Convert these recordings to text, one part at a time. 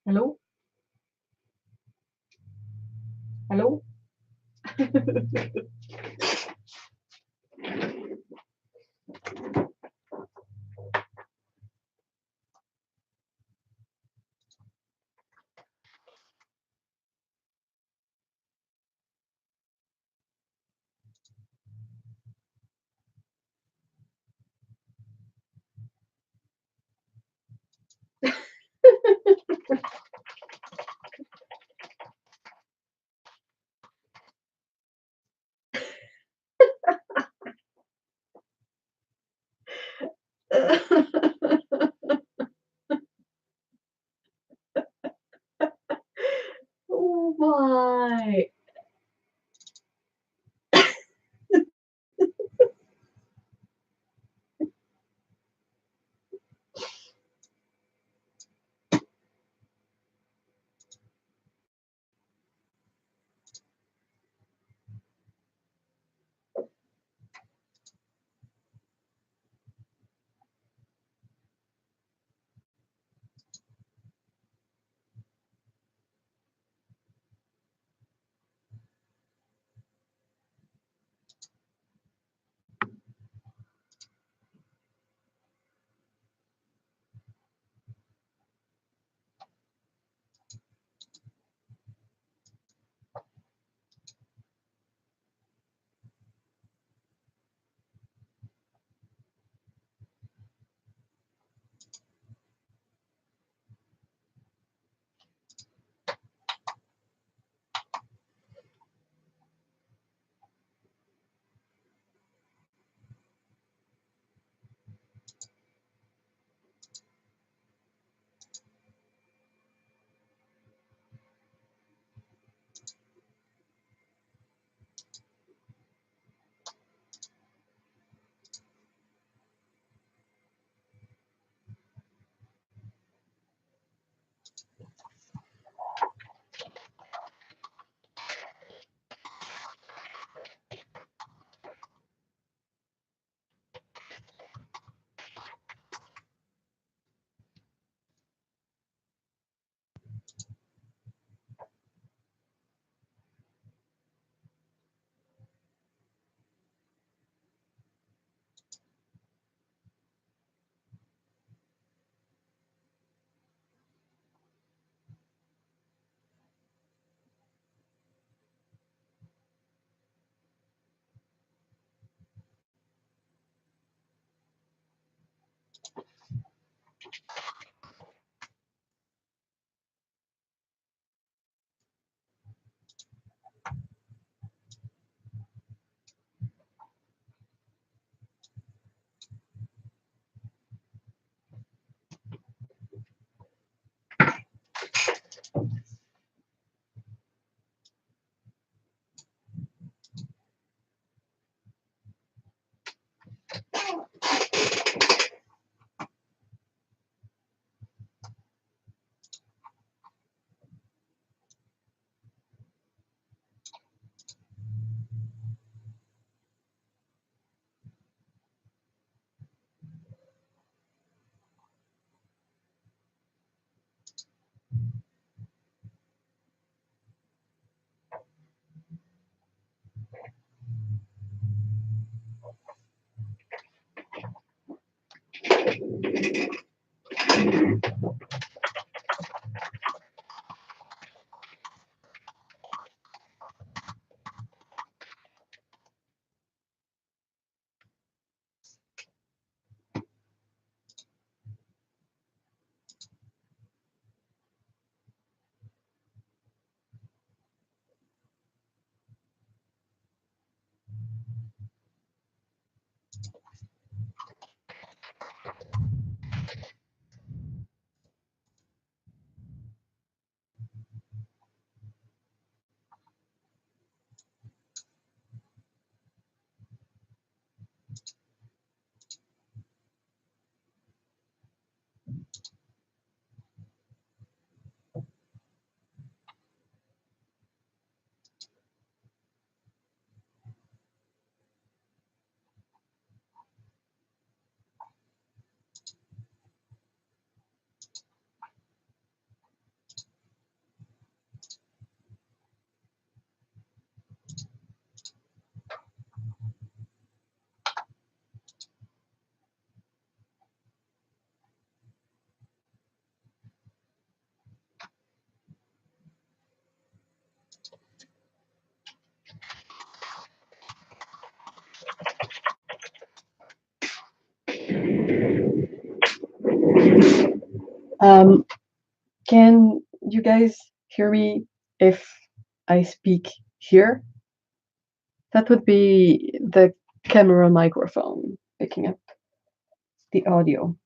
Hello? Hello? Oh my. Can you guys hear me if I speak here? That would be the camera microphone picking up the audio.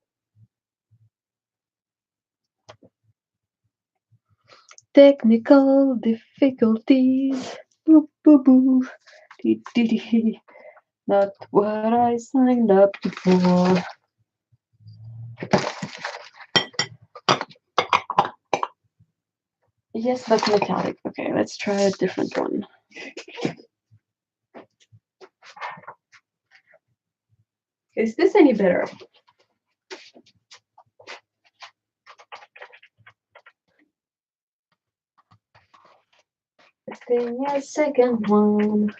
Technical difficulties. Boop, boop, boop. Dee, dee, dee. Not what I signed up for. Yes, but metallic. Okay, let's try a different one. Is this any better? Getting a second one.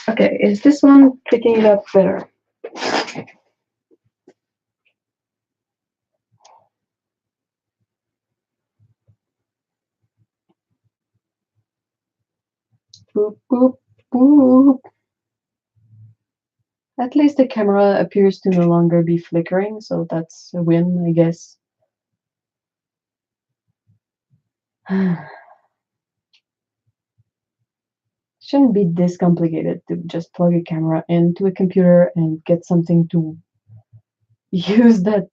Okay, is this one picking it up better? Boop, boop, boop. At least the camera appears to no longer be flickering, so that's a win, I guess. Shouldn't be this complicated to just plug a camera into a computer and get something to use that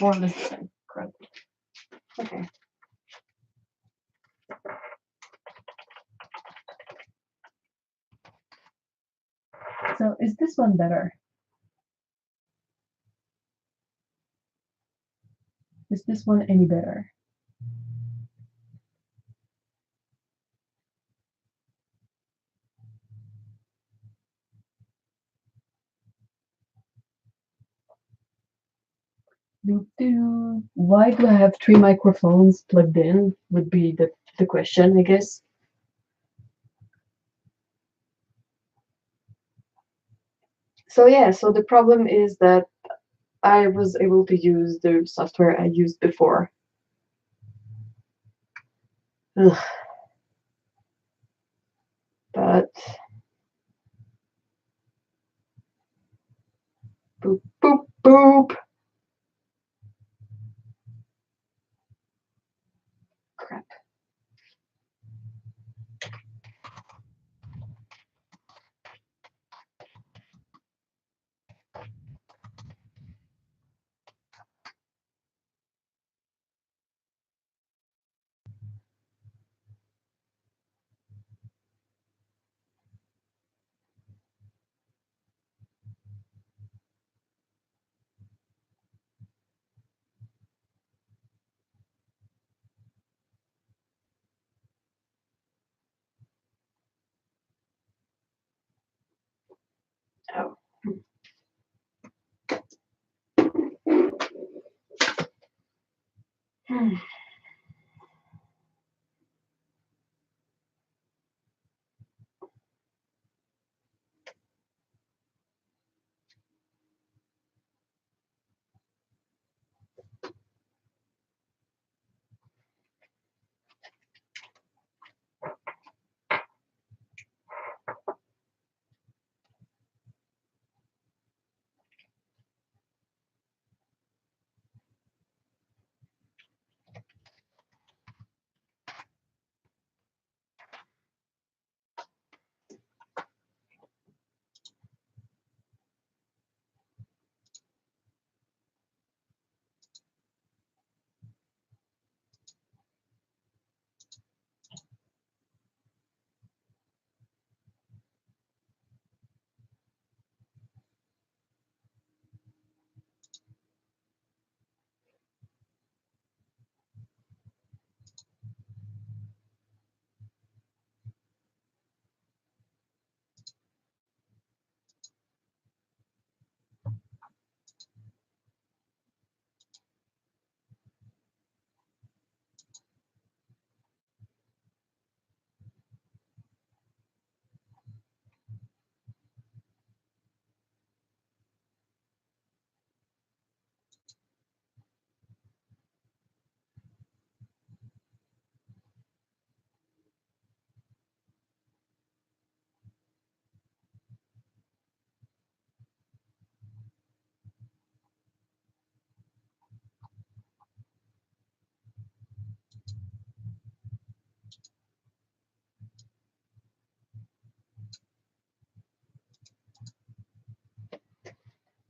more or less the same. Crap. Okay. So is this one better? Is this one any better? Why do I have 3 microphones plugged in? Would be the question, I guess. So yeah, so the problem is that I was able to use the software I used before. Ugh. But boop, boop, boop. Crap. Oh.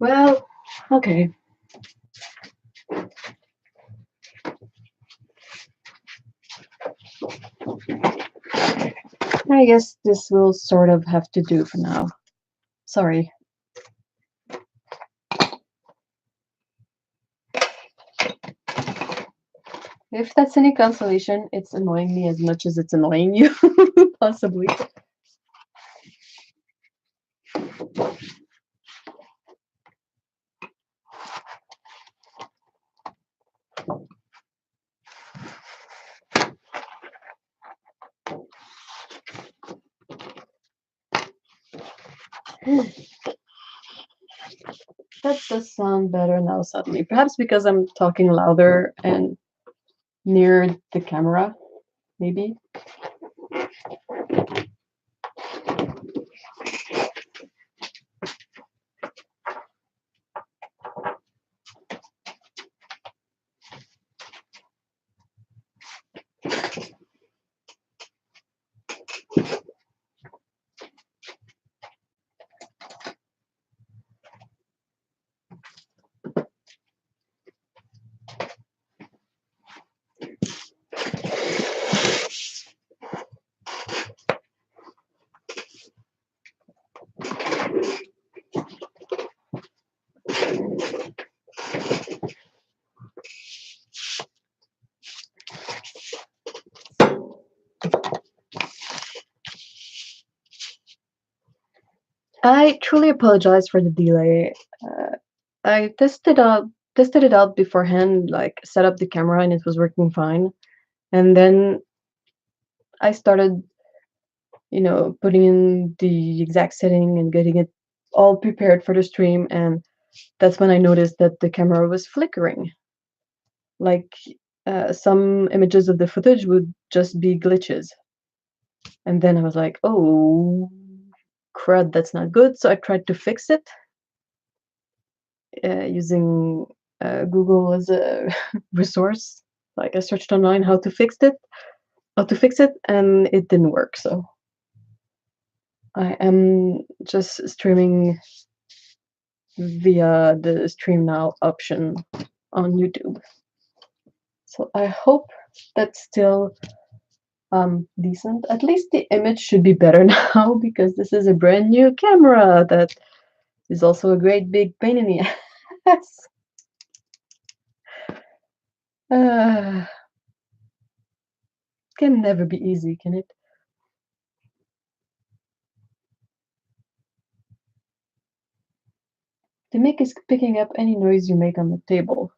Well, okay. I guess this will sort of have to do for now. Sorry. If that's any consolation, it's annoying me as much as it's annoying you, possibly. That does sound better now suddenly. Perhaps because I'm talking louder and near the camera, maybe. I truly apologize for the delay. I tested it out beforehand, like set up the camera and it was working fine. And then I started, putting in the exact setting and getting it all prepared for the stream, and that's when I noticed that the camera was flickering. Like some images of the footage would just be glitches. And then I was like, oh crud, that's not good. So I tried to fix it using Google as a resource. Like I searched online how to fix it, and it didn't work. So I am just streaming via the Stream Now option on YouTube. So I hope that's still decent. At least the image should be better now because this is a brand new camera that is also a great big pain in the ass. Can never be easy, can it? The mic is picking up any noise you make on the table.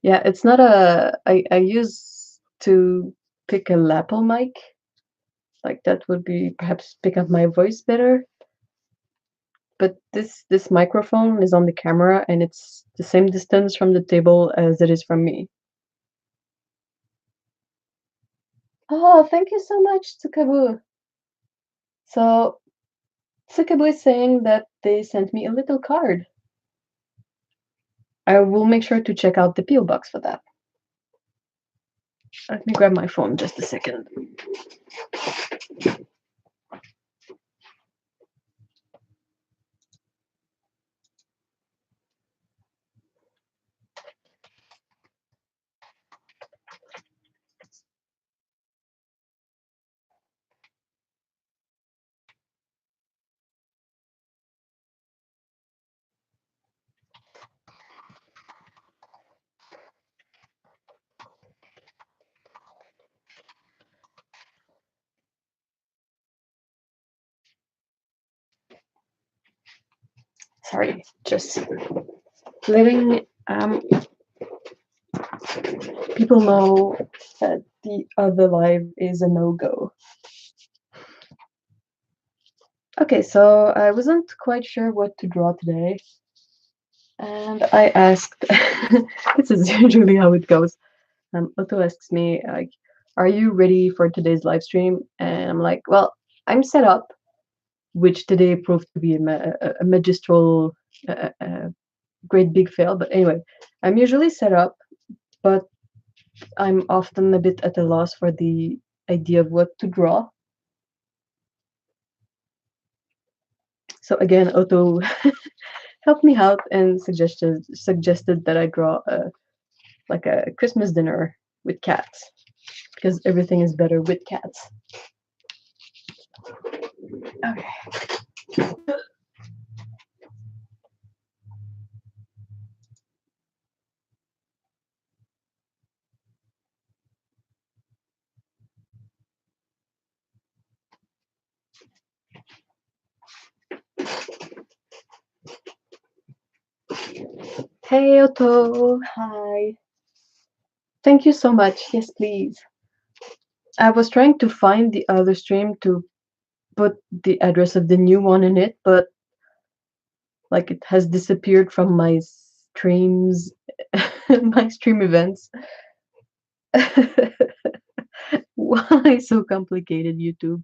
Yeah, it's not I use to pick a lapel mic. Like that would be perhaps pick up my voice better. But this microphone is on the camera and it's the same distance from the table as it is from me. Oh, thank you so much, Tsukabu. So Tsukabu is saying that they sent me a little card. I will make sure to check out the P.O. box for that. Let me grab my phone just a second. Sorry, just letting people know that the other live is a no-go. Okay, so I wasn't quite sure what to draw today, and I asked, this is usually how it goes. Otto asks me, like, are you ready for today's live stream? And I'm like, well, I'm set up, which today proved to be a magistral, great big fail. But anyway, I'm usually set up, but I'm often a bit at a loss for the idea of what to draw. So again, Otto helped me out and suggested that I draw like a Christmas dinner with cats because everything is better with cats. Okay. Hey Otto, hi. Thank you so much. Yes, please. I was trying to find the other stream to put the address of the new one in it, but like it has disappeared from my streams, my stream events. Why so complicated, YouTube?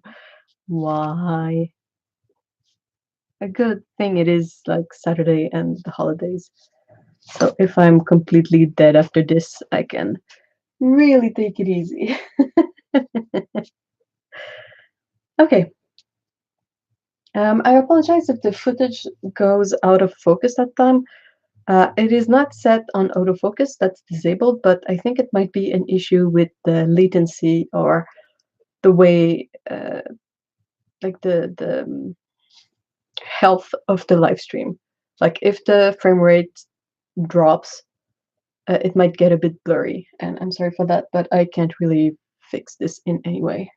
Why? A good thing it is like Saturday and the holidays. So if I'm completely dead after this, I can really take it easy. Okay. I apologize if the footage goes out of focus that time. It is not set on autofocus, that's disabled, but I think it might be an issue with the latency or the way, like the health of the live stream. Like if the frame rate drops, it might get a bit blurry, and I'm sorry for that, but I can't really fix this in any way.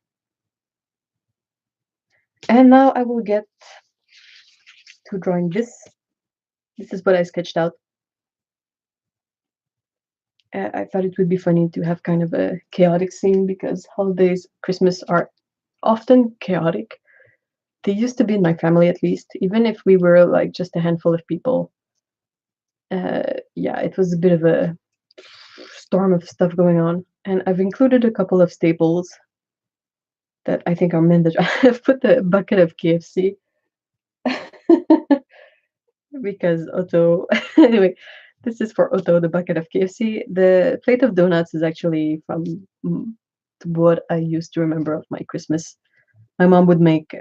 And now I will get to drawing this. This is what I sketched out. I thought it would be funny to have kind of a chaotic scene because holidays, Christmas are often chaotic. They used to be in my family, at least, even if we were like just a handful of people. Yeah, it was a bit of a storm of stuff going on. And I've included a couple of staples that I think are mandatory. I've put the bucket of KFC because Otto, anyway, this is for Otto, the bucket of KFC. The plate of donuts is actually from what I used to remember of my Christmas. My mom would make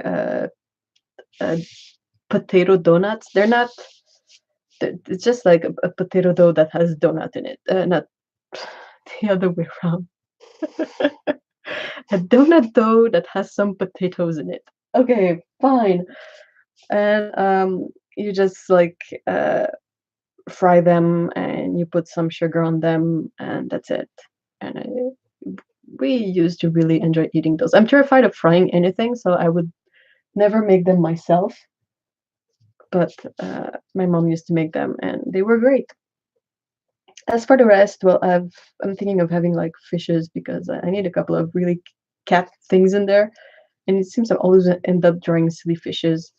potato donuts. They're not. It's just like a potato dough that has donut in it. Not the other way around. A donut dough that has some potatoes in it. Okay, fine. And you just like fry them and you put some sugar on them and that's it. And we used to really enjoy eating those. I'm terrified of frying anything, so I would never make them myself. But my mom used to make them and they were great. As for the rest, well, I'm thinking of having like fishes because I need a couple of really cat things in there. And it seems I always end up drawing silly fishes.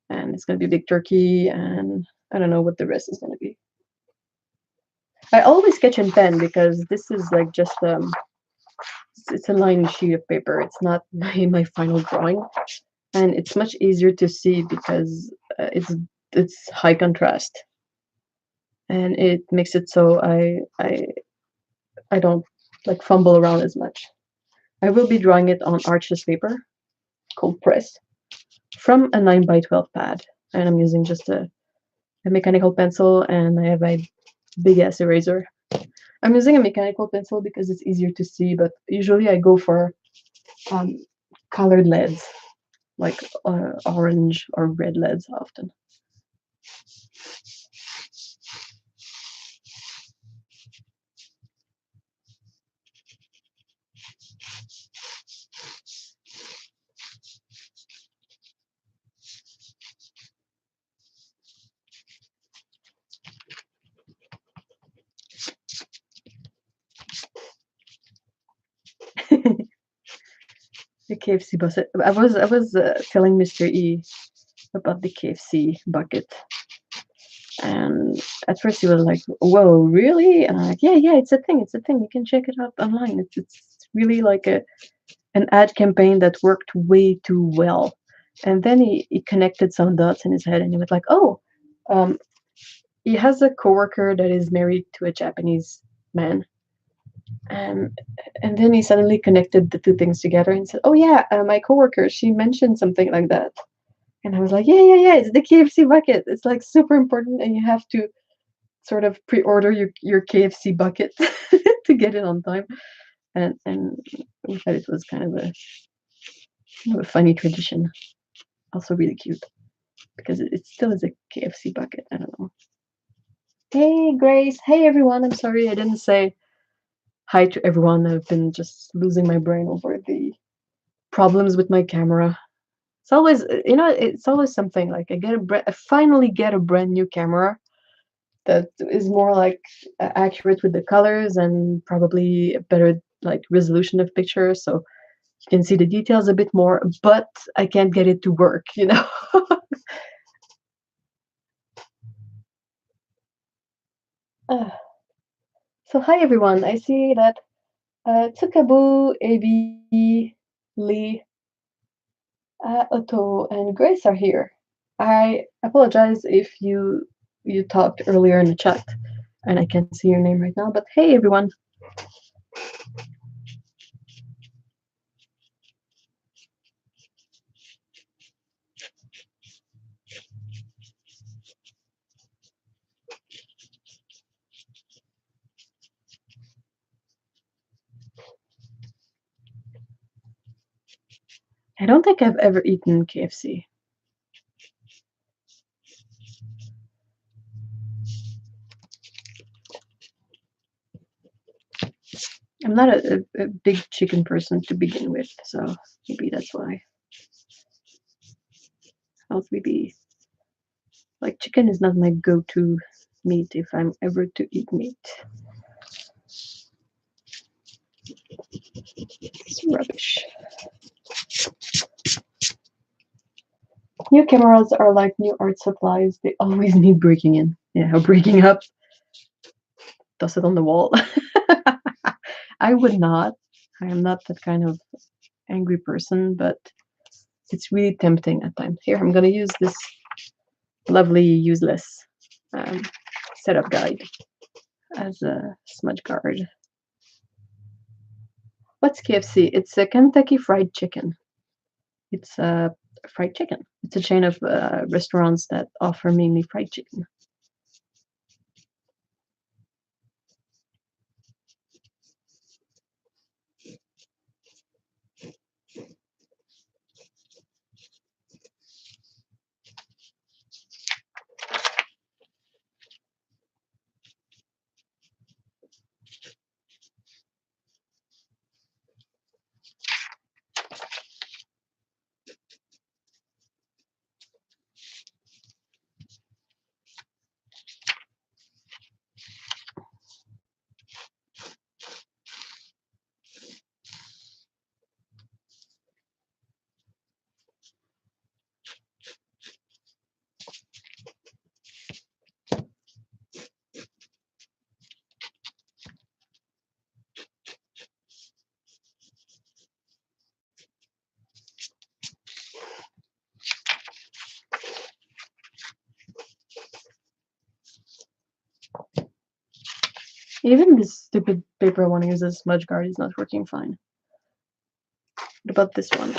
And it's going to be a big turkey, and I don't know what the rest is going to be. I always sketch in pen because this is like just it's a lined sheet of paper. It's not my final drawing, and it's much easier to see because it's high contrast, and it makes it so I don't like fumble around as much. I will be drawing it on Arches paper, cold press, from a 9x12 pad, and I'm using just a mechanical pencil, and I have a big ass eraser. I'm using a mechanical pencil because it's easier to see, but usually I go for colored leads, like orange or red leads often. The KFC bucket. I was telling Mr. E about the KFC bucket, and at first he was like, "Whoa, really?" And I'm like, "Yeah, it's a thing. It's a thing. You can check it out online. It's really like an ad campaign that worked way too well." And then he connected some dots in his head, and he was like, "Oh, um, he has a coworker that is married to a Japanese man." And and then he suddenly connected the two things together and said, "Oh yeah, my coworker, she mentioned something like that." And I was like, yeah, it's the KFC bucket. It's like super important, and you have to sort of pre-order your KFC bucket to get it on time. And we thought it was kind of a funny tradition. Also really cute because it still is a KFC bucket. I don't know. Hey Grace. Hey everyone. I'm sorry I didn't say hi to everyone. I've been just losing my brain over the problems with my camera. It's always, it's always something. Like I finally get a brand new camera that is more like accurate with the colors and probably a better like resolution of pictures, so you can see the details a bit more. But I can't get it to work. Uh, so hi everyone. I see that Tsukabu, AB, Lee, Otto, and Grace are here. I apologize if you talked earlier in the chat and I can't see your name right now, but hey everyone. I don't think I've ever eaten KFC. I'm not a big chicken person to begin with, so maybe that's why. Else maybe like chicken is not my go-to meat if I'm ever to eat meat. It's rubbish. New cameras are like new art supplies. They always need breaking in. Yeah, or breaking up. Toss it on the wall. I would not. I am not that kind of angry person, but it's really tempting at times. Here, I'm gonna use this lovely, useless um, setup guide as a smudge guard. What's KFC? It's a Kentucky Fried Chicken. It's a fried chicken. It's a chain of restaurants that offer mainly fried chicken. Even this stupid paper I want to use as smudge guard is not working fine. What about this one?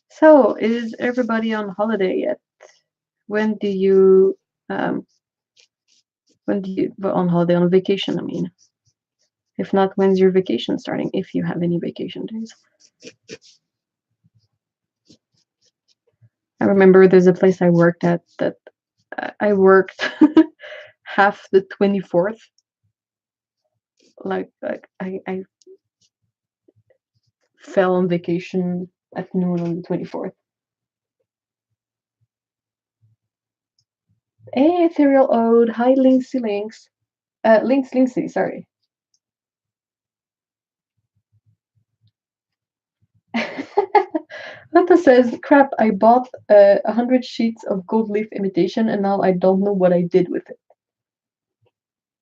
So, is everybody on holiday yet? When do you, well, on holiday, on vacation, I mean. If not, when's your vacation starting, if you have any vacation days? I remember there's a place I worked at that I worked half the 24th. Like I fell on vacation at noon on the 24th. Hey, Ethereal Ode. Hi, Linksy Links. Linksy, sorry. Letta says, crap, I bought 100 sheets of gold leaf imitation and now I don't know what I did with it.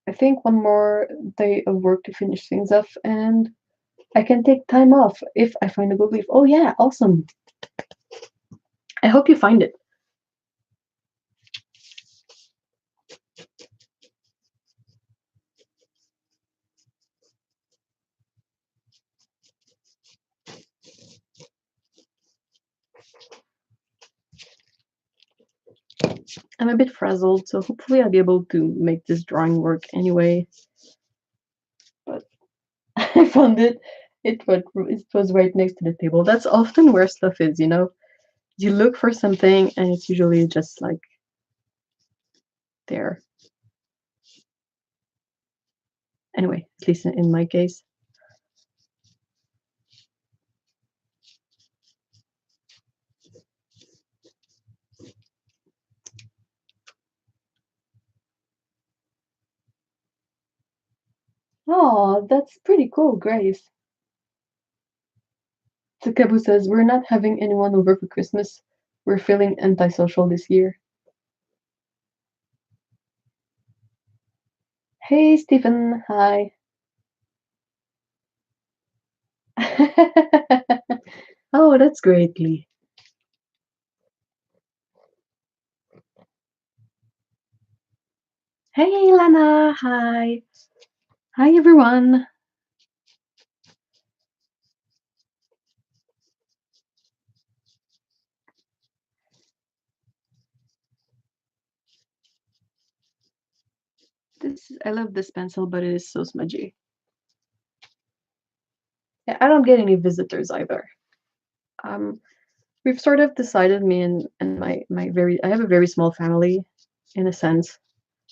I think one more day of work to finish things off and I can take time off if I find a gold leaf. Oh yeah, awesome. I hope you find it. I'm a bit frazzled, so hopefully I'll be able to make this drawing work anyway. But I found it. It was right next to the table. That's often where stuff is, you know. You look for something, and it's usually just like there. Anyway, at least in my case. Oh, that's pretty cool, Grace. Takabu says, we're not having anyone over for Christmas. We're feeling antisocial this year. Hey, Stephen. Hi. Oh, that's great, Lee. Hey, Lana. Hi. Hi, everyone. I love this pencil, but it is so smudgy. Yeah, I don't get any visitors either. Um, we've sort of decided, me and my very I have a very small family, in a sense.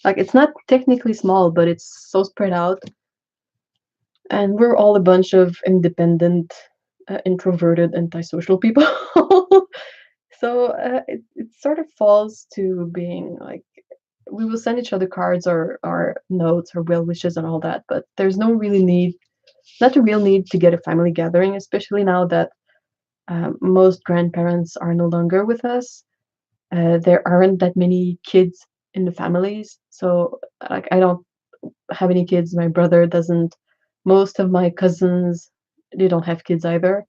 Like it's not technically small, but it's so spread out, and we're all a bunch of independent, introverted, antisocial people. So it sort of falls to being like we will send each other cards or notes or well wishes and all that, but there's no really need, not a real need to get a family gathering, especially now that most grandparents are no longer with us. There aren't that many kids in the families, so like I don't have any kids. My brother doesn't. Most of my cousins, they don't have kids either.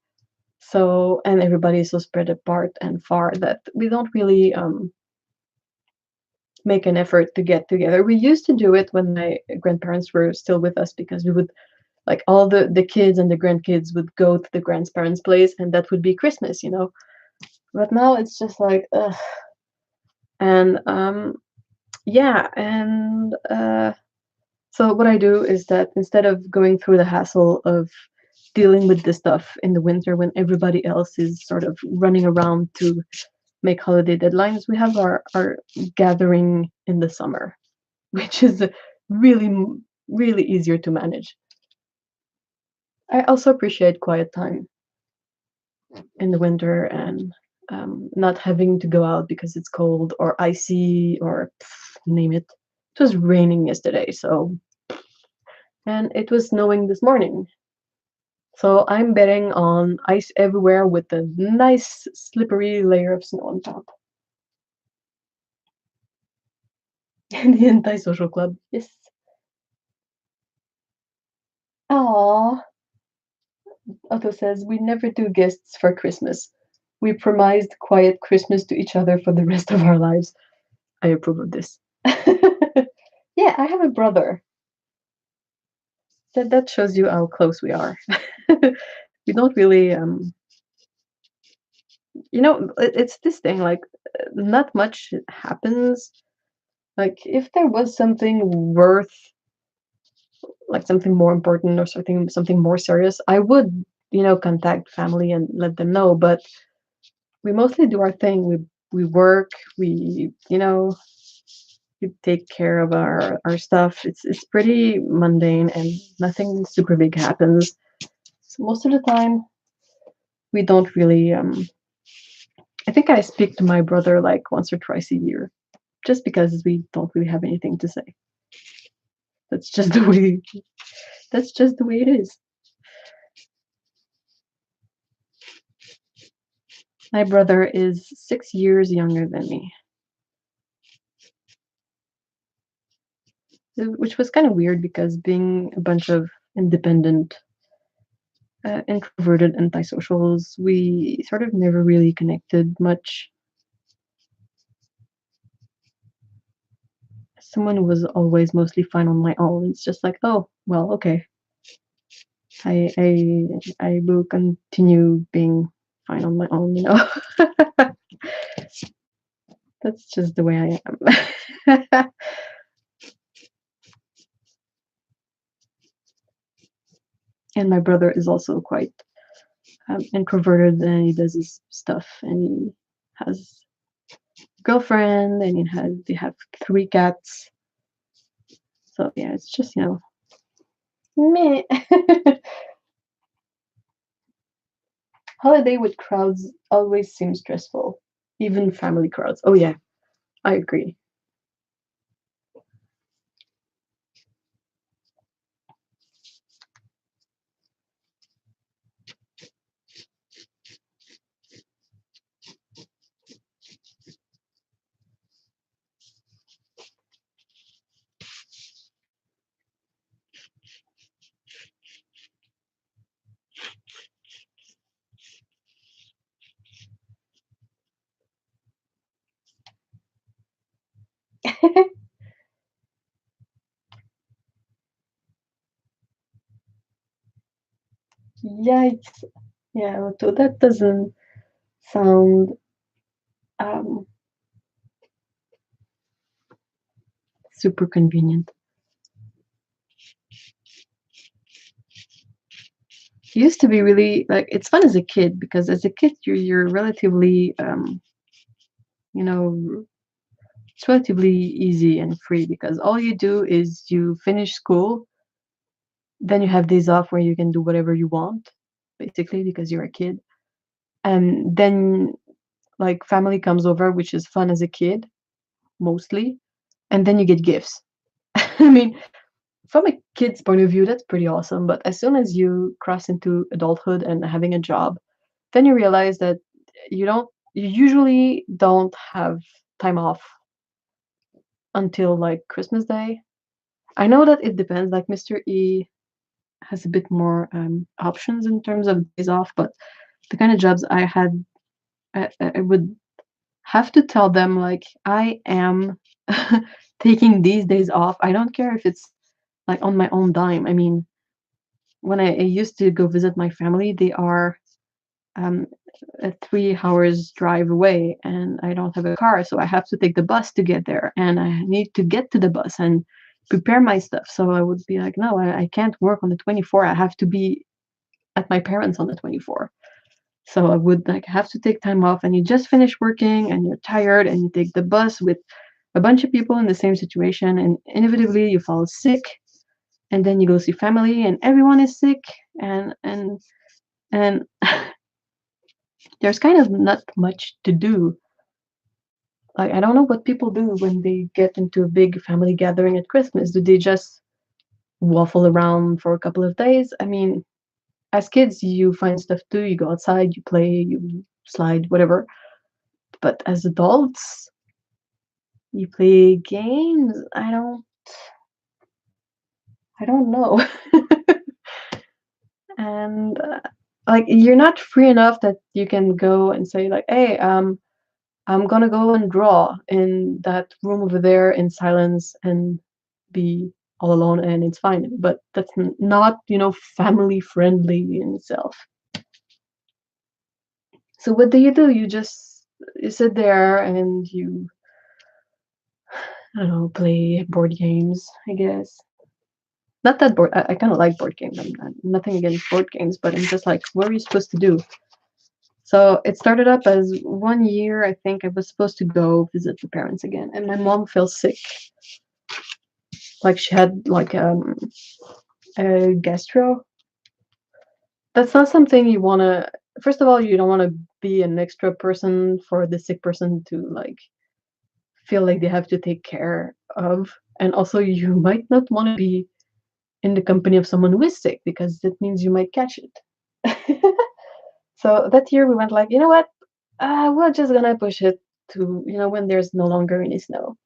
So and everybody is so spread apart and far that we don't really make an effort to get together. We used to do it when my grandparents were still with us because we would like all the kids and the grandkids would go to the grandparents' place and that would be Christmas, you know. But now it's just like ugh. And yeah, and so what I do is that instead of going through the hassle of dealing with this stuff in the winter when everybody else is sort of running around to make holiday deadlines, we have our gathering in the summer, which is really really easier to manage. I also appreciate quiet time in the winter and not having to go out because it's cold or icy or name it. It was raining yesterday, so and it was snowing this morning. So I'm betting on ice everywhere with a nice slippery layer of snow on top. And the anti-social club. Yes. Aww. Otto says, we never do guests for Christmas. We promised quiet Christmas to each other for the rest of our lives. I approve of this. Yeah, I have a brother. That shows you how close we are. We don't really it's this thing like not much happens. Like if there was something worth like something more important or something more serious, I would, contact family and let them know, but we mostly do our thing. We work, we take care of our stuff. It's pretty mundane and nothing super big happens. So most of the time we don't really I think I speak to my brother like once or twice a year just because we don't really have anything to say. That's just the way that's just the way it is. My brother is 6 years younger than me, which was kind of weird because being a bunch of independent, introverted antisocials, we sort of never really connected much. Someone who was always mostly fine on my own. It's just like, oh, well, okay. I will continue being fine on my own. That's just the way I am. And my brother is also quite introverted, and he does his stuff, and he has a girlfriend, and they have 3 cats. So yeah, it's just meh. Holiday with crowds always seems stressful, even family crowds. Oh yeah, I agree. Yikes! Yeah, so that doesn't sound um, super convenient. It used to be really like it's fun as a kid because as a kid you're relatively you know it's relatively easy and free because all you do is you finish school, then you have days off where you can do whatever you want, basically because you're a kid, and then like family comes over, which is fun as a kid mostly, and then you get gifts. I mean, from a kid's point of view, that's pretty awesome. But as soon as you cross into adulthood and having a job, then you realize that you usually don't have time off until like Christmas Day. I know that it depends. Like Mr. E has a bit more options in terms of days off, but the kind of jobs I had, I would have to tell them like I am taking these days off. I don't care if it's like on my own dime. I mean, when I used to go visit my family, they are um, a 3 hours drive away, and I don't have a car, so I have to take the bus to get there, and I need to get to the bus and prepare my stuff. So I would be like, no, I can't work on the 24. I have to be at my parents on the 24. So I would like have to take time off, and you just finish working, and you're tired, and you take the bus with a bunch of people in the same situation, and inevitably you fall sick, and then you go see family, and everyone is sick, and there's kind of not much to do. Like I don't know what people do when they get into a big family gathering at Christmas. Do they just waffle around for a couple of days? I mean, as kids, you find stuff to do. You go outside, you play, you slide, whatever. But as adults, you play games. I don't know. And like you're not free enough that you can go and say like, hey, I'm gonna go and draw in that room over there in silence and be all alone and it's fine. But that's not, family friendly in itself. So what do? You sit there and you, I don't know, play board games, I guess. Not that board. I kind of like board games. Nothing against board games, but I'm just like, what are you supposed to do? So it started up as one year. I think I was supposed to go visit the parents again, and my mom fell sick. Like she had like a gastro. That's not something you want to. First of all, you don't want to be an extra person for the sick person to like feel like they have to take care of, and also you might not want to be in the company of someone who is sick because that means you might catch it. So that year we went like, you know what? We're just gonna push it to when there's no longer any snow,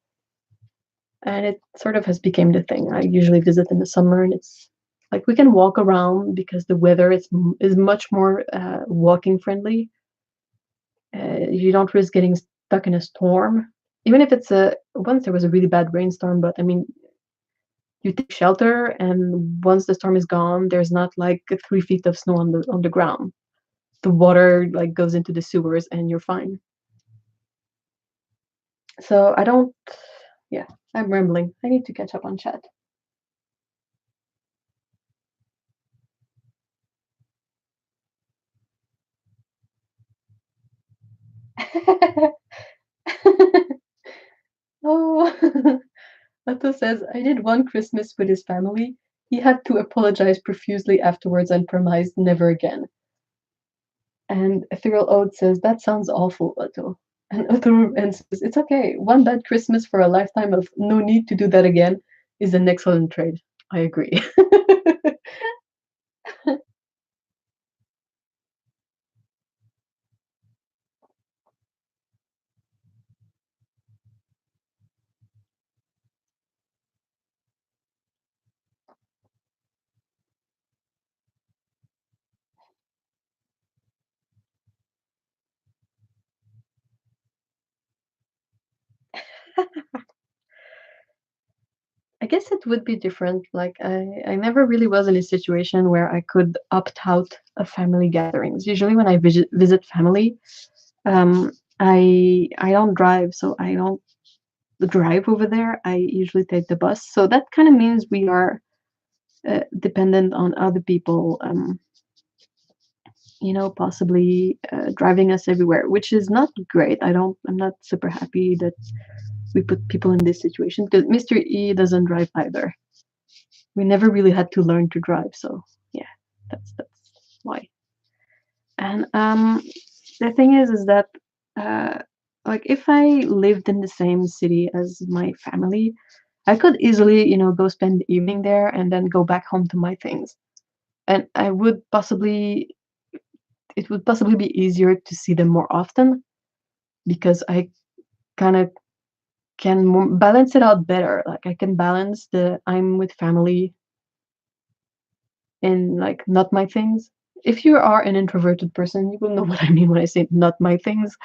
and it sort of has become the thing. I usually visit in the summer, and it's like we can walk around because the weather is much more walking friendly. You don't risk getting stuck in a storm, even if it's a once there was a really bad rainstorm. But I mean, you take shelter, and once the storm is gone, there's not like 3 feet of snow on the ground. The water like goes into the sewers, and you're fine. So I don't. Yeah, I'm rambling. I need to catch up on chat. Oh, Otto says, I did one Christmas with his family. He had to apologize profusely afterwards and promised never again. And Ethereal Ode says, that sounds awful, Otto. And Otto says, it's okay. One bad Christmas for a lifetime of no need to do that again is an excellent trade. I agree. I guess it would be different. Like I never really was in a situation where I could opt out of family gatherings. Usually when I visit family, um, I don't drive, so I don't drive over there. I usually take the bus. So that kind of means we are dependent on other people, possibly driving us everywhere, which is not great. I'm not super happy that we put people in this situation because Mr. E doesn't drive either. We never really had to learn to drive, so yeah, that's why. And the thing is that uh, like if I lived in the same city as my family, I could easily, go spend the evening there and then go back home to my things. And it would possibly be easier to see them more often because I kind of can balance it out better. Like I can balance the I'm with family and like not my things. If you are an introverted person, you will know what I mean when I say not my things.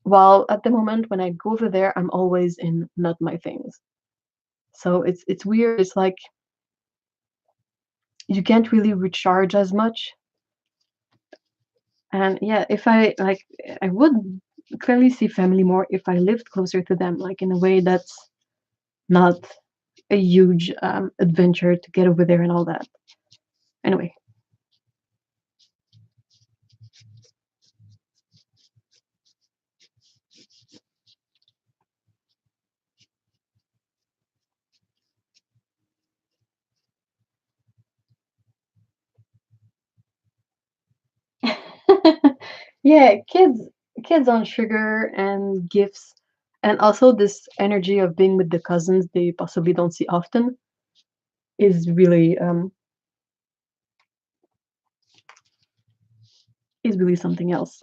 While at the moment when I go over there, I'm always in not my things. So it's weird. It's like you can't really recharge as much. And yeah, if I like, I would clearly see family more if I lived closer to them, like in a way that's not a huge adventure to get over there and all that. Anyway, yeah, kids on sugar and gifts, and also this energy of being with the cousins they possibly don't see often is really something else.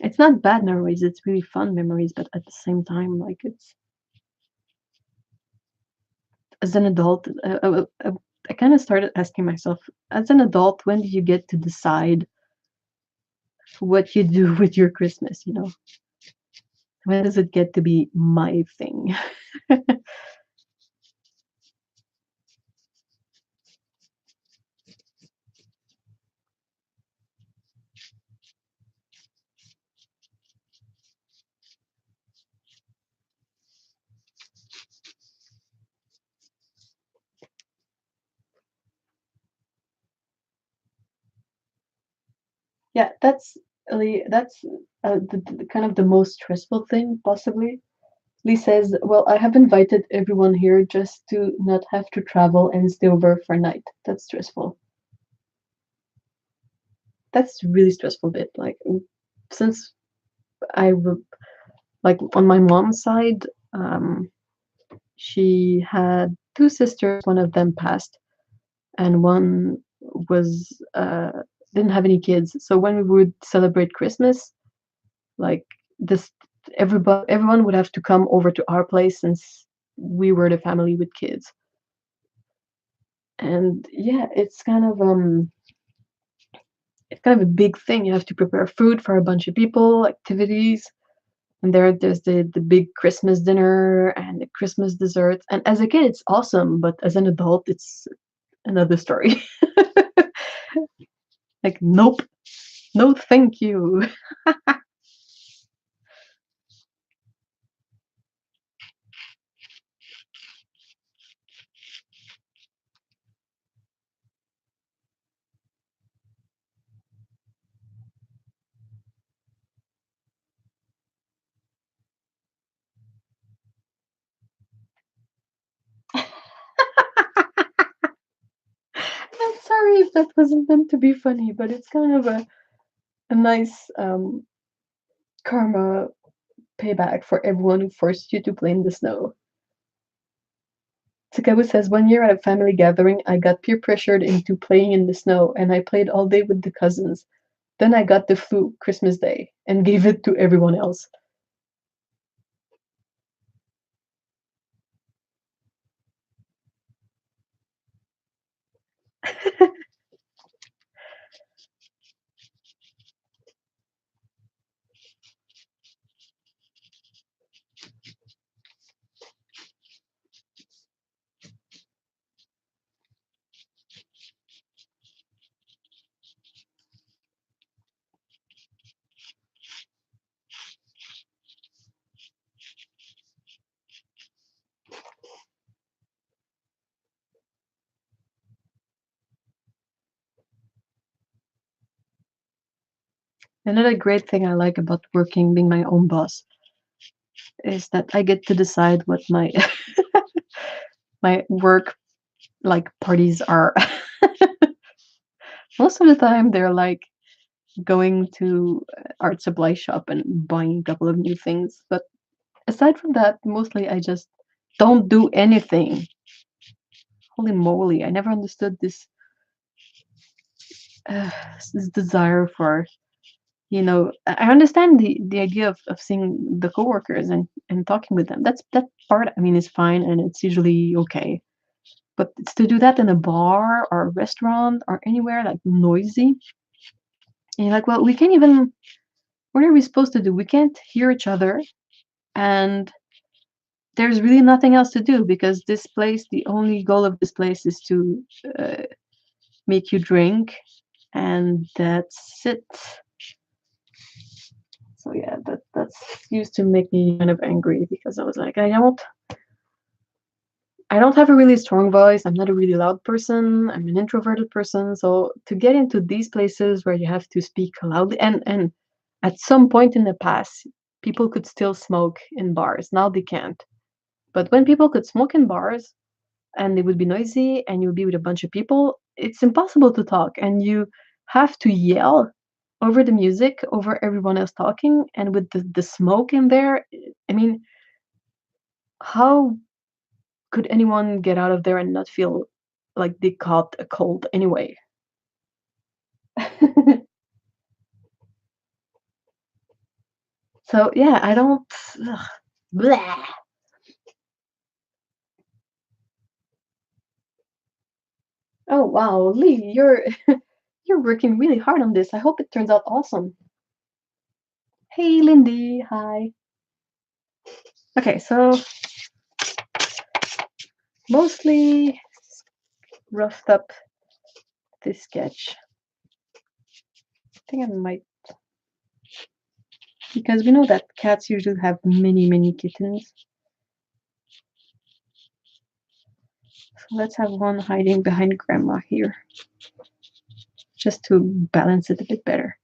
It's not bad memories; it's really fun memories, but at the same time, like it's as an adult, I kind of started asking myself, as an adult, when do you get to decide what you do with your Christmas? When does it get to be my thing? Yeah, that's the kind of the most stressful thing possibly. Lee says, "Well, I have invited everyone here just to not have to travel and stay over for a night. That's stressful. That's really stressful bit. Like since I like on my mom's side, she had two sisters. One of them passed, and one was didn't have any kids. So when we would celebrate Christmas, like this, everyone would have to come over to our place since we were the family with kids. And yeah, it's kind of a big thing. You have to prepare food for a bunch of people, activities. And there's the big Christmas dinner and the Christmas desserts. And as a kid, it's awesome, but as an adult, it's another story. Like, nope, no, thank you. I'm sorry if that wasn't meant to be funny, but it's kind of a nice karma payback for everyone who forced you to play in the snow. Tsukabu says, one year at a family gathering, I got peer pressured into playing in the snow, and I played all day with the cousins. Then I got the flu Christmas Day and gave it to everyone else. Another great thing I like about working, being my own boss, is that I get to decide what my my work like parties are. Most of the time, they're like going to art supply shop and buying a couple of new things. But aside from that, mostly I just don't do anything. Holy moly! I never understood uh, this desire for, I understand the idea of seeing the coworkers and talking with them. That part, I mean, is fine and it's usually okay. But it's to do that in a bar or a restaurant or anywhere like noisy. And you're like, well, we can't even. What are we supposed to do? We can't hear each other, and there's really nothing else to do because this place, the only goal of this place is to uh, make you drink, and that's it. So yeah, that's used to make me kind of angry because I was like, I don't have a really strong voice. I'm not a really loud person. I'm an introverted person. So to get into these places where you have to speak loudly, and at some point in the past, people could still smoke in bars. Now they can't. But when people could smoke in bars and they would be noisy and you would be with a bunch of people, it's impossible to talk. And you have to yell over the music, over everyone else talking. And with the smoke in there, I mean, how could anyone get out of there and not feel like they caught a cold anyway? So yeah, I don't. Ugh, bleh. Oh wow, Lee, you're working really hard on this. I hope it turns out awesome. Hey, Lindy, hi. Okay, so mostly roughed up this sketch. I think I might, because we know that cats usually have many, many kittens. So let's have one hiding behind grandma here, just to balance it a bit better.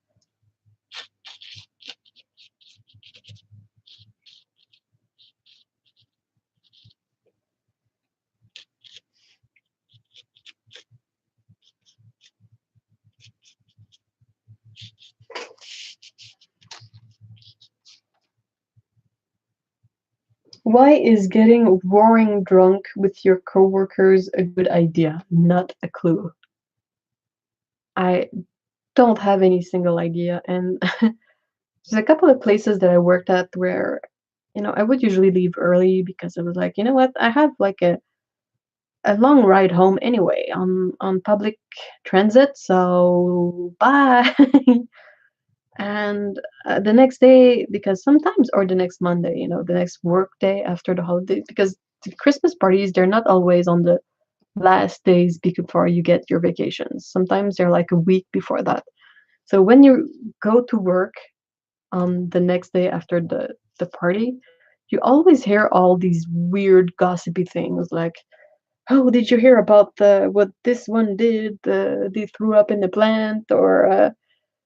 Why is getting roaring drunk with your coworkers a good idea? Not a clue. I don't have any single idea, and there's a couple of places that I worked at where, I would usually leave early because I was like, you know what, I have like a long ride home anyway on public transit, so bye. And the next day, because sometimes, or the next Monday, the next work day after the holiday, because the Christmas parties, they're not always on the last days before you get your vacations. Sometimes they're like a week before that. So when you go to work on the next day after the party, you always hear all these weird gossipy things like, "Oh, did you hear about what this one did? They threw up in the plant, or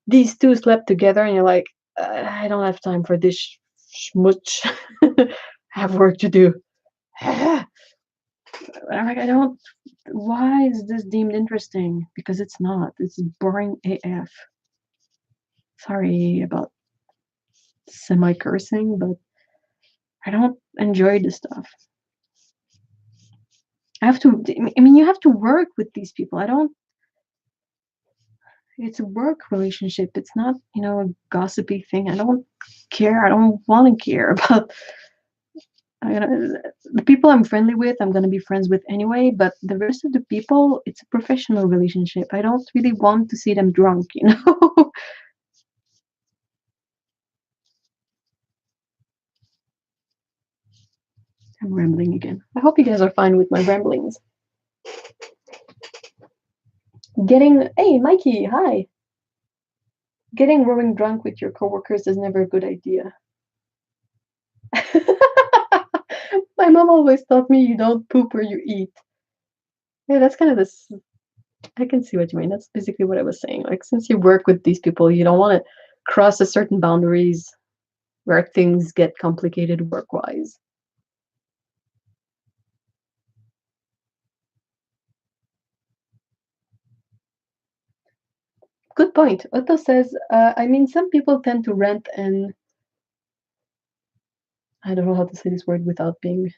these two slept together," and you're like, "I don't have time for this schmutz. I have work to do." I'm like, I don't. Why is this deemed interesting? Because it's not. It's boring AF. Sorry about semi cursing, but I don't enjoy this stuff. I have to. I mean, you have to work with these people. I don't. It's a work relationship. It's not, a gossipy thing. I don't care. I don't want to care about. The people I'm friendly with, I'm gonna be friends with anyway. But the rest of the people, it's a professional relationship. I don't really want to see them drunk. I'm rambling again. I hope you guys are fine with my ramblings. Hey, Mikey, hi. Getting roaring drunk with your coworkers is never a good idea. My mom always taught me you don't poop where you eat. Yeah, that's kind of this. I can see what you mean. That's basically what I was saying. Like, since you work with these people, you don't want to cross a certain boundaries where things get complicated work-wise. Good point. Otto says, I mean, some people tend to rent and I don't know how to say this word without being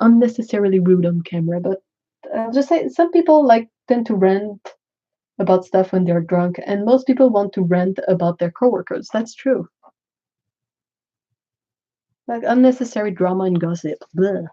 unnecessarily rude on camera, but I'll just say some people like tend to rant about stuff when they're drunk, and most people want to rant about their coworkers. That's true. Like unnecessary drama and gossip. Bleh.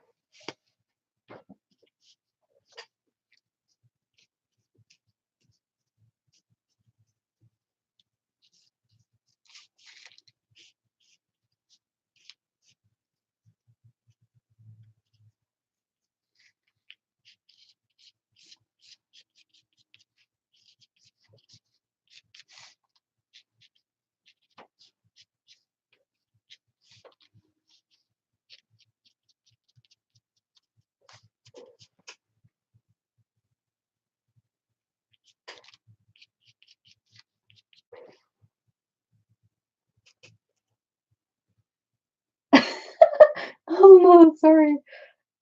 Oh no, sorry.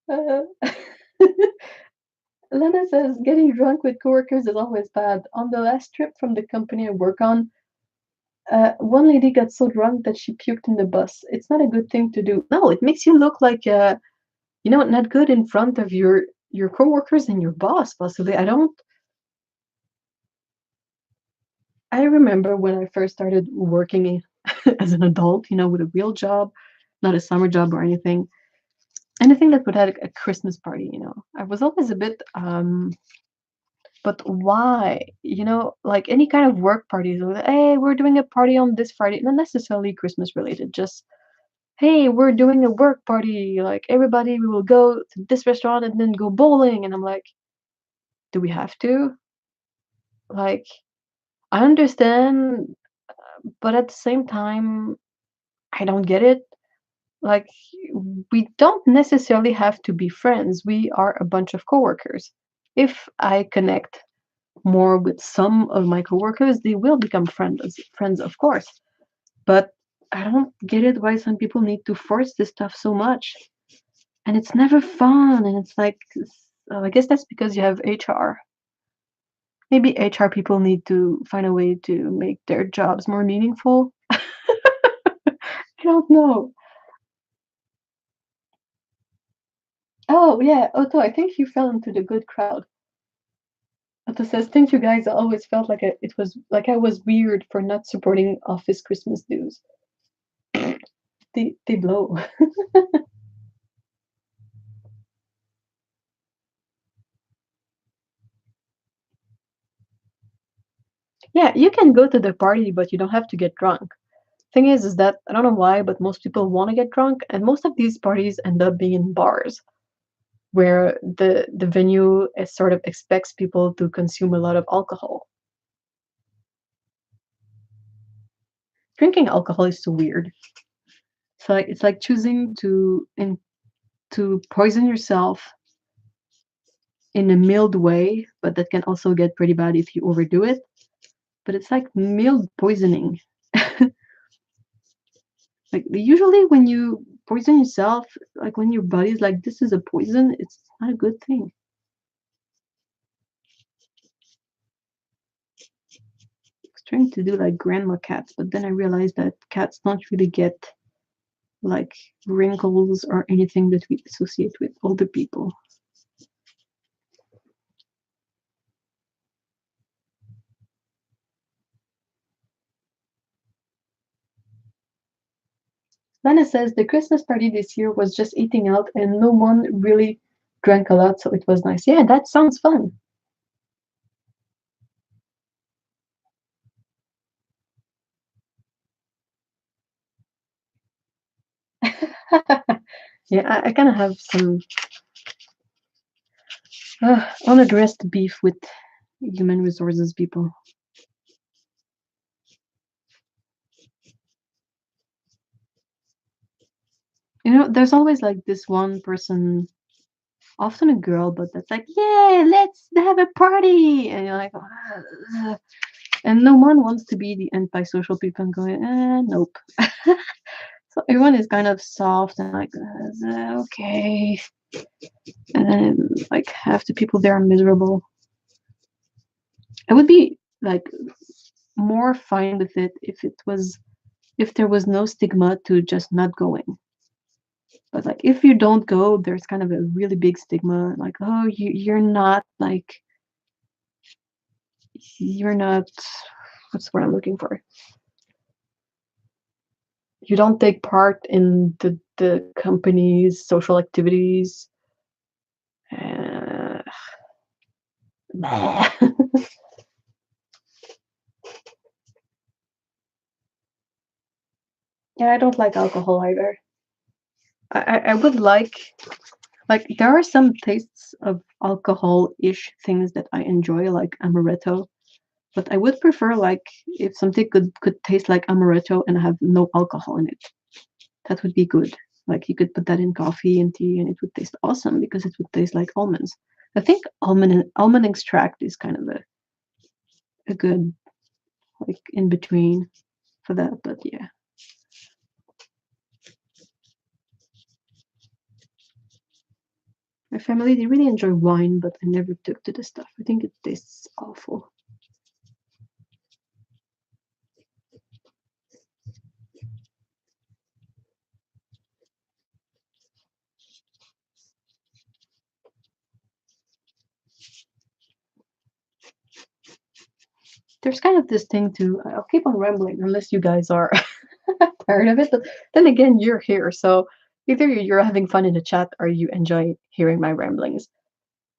Uh, Lena says getting drunk with coworkers is always bad. On the last trip from the company I work on, one lady got so drunk that she puked in the bus. It's not a good thing to do. No, it makes you look like not good in front of your coworkers and your boss, possibly. I remember when I first started working as an adult, with a real job, not a summer job or anything that would have a Christmas party. I was always a bit but why? Like any kind of work parties, hey, we're doing a party on this Friday, not necessarily Christmas related, just hey, we're doing a work party, like everybody, we will go to this restaurant and then go bowling. And I'm like, do we have to? Like, I understand, but at the same time, I don't get it. Like, we don't necessarily have to be friends. We are a bunch of coworkers. If I connect more with some of my coworkers, they will become friends, of course. But I don't get it why some people need to force this stuff so much. And it's never fun. And it's like, I guess that's because you have HR. Maybe HR people need to find a way to make their jobs more meaningful. I don't know. Oh yeah, Otto, I think you fell into the good crowd. Otto says, "Thank you guys. I always felt like it was like I was weird for not supporting office Christmas dues. They blow." Yeah, you can go to the party, but you don't have to get drunk. Thing is that I don't know why, but most people want to get drunk, and most of these parties end up being in bars where the venue sort of expects people to consume a lot of alcohol. Drinking alcohol is so weird. It's like choosing to poison yourself in a mild way, but that can also get pretty bad if you overdo it. But it's like mild poisoning. Like usually when you poison yourself, like when your body's like this is a poison, it's not a good thing. I was trying to do like grandma cats, but then I realized that cats don't really get like wrinkles or anything that we associate with older people. Lana says the Christmas party this year was just eating out and no one really drank a lot, so it was nice. Yeah, that sounds fun. Yeah, I kind of have some unaddressed beef with human resources people. There's always like this one person, often a girl, but that's like, yeah, let's have a party. And you're like, "Ugh." And no one wants to be the antisocial people and going, nope. So everyone is kind of soft and like, okay. And then like half the people there are miserable. I would be like more fine with it if there was no stigma to just not going. But like if you don't go, there's kind of a really big stigma, like, oh, you're not like you're not what's what I'm looking for. You don't take part in the company's social activities. Uh, yeah, I don't like alcohol either. I would like there are some tastes of alcohol-ish things that I enjoy, like amaretto. But I would prefer like if something could taste like amaretto and have no alcohol in it. That would be good. Like you could put that in coffee and tea and it would taste awesome because it would taste like almonds. I think almond extract is kind of a good like in between for that, but yeah. My family they really enjoy wine, but I never took to the stuff. I think it tastes awful. There's kind of this thing too. I'll keep on rambling unless you guys are tired of it. But then again, you're here, so either you're having fun in the chat or you enjoy hearing my ramblings.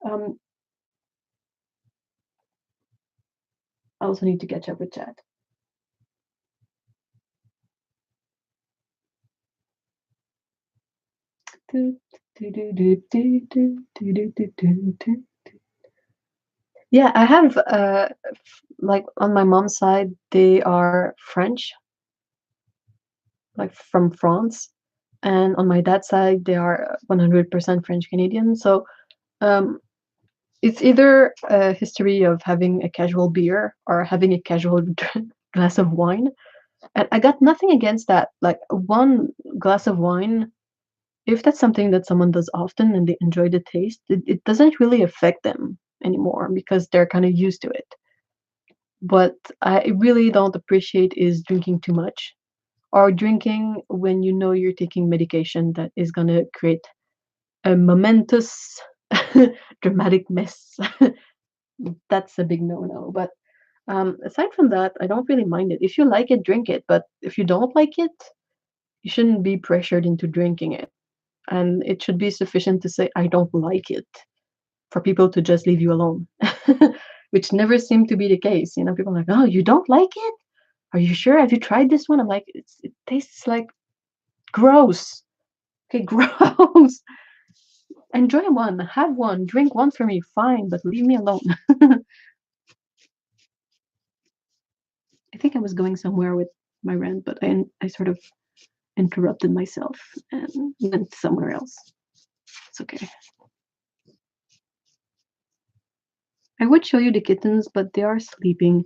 Um, I also need to catch up with chat. Yeah, I have like on my mom's side, they are French, like from France, and on my dad's side, they are 100% French Canadian. So um, it's either a history of having a casual beer or having a casual glass of wine. And I got nothing against that. Like one glass of wine, if that's something that someone does often and they enjoy the taste, it doesn't really affect them anymore because they're kind of used to it. What I really don't appreciate is drinking too much or drinking when you know you're taking medication that is going to create a momentous, dramatic mess. That's a big no-no. But aside from that, I don't really mind it. If you like it, drink it. But if you don't like it, you shouldn't be pressured into drinking it. And it should be sufficient to say, I don't like it, for people to just leave you alone. which never seemed to be the case. You know, people are like, "Oh, you don't like it? Are you sure? Have you tried this one?" I'm like, it tastes like gross. Okay, gross. Enjoy one, have one, drink one for me, fine, but leave me alone. I think I was going somewhere with my rant, but I sort of interrupted myself and went somewhere else. It's okay. I would show you the kittens, but they are sleeping.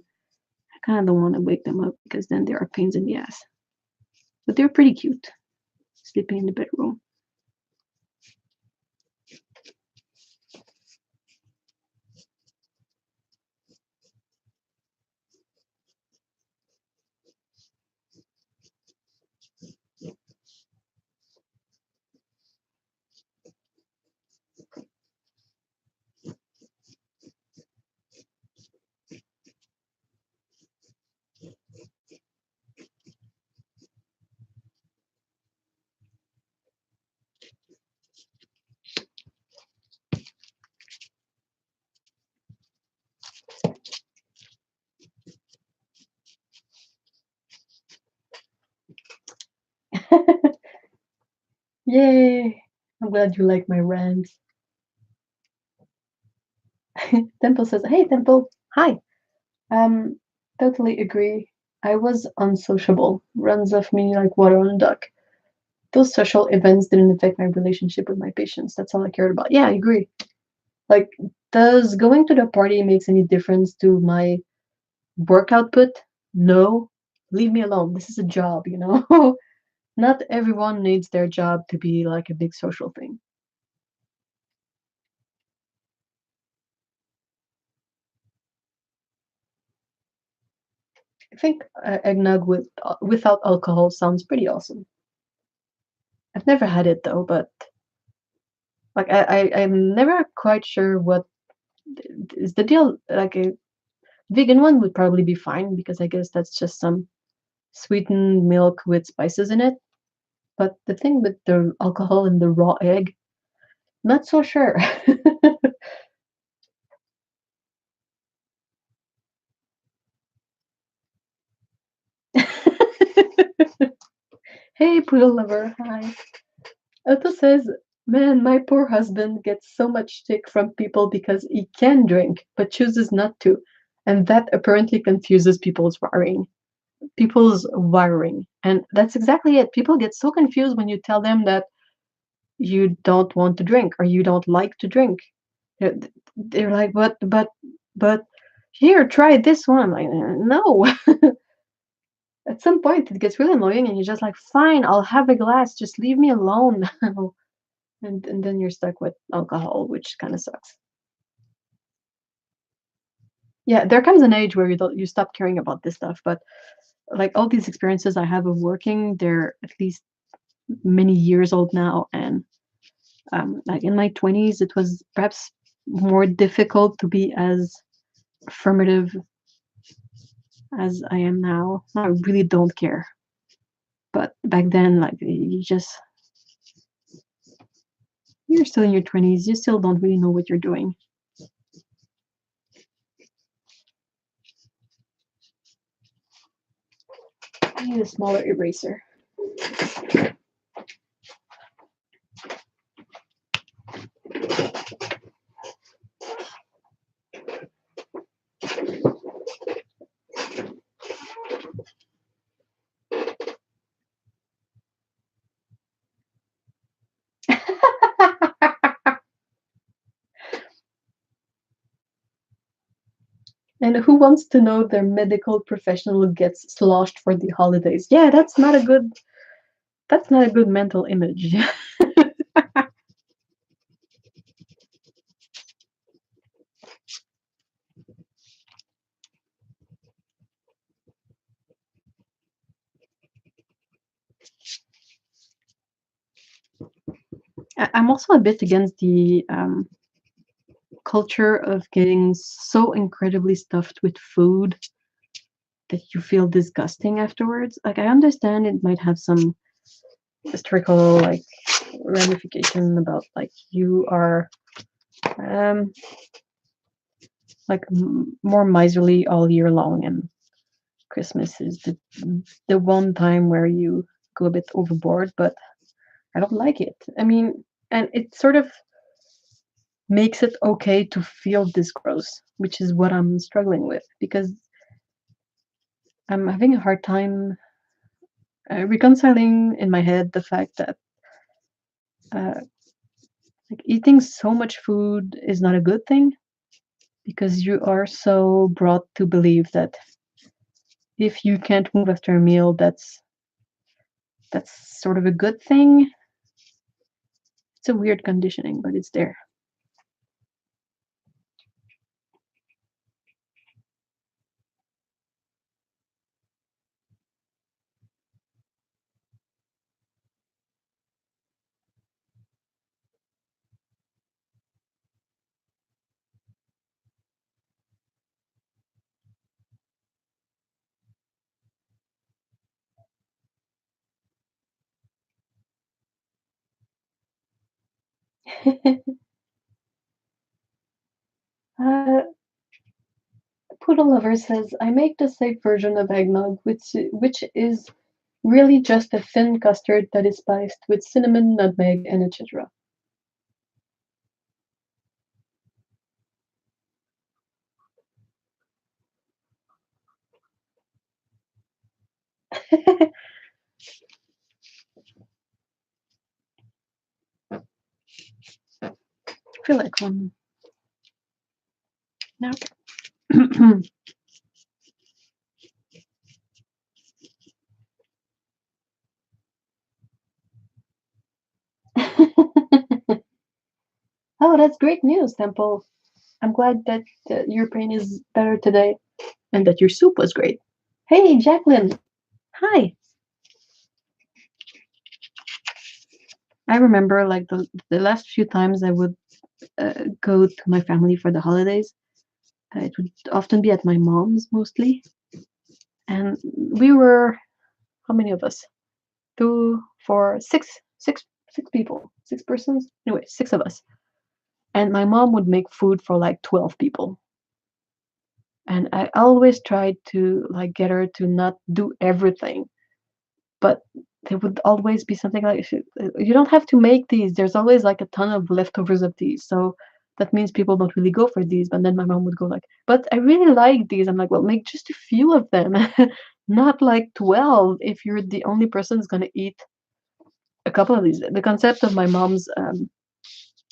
I kind of don't want to wake them up because then they are pains in the ass. But they're pretty cute, sleeping in the bedroom. Yay! I'm glad you like my rant. Temple says, "Hey, Temple, hi. Um, totally agree. I was unsociable. Runs off me like water on a duck. Those social events didn't affect my relationship with my patients. That's all I cared about." Yeah, I agree. Like, does going to the party makes any difference to my work output? No. Leave me alone. This is a job, you know? Not everyone needs their job to be like a big social thing. I think eggnog without alcohol sounds pretty awesome. I've never had it though, but like I'm never quite sure what is the deal. Like a vegan one would probably be fine because I guess that's just some sweetened milk with spices in it. But the thing with the alcohol and the raw egg, not so sure. Hey, poodle lover, hi. Otto says, "Man, my poor husband gets so much stick from people because he can drink, but chooses not to. And that apparently confuses people's wiring. And that's exactly it. People get so confused when you tell them that you don't want to drink or you don't like to drink. They're, they're like, but, here, try this one." I'm like, no. At some point, it gets really annoying, and you're just like, fine, I'll have a glass, just leave me alone. And then you're stuck with alcohol, which kind of sucks. Yeah, there comes an age where you stop caring about this stuff, but like all these experiences I have of working, they're at least many years old now, and like in my 20s, it was perhaps more difficult to be as affirmative as I am now. I really don't care, but back then, like you're still in your 20s, you still don't really know what you're doing. I need a smaller eraser. And who wants to know their medical professional gets sloshed for the holidays? Yeah, that's not a good mental image. I'm also a bit against the culture of getting so incredibly stuffed with food that you feel disgusting afterwards. Like I understand it might have some historical like ramification about like you are um like more miserly all year long, and Christmas is the one time where you go a bit overboard, but I don't like it. I mean, and it sort of makes it okay to feel this gross, which is what I'm struggling with because I'm having a hard time reconciling in my head the fact that uh, like eating so much food is not a good thing because you are so brought to believe that if you can't move after a meal, that's sort of a good thing. It's a weird conditioning, but it's there. uh, Poodle Lover says, I make the safe version of eggnog, which is really just a thin custard that is spiced with cinnamon, nutmeg, and etc. I feel like one now. Oh, that's great news, Temple. I'm glad that your brain is better today and that your soup was great. Hey, Jacqueline. Hi. I remember like the last few times I would go to my family for the holidays. It would often be at my mom's mostly. And we were, how many of us? Two, four, six people, six persons. Anyway, six of us. And my mom would make food for like 12 people. And I always tried to like get her to not do everything, but there would always be something like you don't have to make these. There's always like a ton of leftovers of these. So that means people don't really go for these. But then my mom would go like, but I really like these. I'm like, well, make just a few of them, not like 12 if you're the only person who's gonna eat a couple of these. The concept of my mom's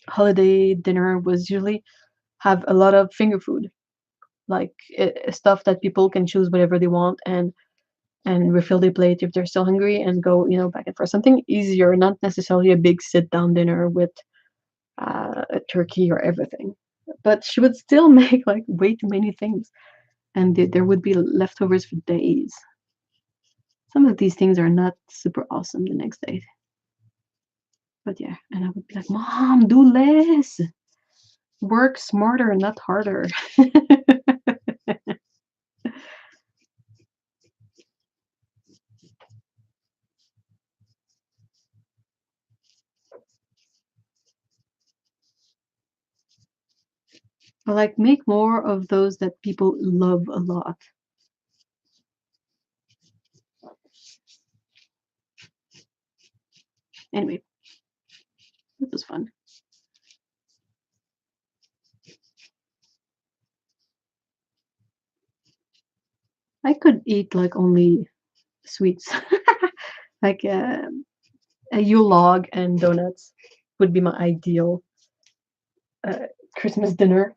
holiday dinner was usually have a lot of finger food, like stuff that people can choose whatever they want and refill their plate if they're still hungry and go, back and forth. Something easier, not necessarily a big sit down dinner with a turkey or everything. But she would still make like way too many things, and there would be leftovers for days. Some of these things are not super awesome the next day. But yeah, and I would be like, Mom, do less. Work smarter, not harder. Or like make more of those that people love a lot. Anyway, it was fun. I could eat like only sweets, like a Yule log and donuts would be my ideal Christmas dinner.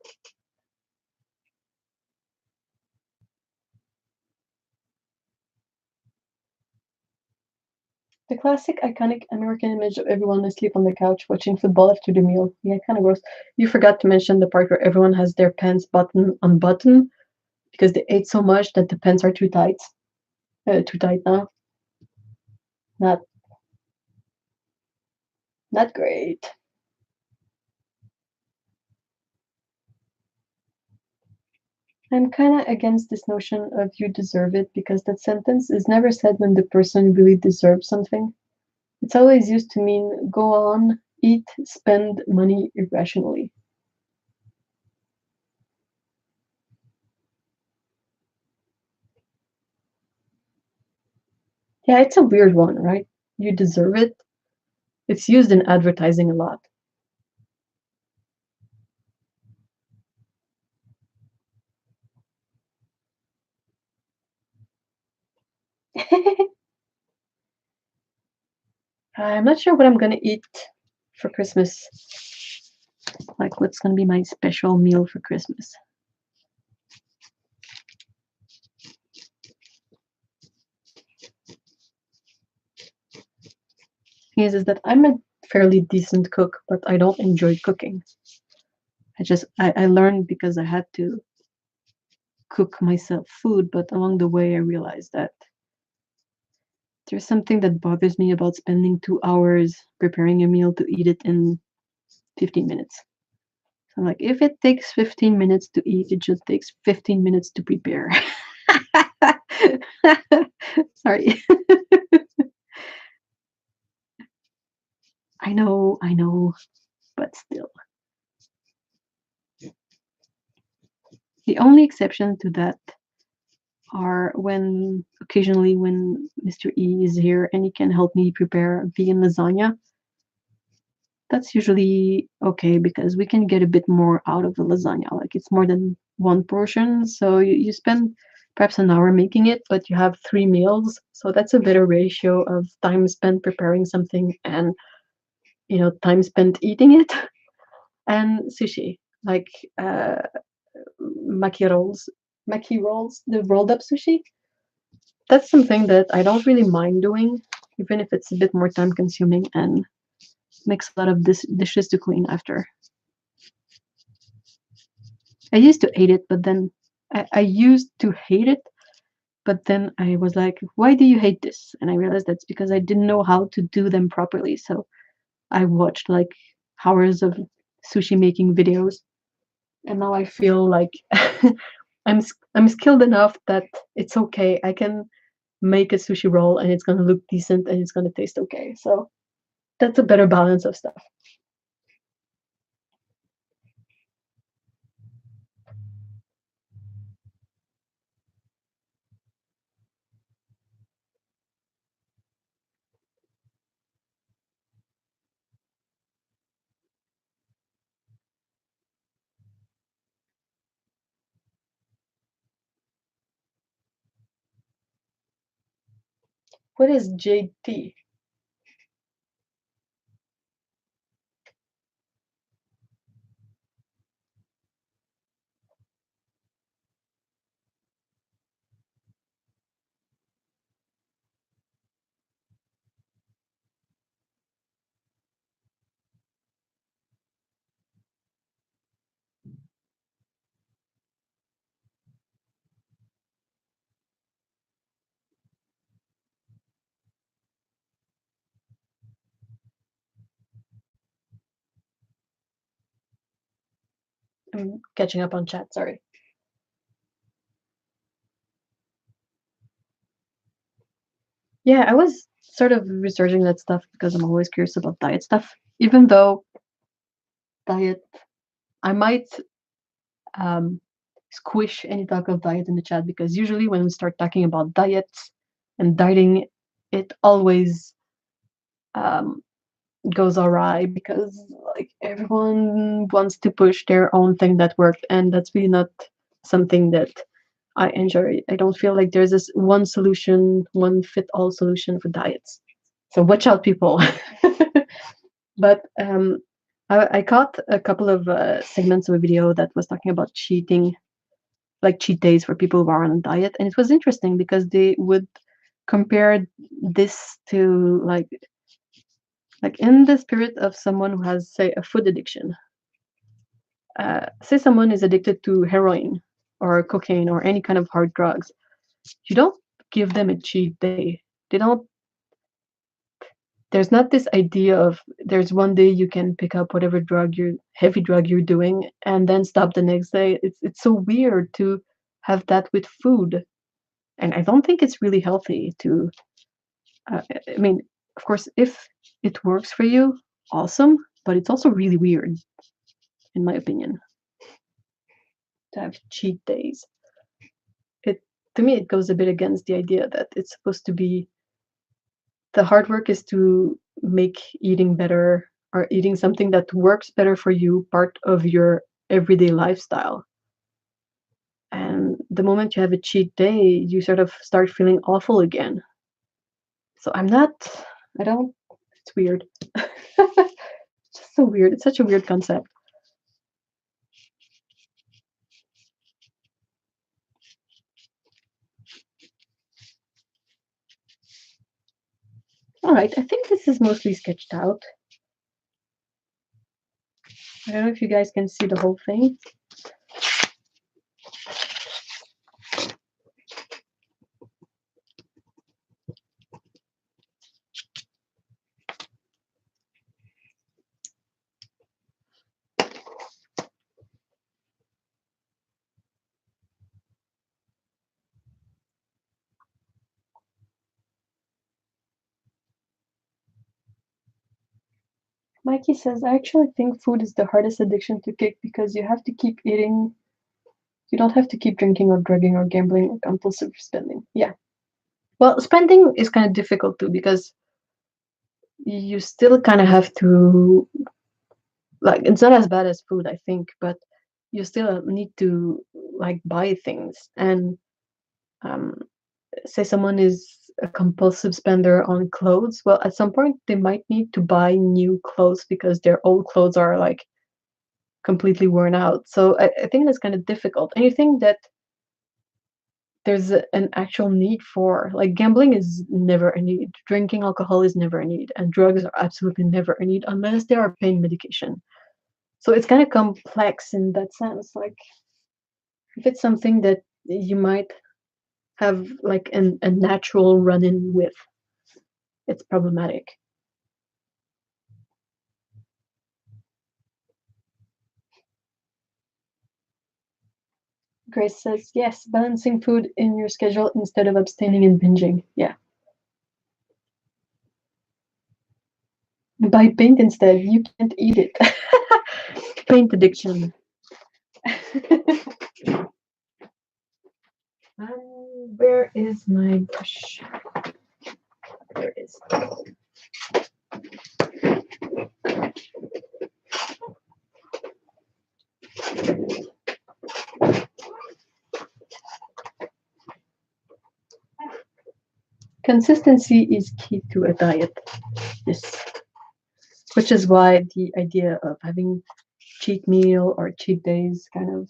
The classic, iconic American image of everyone asleep on the couch watching football after the meal. Yeah, kind of gross. You forgot to mention the part where everyone has their pants button unbuttoned because they ate so much that the pants are too tight. Too tight now. Not not great. I'm kind of against this notion of you deserve it because that sentence is never said when the person really deserves something. It's always used to mean go on, eat, spend money irrationally. Yeah, it's a weird one, right? You deserve it. It's used in advertising a lot. I'm not sure what I'm gonna eat for Christmas. Like, what's gonna be my special meal for Christmas? Is that I'm a fairly decent cook, but I don't enjoy cooking. I learned because I had to cook myself food, but along the way I realized that there's something that bothers me about spending 2 hours preparing a meal to eat it in 15 minutes. So I'm like, if it takes 15 minutes to eat, it just takes 15 minutes to prepare. Sorry. I know, but still. The only exception to that are when occasionally when Mr. E is here and he can help me prepare vegan lasagna. That's usually okay because we can get a bit more out of the lasagna. Like it's more than one portion, so you spend perhaps an hour making it, but you have 3 meals. So that's a better ratio of time spent preparing something and time spent eating it. And sushi, like maki rolls, maki rolls, the rolled up sushi. That's something that I don't really mind doing, even if it's a bit more time consuming and makes a lot of dishes to clean after. I used to hate it, but then I used to hate it, but then I was like, why do you hate this? And I realized that's because I didn't know how to do them properly. So I watched like hours of sushi making videos, and now I feel like I'm skilled enough that it's okay. I can make a sushi roll and it's gonna look decent and it's gonna taste okay. So that's a better balance of stuff. What is JT? I'm catching up on chat, sorry. Yeah, I was sort of researching that stuff because I'm always curious about diet stuff. Even though diet, I might um, squish any talk of diet in the chat because usually when we start talking about diets and dieting, it always um, goes awry because like everyone wants to push their own thing that worked, and that's really not something that I enjoy. I don't feel like there's this one solution, one fit all solution for diets. So watch out, people. But I caught a couple of segments of a video that was talking about cheating, like cheat days for people who are on a diet, and it was interesting because they would compare this to like in the spirit of someone who has, say, a food addiction. Say someone is addicted to heroin or cocaine or any kind of hard drugs. You don't give them a cheat day. They don't. There's not this idea of there's one day you can pick up whatever heavy drug you're doing and then stop the next day. It's so weird to have that with food, and I don't think it's really healthy to. I mean, of course, if it works for you, awesome, but it's also really weird, in my opinion, to have cheat days. It To me, it goes a bit against the idea that it's supposed to be the hard work is to make eating better or eating something that works better for you part of your everyday lifestyle. And the moment you have a cheat day, you sort of start feeling awful again. So I don't, it's weird. It's just so weird. It's such a weird concept. All right, I think this is mostly sketched out. I don't know if you guys can see the whole thing. Mikey says, I actually think food is the hardest addiction to kick because you have to keep eating. You don't have to keep drinking or drugging or gambling or compulsive spending. Yeah. Well, spending is kind of difficult too because you still kind of have to, like, it's not as bad as food, I think, but you still need to, like, buy things. And um, say someone is a compulsive spender on clothes, well, at some point they might need to buy new clothes because their old clothes are like completely worn out. So I think that's kind of difficult. Anything that there's an actual need for, like gambling is never a need, drinking alcohol is never a need, and drugs are absolutely never a need unless they are pain medication. So it's kind of complex in that sense. Like if it's something that you might have like a natural run-in with, it's problematic. Grace says, yes, balancing food in your schedule instead of abstaining and binging. Yeah. Buy paint instead. You can't eat it. Paint addiction. Where is my brush? There it is. Consistency is key to a diet. Yes. Which is why the idea of having cheat meal or cheat days kind of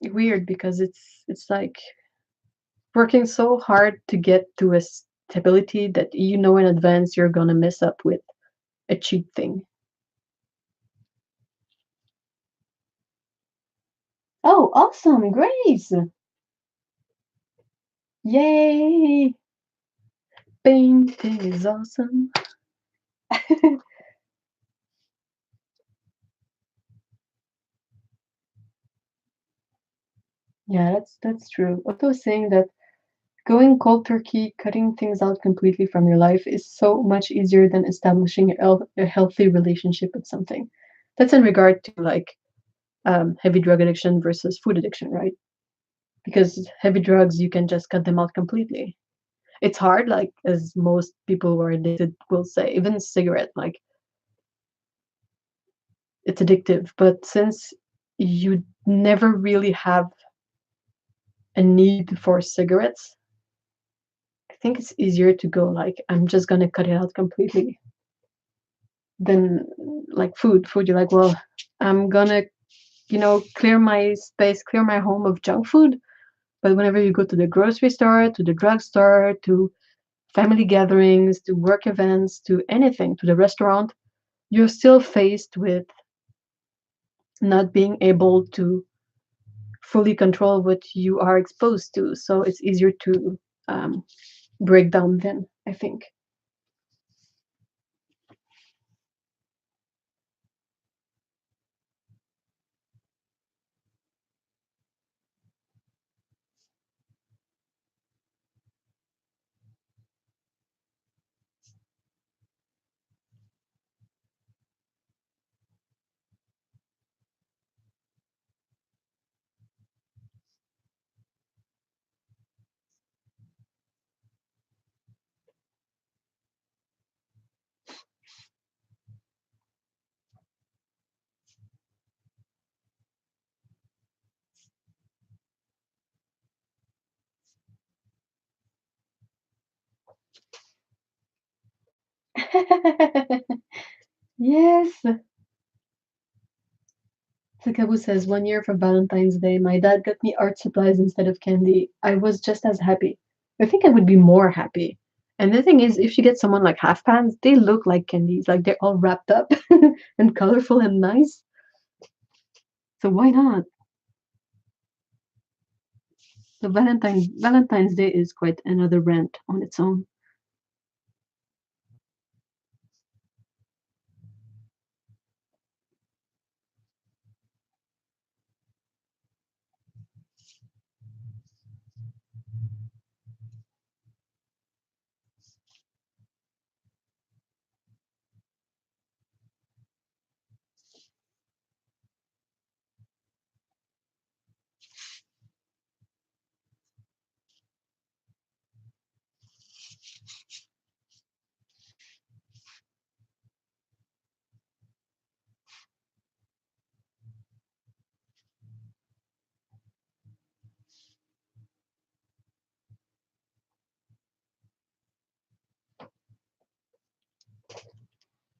weird because it's like working so hard to get to a stability that you know in advance you're gonna mess up with a cheat thing. Oh, awesome, Grace! Yay! Painting is awesome. Yeah, that's true. Otto was saying that going cold turkey, cutting things out completely from your life is so much easier than establishing a healthy relationship with something. That's in regard to like heavy drug addiction versus food addiction, right? Because heavy drugs, you can just cut them out completely. It's hard, like as most people who are addicted will say, even cigarette, like it's addictive. But since you never really have a need for cigarettes, I think it's easier to go like I'm just gonna cut it out completely than like food. Food, you're like, well, I'm gonna, clear my space, clear my home of junk food. But whenever you go to the grocery store, to the drugstore, to family gatherings, to work events, to anything, to the restaurant, you're still faced with not being able to fully control what you are exposed to. So it's easier to break down then, I think. Yes. Sakabu says, 1 year for Valentine's Day, my dad got me art supplies instead of candy. I was just as happy. I think I would be more happy. And the thing is, if you get someone like half pants, they look like candies, like they're all wrapped up and colorful and nice. So why not? So Valentine's Day is quite another rant on its own.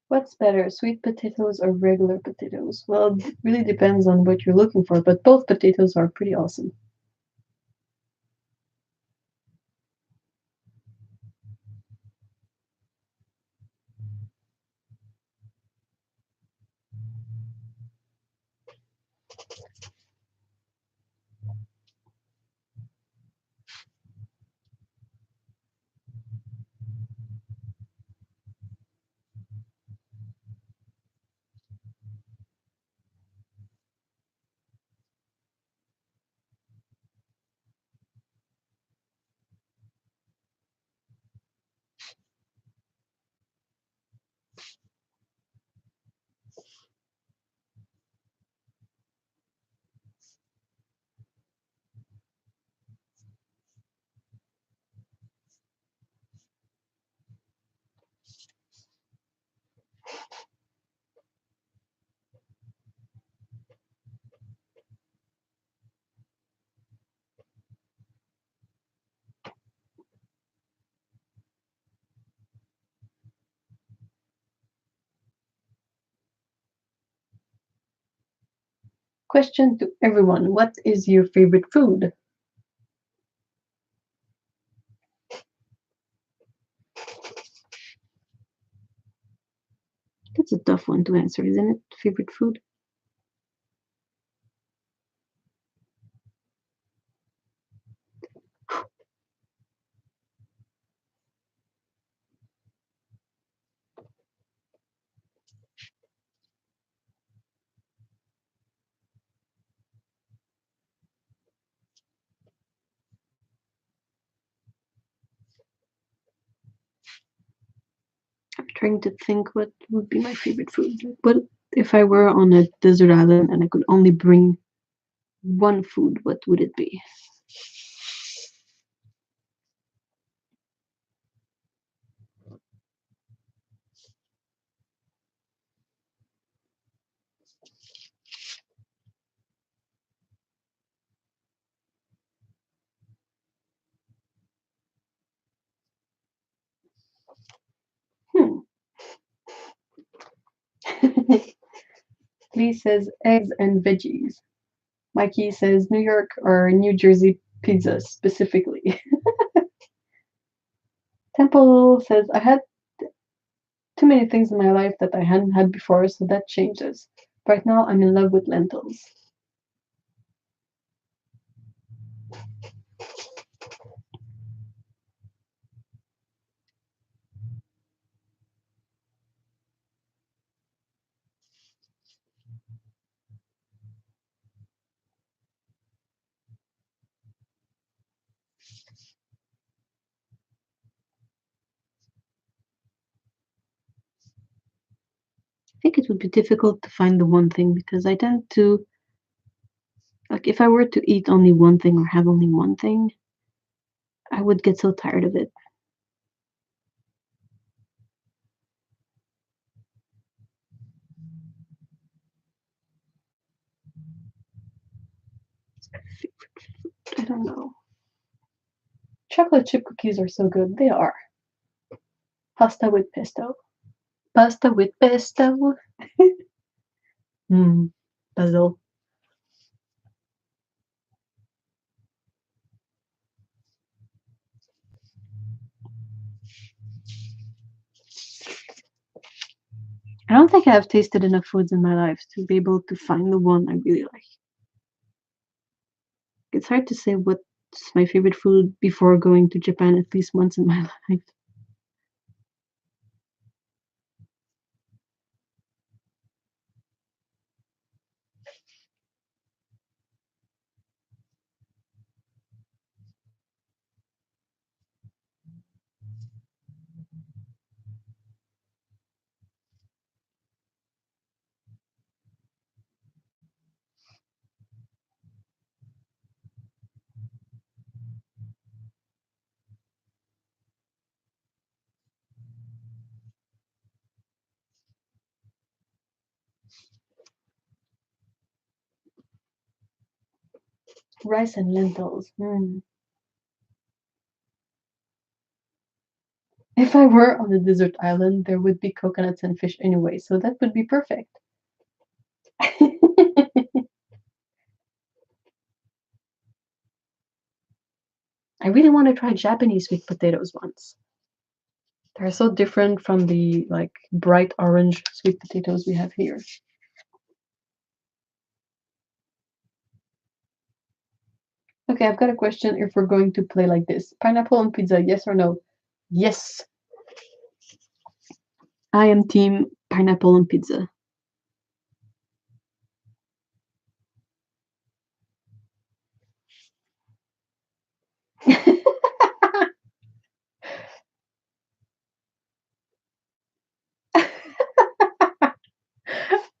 What's better, sweet potatoes or regular potatoes? Well, it really depends on what you're looking for, but both potatoes are pretty awesome. Question to everyone, what is your favorite food? That's a tough one to answer, isn't it? Favorite food? I'm trying to think what would be my favorite food. Like, what if I were on a desert island and I could only bring one food, what would it be? Hmm. Lee says eggs and veggies. Mikey says New York or New Jersey pizza specifically. Temple says I had too many things in my life that I hadn't had before, so that changes. Right now, I'm in love with lentils. I think it would be difficult to find the one thing because I tend to, like, if I were to eat only one thing or have only one thing, I would get so tired of it. I don't know. Chocolate chip cookies are so good. They are. Pasta with pesto. pasta with pesto. Basil. I don't think I have tasted enough foods in my life to be able to find the one I really like. It's hard to say what's my favorite food before going to Japan at least once in my life. Rice and lentils. If I were on a desert island, there would be coconuts and fish anyway, so that would be perfect. I really want to try Japanese sweet potatoes once. They're so different from the like bright orange sweet potatoes we have here. Okay, I've got a question if we're going to play like this. Pineapple on pizza, yes or no? Yes. I am team pineapple on pizza.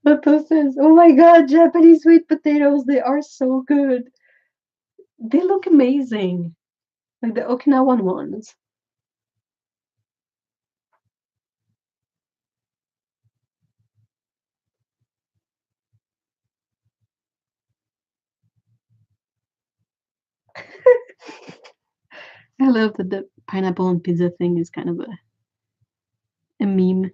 Toto says, oh my god, Japanese sweet potatoes, they are so good. They look amazing. Like the Okinawan ones. I love that the pineapple on pizza thing is kind of a meme.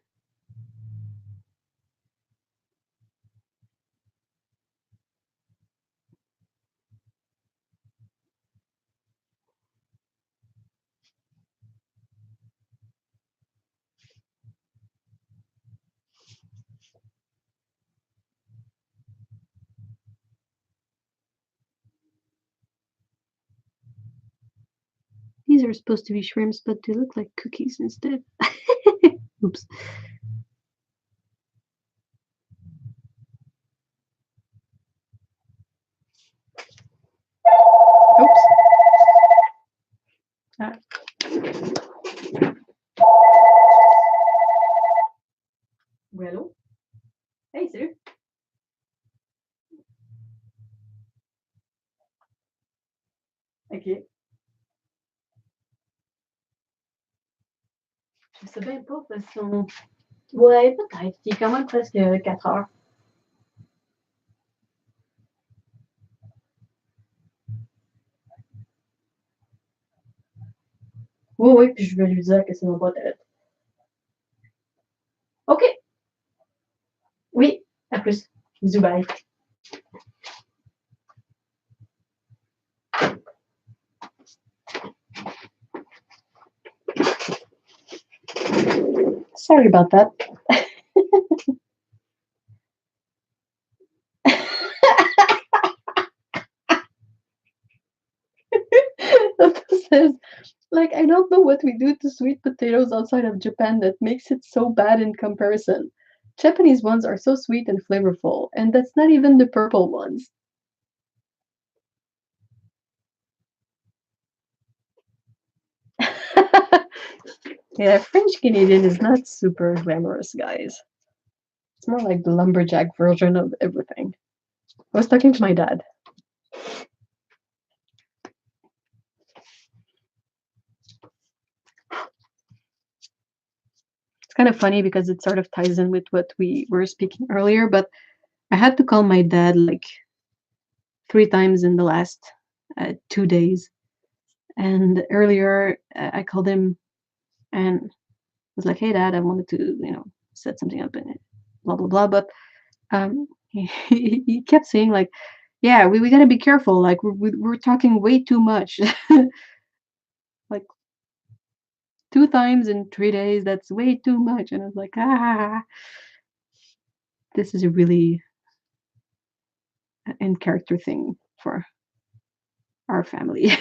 These are supposed to be shrimps, but they look like cookies instead. Oops. Oops. Ah. Hello? Hey, salut. Ok. Je sais bien pas parce qu'on. Ouais, peut-être. Il est quand même presque 4 heures. Oui, oui, puis je vais lui dire que c'est mon pote. Ok. Oui, à plus. Bisous, bye. Sorry about that. Says, like, I don't know what we do to sweet potatoes outside of Japan that makes it so bad in comparison. Japanese ones are so sweet and flavorful, and that's not even the purple ones. Yeah, French Canadian is not super glamorous, guys. It's more like the lumberjack version of everything. I was talking to my dad. It's kind of funny because it sort of ties in with what we were speaking earlier, but I had to call my dad like 3 times in the last 2 days. And earlier, I called him and was like, "Hey, Dad, I wanted to, said something up in it, blah blah blah. But he kept saying like, yeah, we gotta be careful. Like we're talking way too much. Like 2 times in 3 days. That's way too much. And I was like, this is a really in character thing for our family.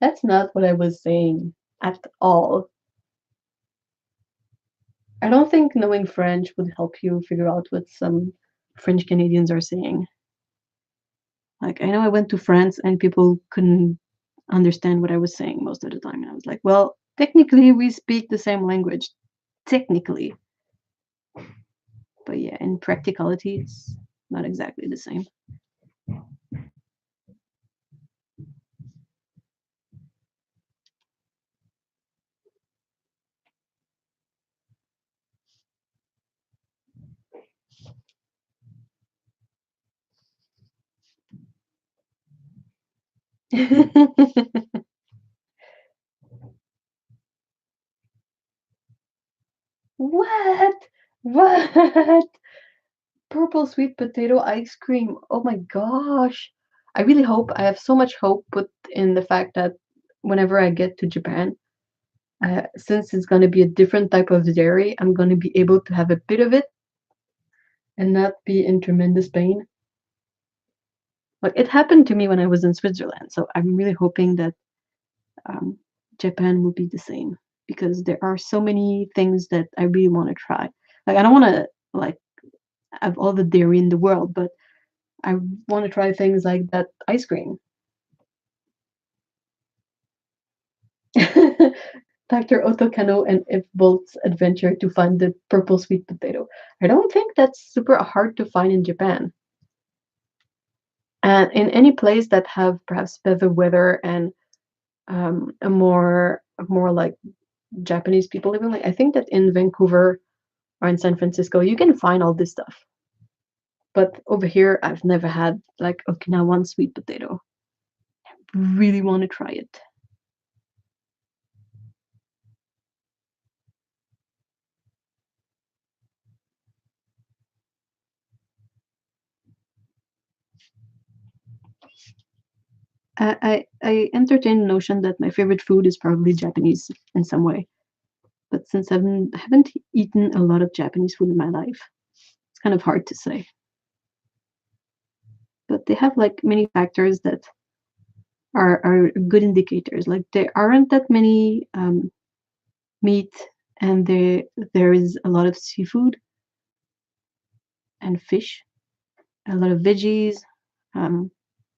That's not what I was saying at all. I don't think knowing French would help you figure out what some French Canadians are saying. Like, I know I went to France and people couldn't understand what I was saying most of the time. And I was like, well, technically, we speak the same language. Technically. But yeah, in practicality, it's not exactly the same. What? What? Purple sweet potato ice cream. Oh my gosh. I really hope, I have so much hope put in the fact that whenever I get to Japan, since it's going to be a different type of dairy, I'm going to be able to have a bit of it and not be in tremendous pain. Like it happened to me when I was in Switzerland, so I'm really hoping that um, Japan will be the same because there are so many things that I really want to try. Like I don't want to like have all the dairy in the world, but I want to try things like that ice cream. Dr. Otokano and If Bolt's adventure to find the purple sweet potato. I don't think that's super hard to find in Japan. And in any place that have perhaps better weather and a more like Japanese people living, like I think that in Vancouver or in San Francisco, you can find all this stuff. But over here, I've never had like Okinawan sweet potato. Really want to try it. I entertain the notion that my favorite food is probably Japanese in some way. But since I haven't eaten a lot of Japanese food in my life, it's kind of hard to say. But they have like many factors that are good indicators. Like there aren't that many meat, and there is a lot of seafood and fish, a lot of veggies, um,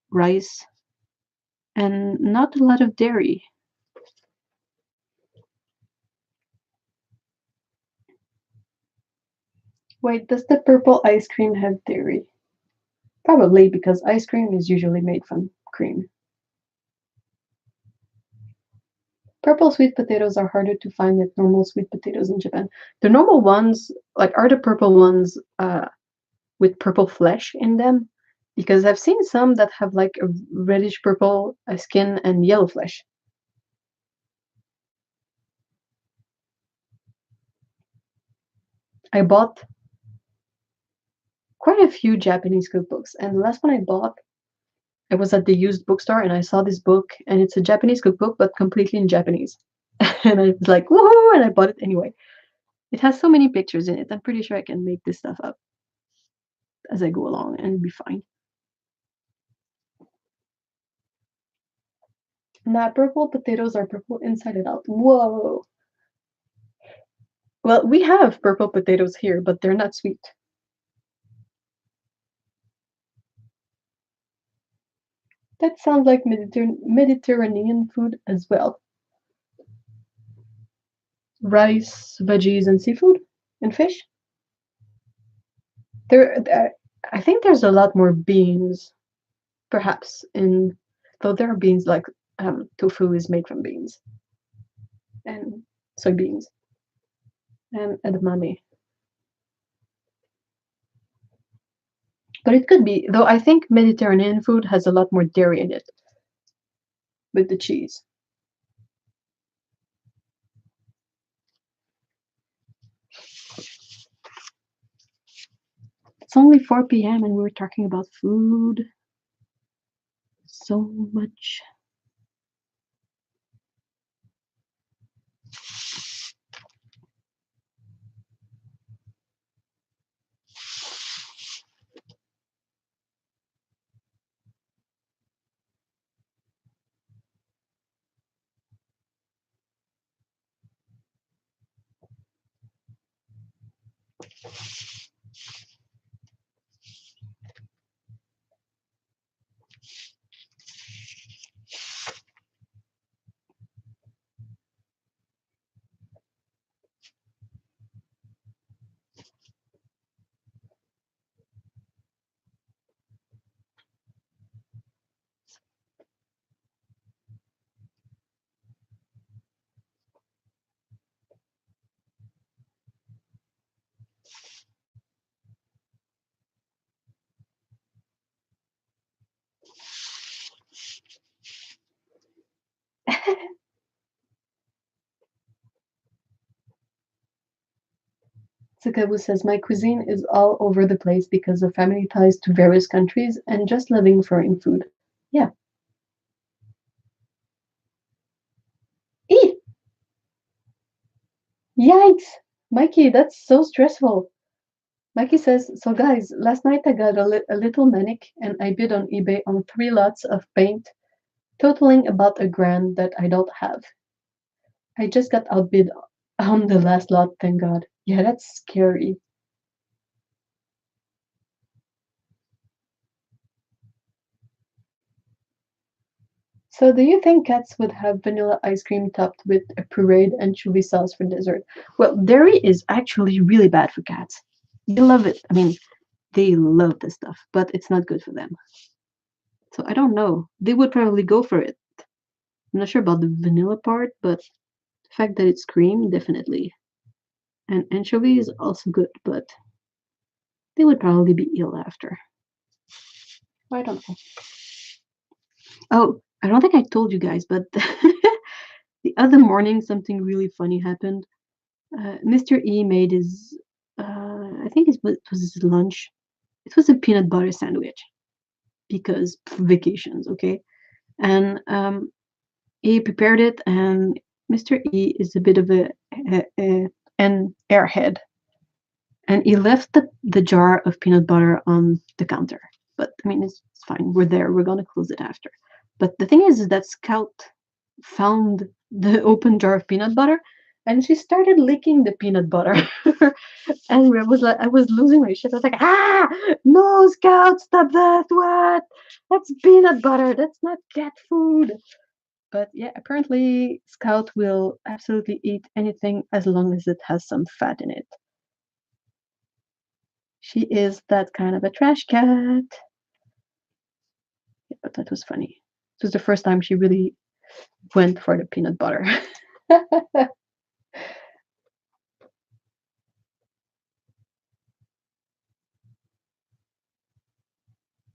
rice, and not a lot of dairy. Wait, does the purple ice cream have dairy? Probably because ice cream is usually made from cream. Purple sweet potatoes are harder to find than normal sweet potatoes in Japan. The normal ones, like, are the purple ones with purple flesh in them? Because I've seen some that have like a reddish purple skin and yellow flesh. I bought quite a few Japanese cookbooks, and the last one I bought, I was at the used bookstore and I saw this book, and it's a Japanese cookbook, but completely in Japanese. And I was like, woohoo! And I bought it anyway. It has so many pictures in it. I'm pretty sure I can make this stuff up as I go along and it'll be fine. Nah, purple potatoes are purple inside and out. Whoa. Well, we have purple potatoes here, but they're not sweet. That sounds like Mediterranean food as well. Rice, veggies, and seafood and fish. I think there's a lot more beans, perhaps. In though there are beans like tofu is made from beans and soybeans and edamame. But it could be, though I think Mediterranean food has a lot more dairy in it with the cheese. It's only 4 p.m. and we're talking about food so much. Tsukabo says, my cuisine is all over the place because of family ties to various countries and just loving foreign food. Yeah. Eat! Yikes! Mikey, that's so stressful. Mikey says, so guys, last night I got a little manic and I bid on eBay on 3 lots of paint, totaling about $1,000 that I don't have. I just got outbid on the last lot, thank God. Yeah, that's scary. So do you think cats would have vanilla ice cream topped with a pureed anchovy sauce for dessert? Well, dairy is actually really bad for cats. They love it. I mean, they love this stuff, but it's not good for them. So I don't know. They would probably go for it. I'm not sure about the vanilla part, but the fact that it's cream, definitely. And anchovy is also good, but they would probably be ill after. I don't know. Oh, I don't think I told you guys, but the other morning something really funny happened. Mr. E made his, I think it was his lunch. It was a peanut butter sandwich because vacations, okay? And he prepared it, and Mr. E is a bit of an airhead, and he left the jar of peanut butter on the counter. But I mean, it's fine. We're there. We're gonna close it after. But the thing is that Scout found the open jar of peanut butter, and she started licking the peanut butter. And I was losing my shit. I was like, ah, no, Scout, stop that! What? That's peanut butter. That's not cat food. But yeah, apparently Scout will absolutely eat anything as long as it has some fat in it. She is that kind of a trash cat. Yeah, but that was funny. It was the first time she really went for the peanut butter.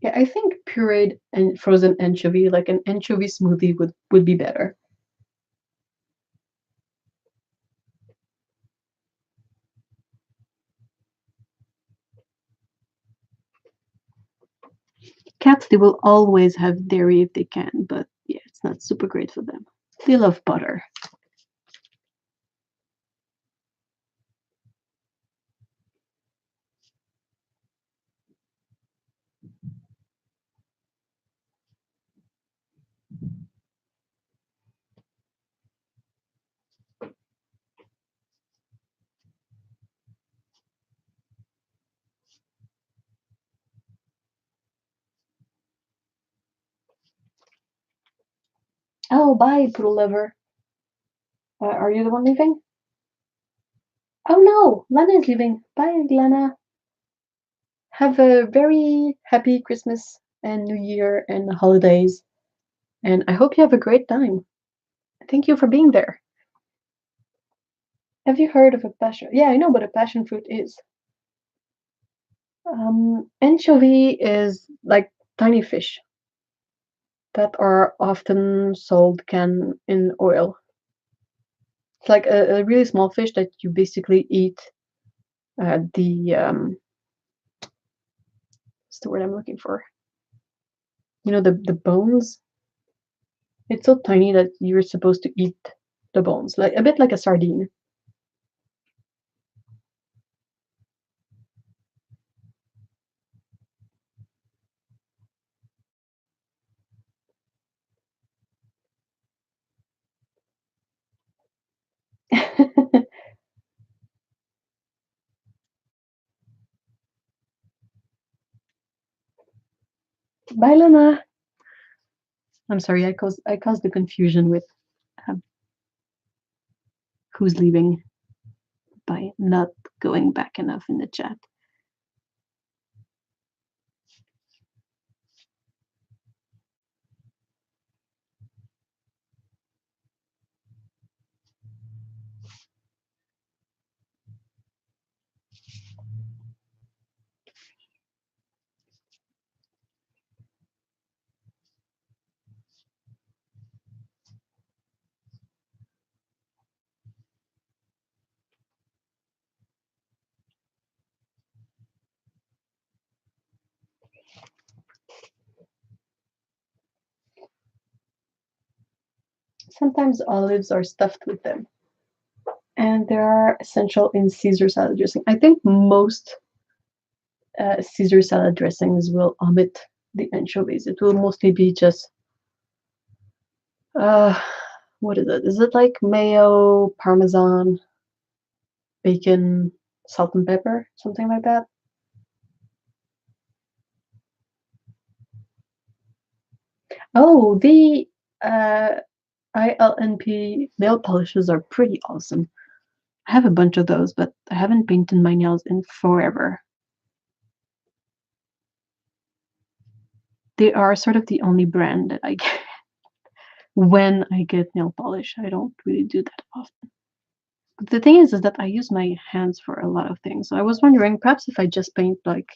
Yeah, I think pureed and frozen anchovy, like an anchovy smoothie, would be better. Cats, they will always have dairy if they can, but yeah, it's not super great for them. They love butter. Oh, bye, poodle lover. Are you the one leaving? Oh no, Lana is leaving. Bye, Lana. Have a very happy Christmas and New Year and holidays. And I hope you have a great time. Thank you for being there. Have you heard of a passion? Yeah, I know what a passion fruit is. Anchovy is like tiny fish that are often sold canned in oil. It's like a really small fish that you basically eat the what's the word I'm looking for? You know, the bones. It's so tiny that you're supposed to eat the bones, like a bit like a sardine. Bye, Lana. I'm sorry, I caused the confusion with um, who's leaving by not going back enough in the chat. Sometimes olives are stuffed with them, and they are essential in Caesar salad dressing. I think most Caesar salad dressings will omit the anchovies. It will mostly be just uh, what is it? Is it like mayo, parmesan, bacon, salt and pepper, something like that? Oh, the uh, ILNP nail polishes are pretty awesome. I have a bunch of those, but I haven't painted my nails in forever. They are sort of the only brand that I get when I get nail polish. I don't really do that often. The thing is that I use my hands for a lot of things. So I was wondering, perhaps if I just paint like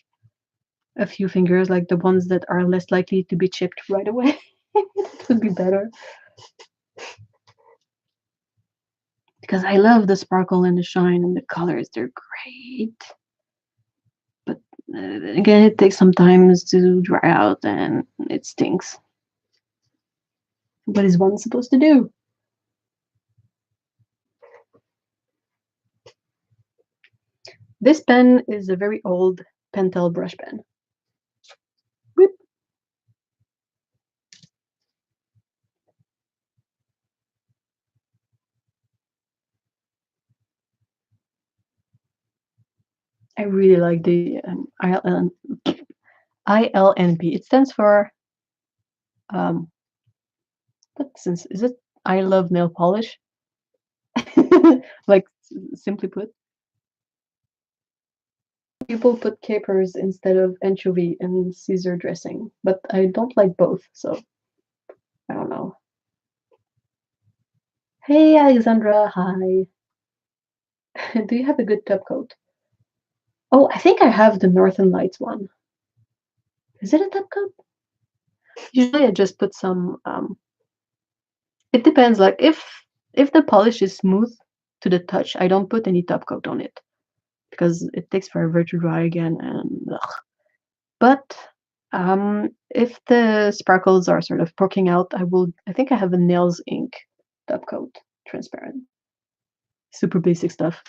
a few fingers, like the ones that are less likely to be chipped right away, it would be better. Because I love the sparkle and the shine and the colors. They're great. But again, it takes some time to dry out and it stinks. What is one supposed to do? This pen is a very old Pentel brush pen. Whoop. I really like the ILNP. It stands for um, is it I love nail polish? Like simply put, people put capers instead of anchovy in Caesar dressing, but I don't like both, so I don't know. Hey, Alexandra, hi. Do you have a good top coat? Oh, I think I have the Northern Lights one. Is it a top coat? Usually I just put some it depends, like if the polish is smooth to the touch, I don't put any top coat on it because it takes forever to dry again and ugh. But if the sparkles are sort of poking out, I think I have a nails ink top coat, transparent. Super basic stuff.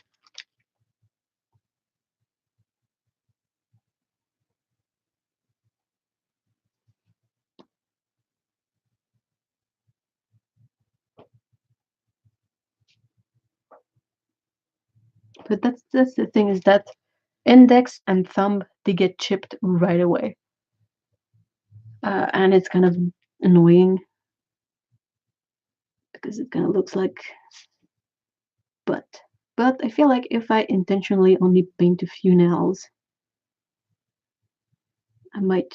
But that's the thing is that index and thumb they get chipped right away. And it's kind of annoying because it kind of looks like butt. But I feel like if I intentionally only paint a few nails, I might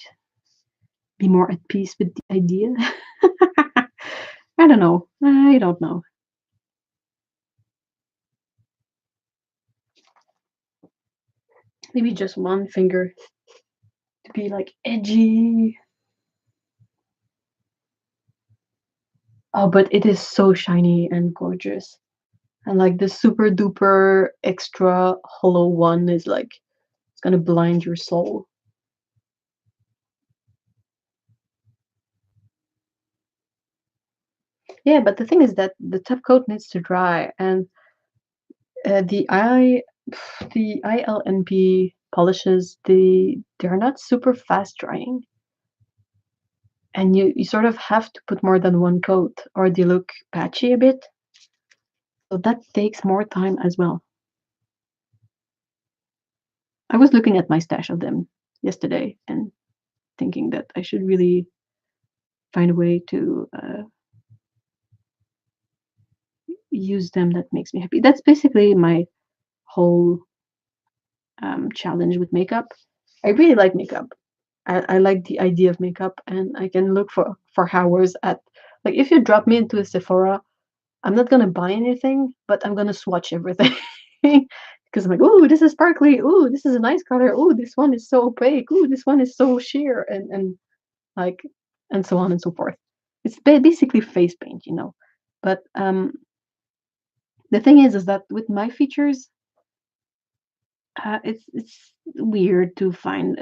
be more at peace with the idea. I don't know. I don't know. Maybe just one finger to be like edgy. Oh, but it is so shiny and gorgeous. And like the super duper extra hollow one is like, it's gonna blind your soul. Yeah, but the thing is that the top coat needs to dry, and the ILNP polishes, they're not super fast drying, and you sort of have to put more than one coat or they look patchy a bit. So that takes more time as well. I was looking at my stash of them yesterday and thinking that I should really find a way to use them that makes me happy. That's basically my whole challenge with makeup. I really like makeup. I like the idea of makeup, and I can look for hours at, like, if you drop me into a Sephora, I'm not gonna buy anything, but I'm gonna swatch everything because I'm like, oh, this is sparkly. Oh, this is a nice color. Oh, this one is so opaque. Oh, this one is so sheer, and like, and so on and so forth. It's basically face paint, you know. But the thing is that with my features, it's weird to find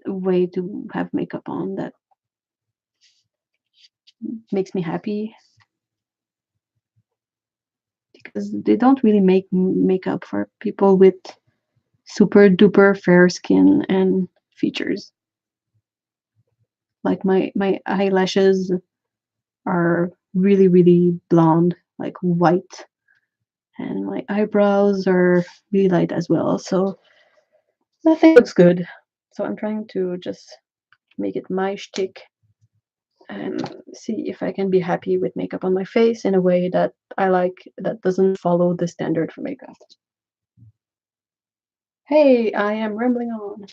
a way to have makeup on that makes me happy, because they don't really make makeup for people with super duper fair skin and features. Like my eyelashes are really blonde, like white, and my eyebrows are really light as well. So nothing looks good. So I'm trying to just make it my shtick and see if I can be happy with makeup on my face in a way that I like, that doesn't follow the standard for makeup. Hey, I am rambling on.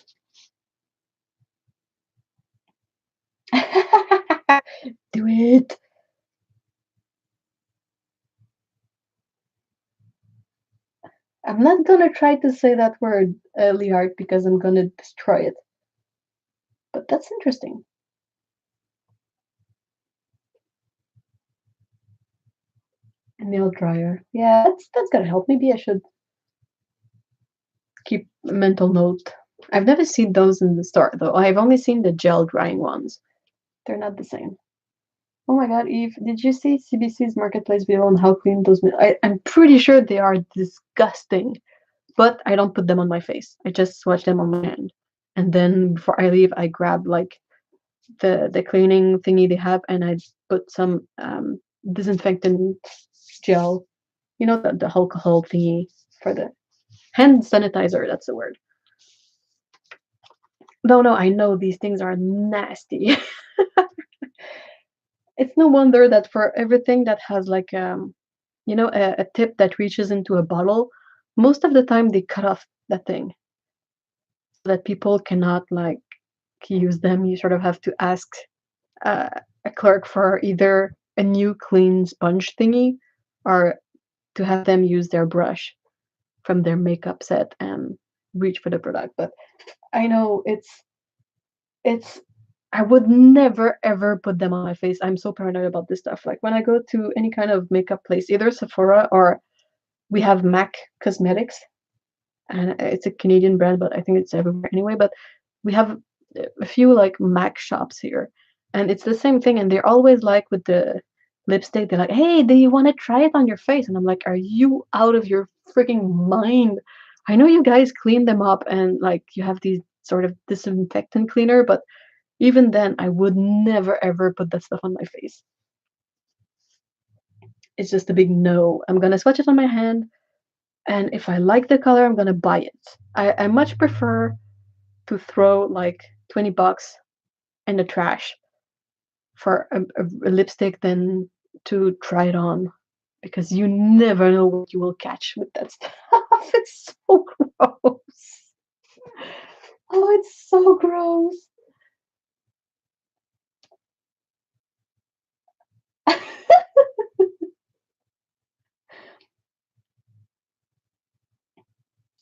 Do it. I'm not gonna try to say that word, Liart, because I'm gonna destroy it. But that's interesting. A nail dryer. Yeah, that's gonna help. Maybe I should keep a mental note. I've never seen those in the store though. I've only seen the gel drying ones. They're not the same. Oh my god, Eve, did you see CBC's marketplace video on how clean those? I'm pretty sure they are disgusting, but I don't put them on my face. I just swatch them on my hand, and then before I leave, I grab like the cleaning thingy they have, and I put some disinfectant gel. You know, the alcohol thingy for the hand sanitizer. That's the word. No, I know these things are nasty. It's no wonder that for everything that has like a tip that reaches into a bottle, most of the time they cut off that thing so that people cannot like use them. You sort of have to ask uh, a clerk for either a new clean sponge thingy or to have them use their brush from their makeup set and reach for the product. But I know it's I would never ever put them on my face. I'm so paranoid about this stuff. Like when I go to any kind of makeup place, either Sephora or we have MAC Cosmetics, and it's a Canadian brand, but I think it's everywhere anyway. But we have a few like MAC shops here, and it's the same thing. And they're always like with the lipstick, they're like, "Hey, do you want to try it on your face?" And I'm like, "Are you out of your freaking mind? I know you guys clean them up and like you have these sort of disinfectant cleaner, but even then, I would never ever put that stuff on my face. It's just a big no. I'm gonna swatch it on my hand, and if I like the color, I'm gonna buy it. I much prefer to throw like 20 bucks in the trash for a lipstick than to try it on, because you never know what you will catch with that stuff. It's so gross. Oh, it's so gross.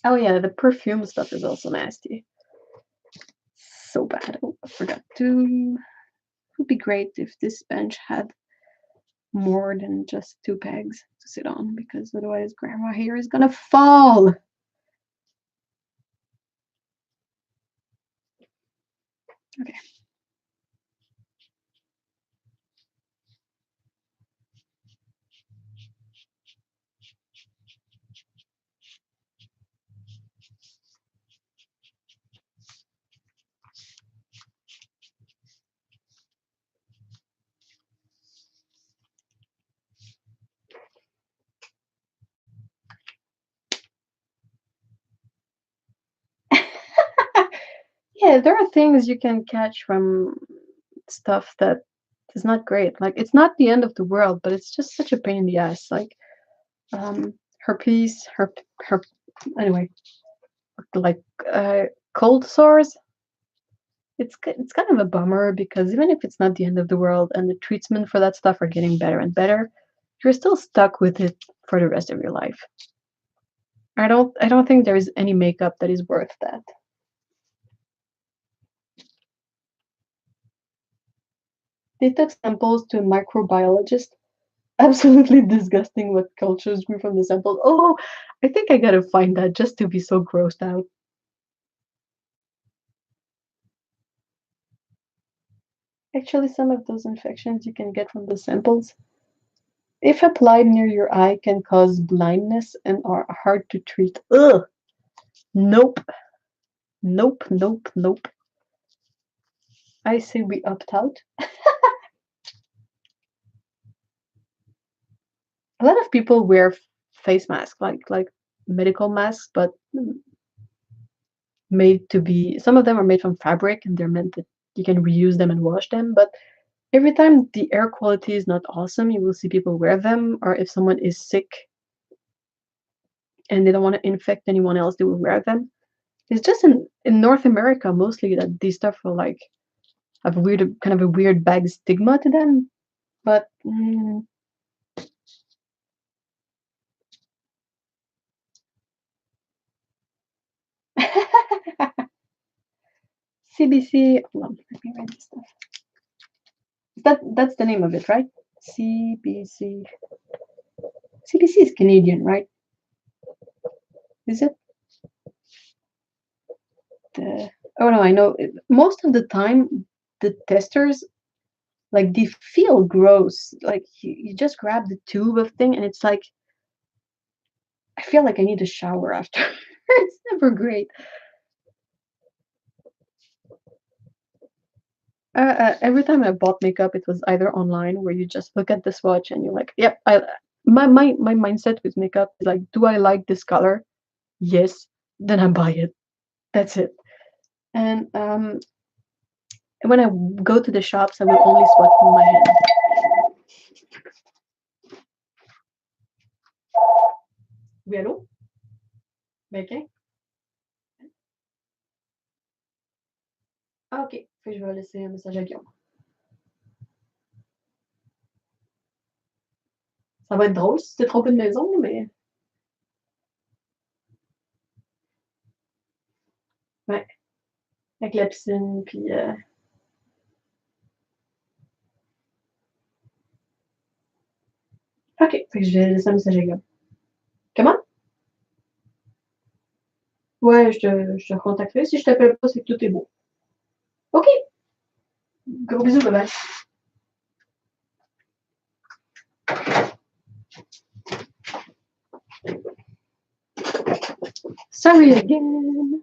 Oh yeah, the perfume stuff is also nasty. So bad. Oh, I forgot to. It would be great if this bench had more than just two pegs to sit on, because otherwise grandma here is gonna fall. Okay. Yeah, there are things you can catch from stuff that is not great. Like it's not the end of the world, but it's just such a pain in the ass. Like herpes, her anyway, like uh cold sores. It's kind of a bummer because even if it's not the end of the world and the treatment for that stuff are getting better and better, you're still stuck with it for the rest of your life. I don't think there is any makeup that is worth that. They took samples to a microbiologist. Absolutely disgusting what cultures grew from the samples. Oh, I think I gotta find that just to be so grossed out. Actually, some of those infections you can get from the samples, if applied near your eye, can cause blindness and are hard to treat. Ugh. Nope. Nope. Nope. Nope. I say we opt out. A lot of people wear face masks, like medical masks, but made to be. Some of them are made from fabric, and they're meant that you can reuse them and wash them. But every time the air quality is not awesome, you will see people wear them, or if someone is sick and they don't want to infect anyone else, they will wear them. It's just in North America mostly that these stuff will like have a weird kind of a weird bag stigma to them. But CBC, hold on, let me write this stuff. That's the name of it, right? CBC. CBC is Canadian, right? Is it? The oh no, I know. Most of the time, the testers like they feel gross. Like you just grab the tube of thing, and it's like I feel like I need a shower after. It's never great. Every time I bought makeup, it was either online where you just look at the swatch and you're like, "Yep." My mindset with makeup is like, "Do I like this color? Yes." Then I buy it. That's it. And when I go to the shops, I will only swatch from my hand. Oui, allô? Ok. Ah, ok. Fait que je vais laisser un message à Guillaume. Ça va être drôle si tu t'es trompé de maison, mais ouais, avec la piscine, puis ok, fait que je vais laisser un message à Guillaume. Comment? Ouais, je te recontacterai. Si je t'appelle pas, c'est que tout est beau. Ok, gros bisous, bye bye. Sorry again.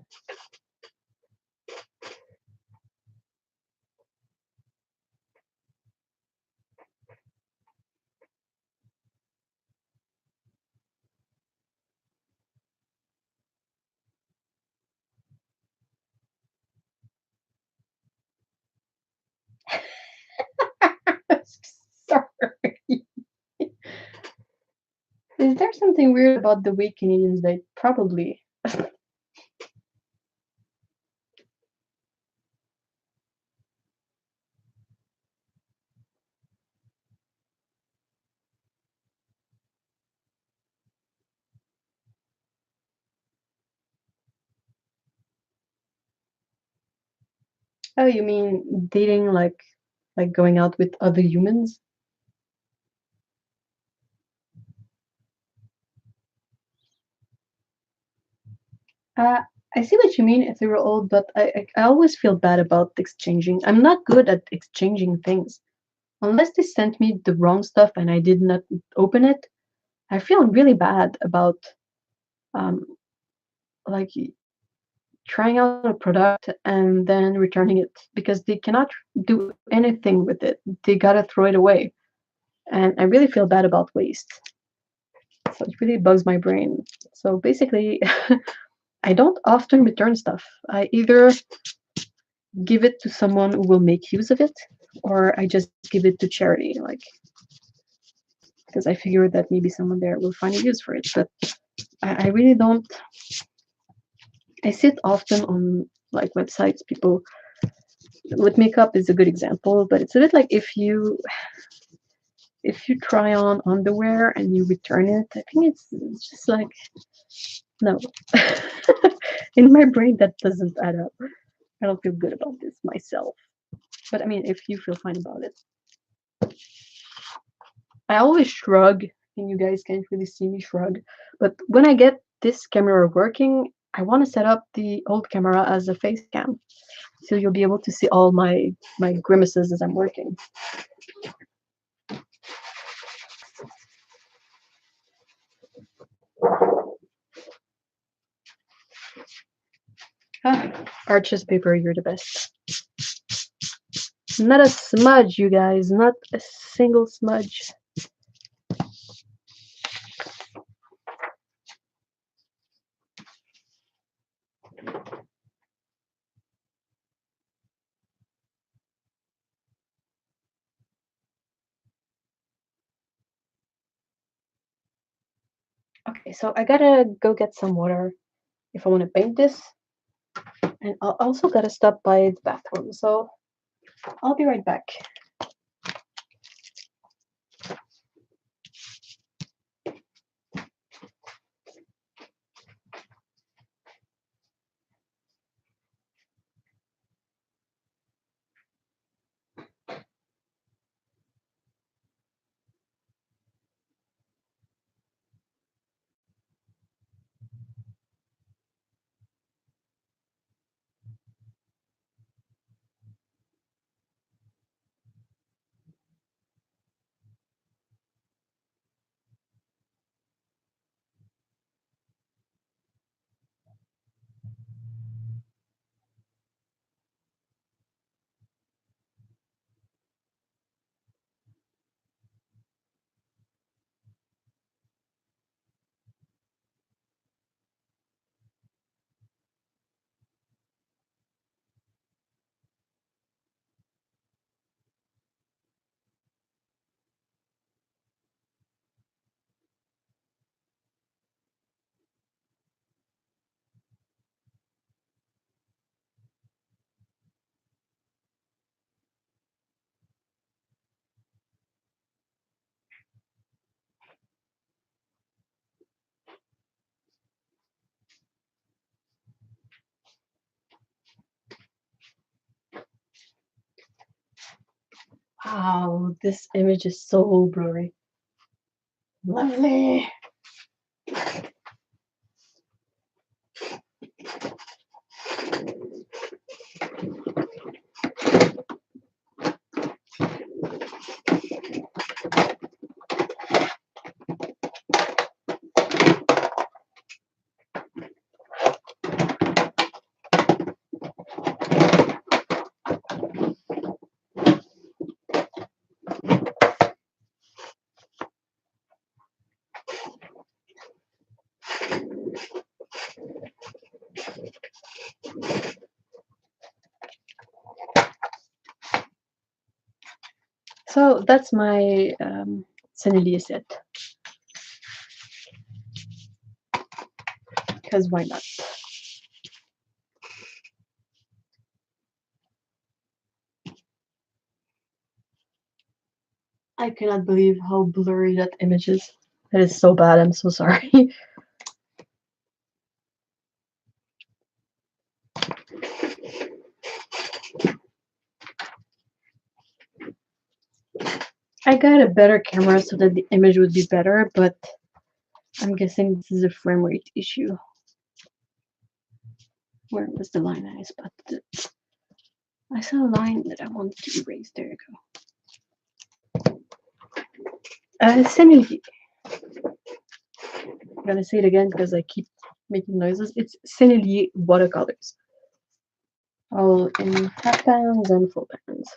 Sorry. Is there something weird about the way Canadians date? Probably. Oh, you mean dating, like going out with other humans? Uh, I see what you mean if they were old, but I always feel bad about exchanging. I'm not good at exchanging things. Unless they sent me the wrong stuff and I did not open it, I feel really bad about um, like trying out a product and then returning it because they cannot do anything with it. They gotta throw it away. And I really feel bad about waste. So it really bugs my brain. So basically, I don't often return stuff. I either give it to someone who will make use of it, or I just give it to charity, like because I figure that maybe someone there will find a use for it. But I really don't. I see it often on like websites. People with makeup is a good example, but it's a bit like if you try on underwear and you return it. I think it's just like no. In my brain, that doesn't add up. I don't feel good about this myself. But I mean, if you feel fine about it, I always shrug, and you guys can't really see me shrug. But when I get this camera working, I want to set up the old camera as a face cam, so you'll be able to see all my grimaces as I'm working. Ah, Arches paper, you're the best. Not a smudge, you guys. Not a single smudge. Okay, so I gotta go get some water if I want to paint this, and I also gotta stop by the bathroom. So I'll be right back. Wow, this image is so blurry. Lovely. So that's my Sennelier set. Because why not? I cannot believe how blurry that image is. That is so bad. I'm so sorry. I got a better camera so that the image would be better, but I'm guessing this is a frame rate issue. Where was the line I spotted it? I saw a line that I wanted to erase. There you go. Sennelier. I'm gonna say it again because I keep making noises. It's Sennelier watercolors. All in half pans and full pans.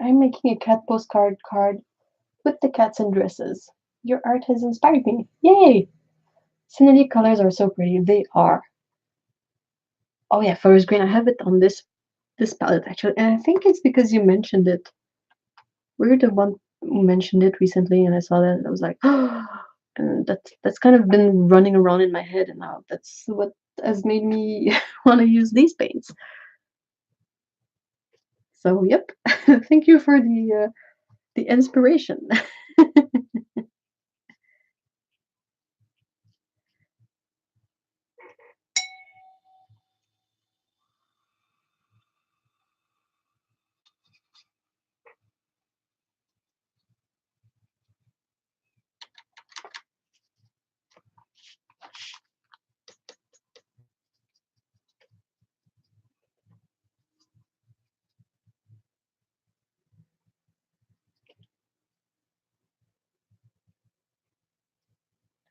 I'm making a cat postcard card with the cats and dresses. Your art has inspired me. Yay! Sennelier colors are so pretty. They are. Oh yeah, forest green. I have it on this palette actually, and I think it's because you mentioned it. We're the one who mentioned it recently, and I saw that, and I was like, oh, and that's kind of been running around in my head, and now that's what has made me want to use these paints. So yep, thank you for the inspiration.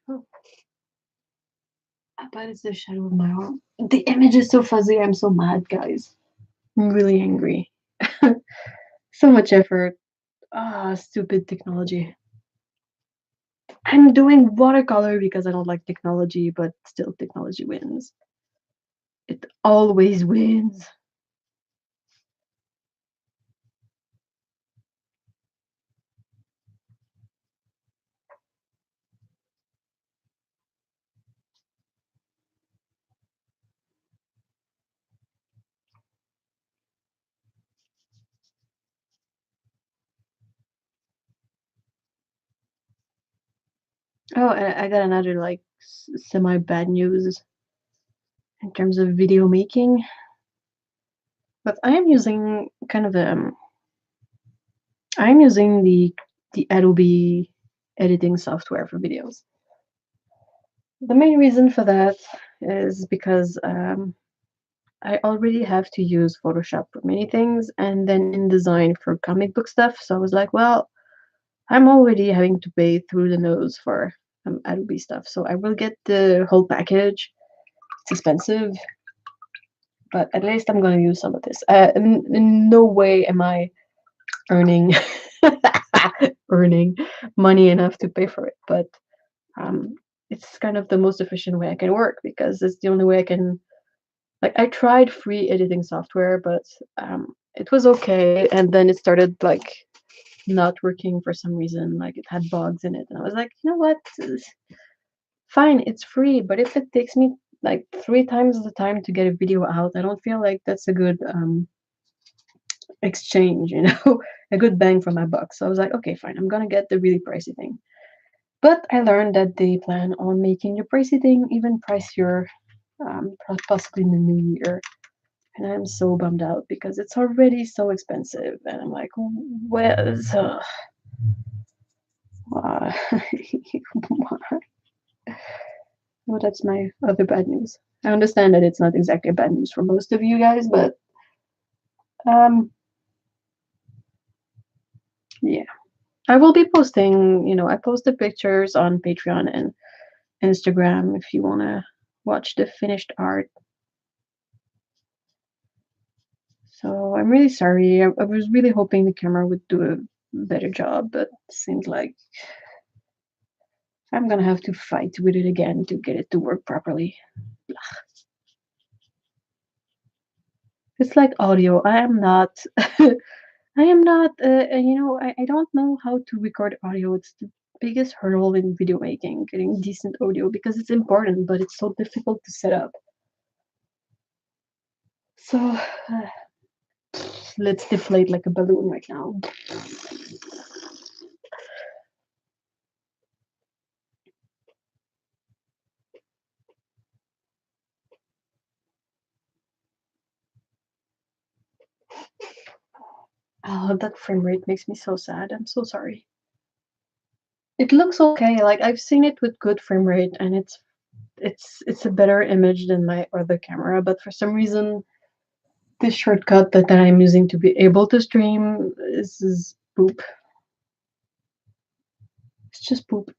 Oh, I bet it's the shadow of my arm. The image is so fuzzy. I'm so mad, guys. I'm really angry. So much effort. Ah, stupid technology. I'm doing watercolor because I don't like technology, but still technology wins. It always wins. Oh, and I got another like semi bad news in terms of video making. But I am using kind of I'm using the Adobe editing software for videos. The main reason for that is because I already have to use Photoshop for many things and then InDesign for comic book stuff. So I was like, well, I'm already having to pay through the nose for Adobe stuff. So I will get the whole package. It's expensive, but at least I'm going to use some of this. In no way am I earning earning money enough to pay for it, but it's kind of the most efficient way I can work because it's the only way I can. Like I tried free editing software, but it was okay, and then it started like not working for some reason. Like it had bugs in it, and I was like, you know what? Fine, it's free, but if it takes me like 3 times the time to get a video out, I don't feel like that's a good exchange, you know, a good bang for my buck. So I was like, okay, fine, I'm gonna get the really pricey thing. But I learned that they plan on making the pricey thing even pricier, possibly in the new year. And I'm so bummed out because it's already so expensive. And I'm like, well, Why? Why? Well, that's my other bad news. I understand that it's not exactly bad news for most of you guys, but um, yeah. I will be posting, I posted pictures on Patreon and Instagram if you want to watch the finished art. So I'm really sorry. I was really hoping the camera would do a better job, but it seems like I'm gonna have to fight with it again to get it to work properly. It's like audio. I am not. I am not. I don't know how to record audio. It's the biggest hurdle in video making, getting decent audio because it's important, but it's so difficult to set up. So let's deflate like a balloon right now. Oh, that frame rate makes me so sad. I'm so sorry. It looks okay. Like I've seen it with good frame rate, and it's a better image than my other camera. But for some reason, this shortcut that I'm using to be able to stream is poop. It's just poop.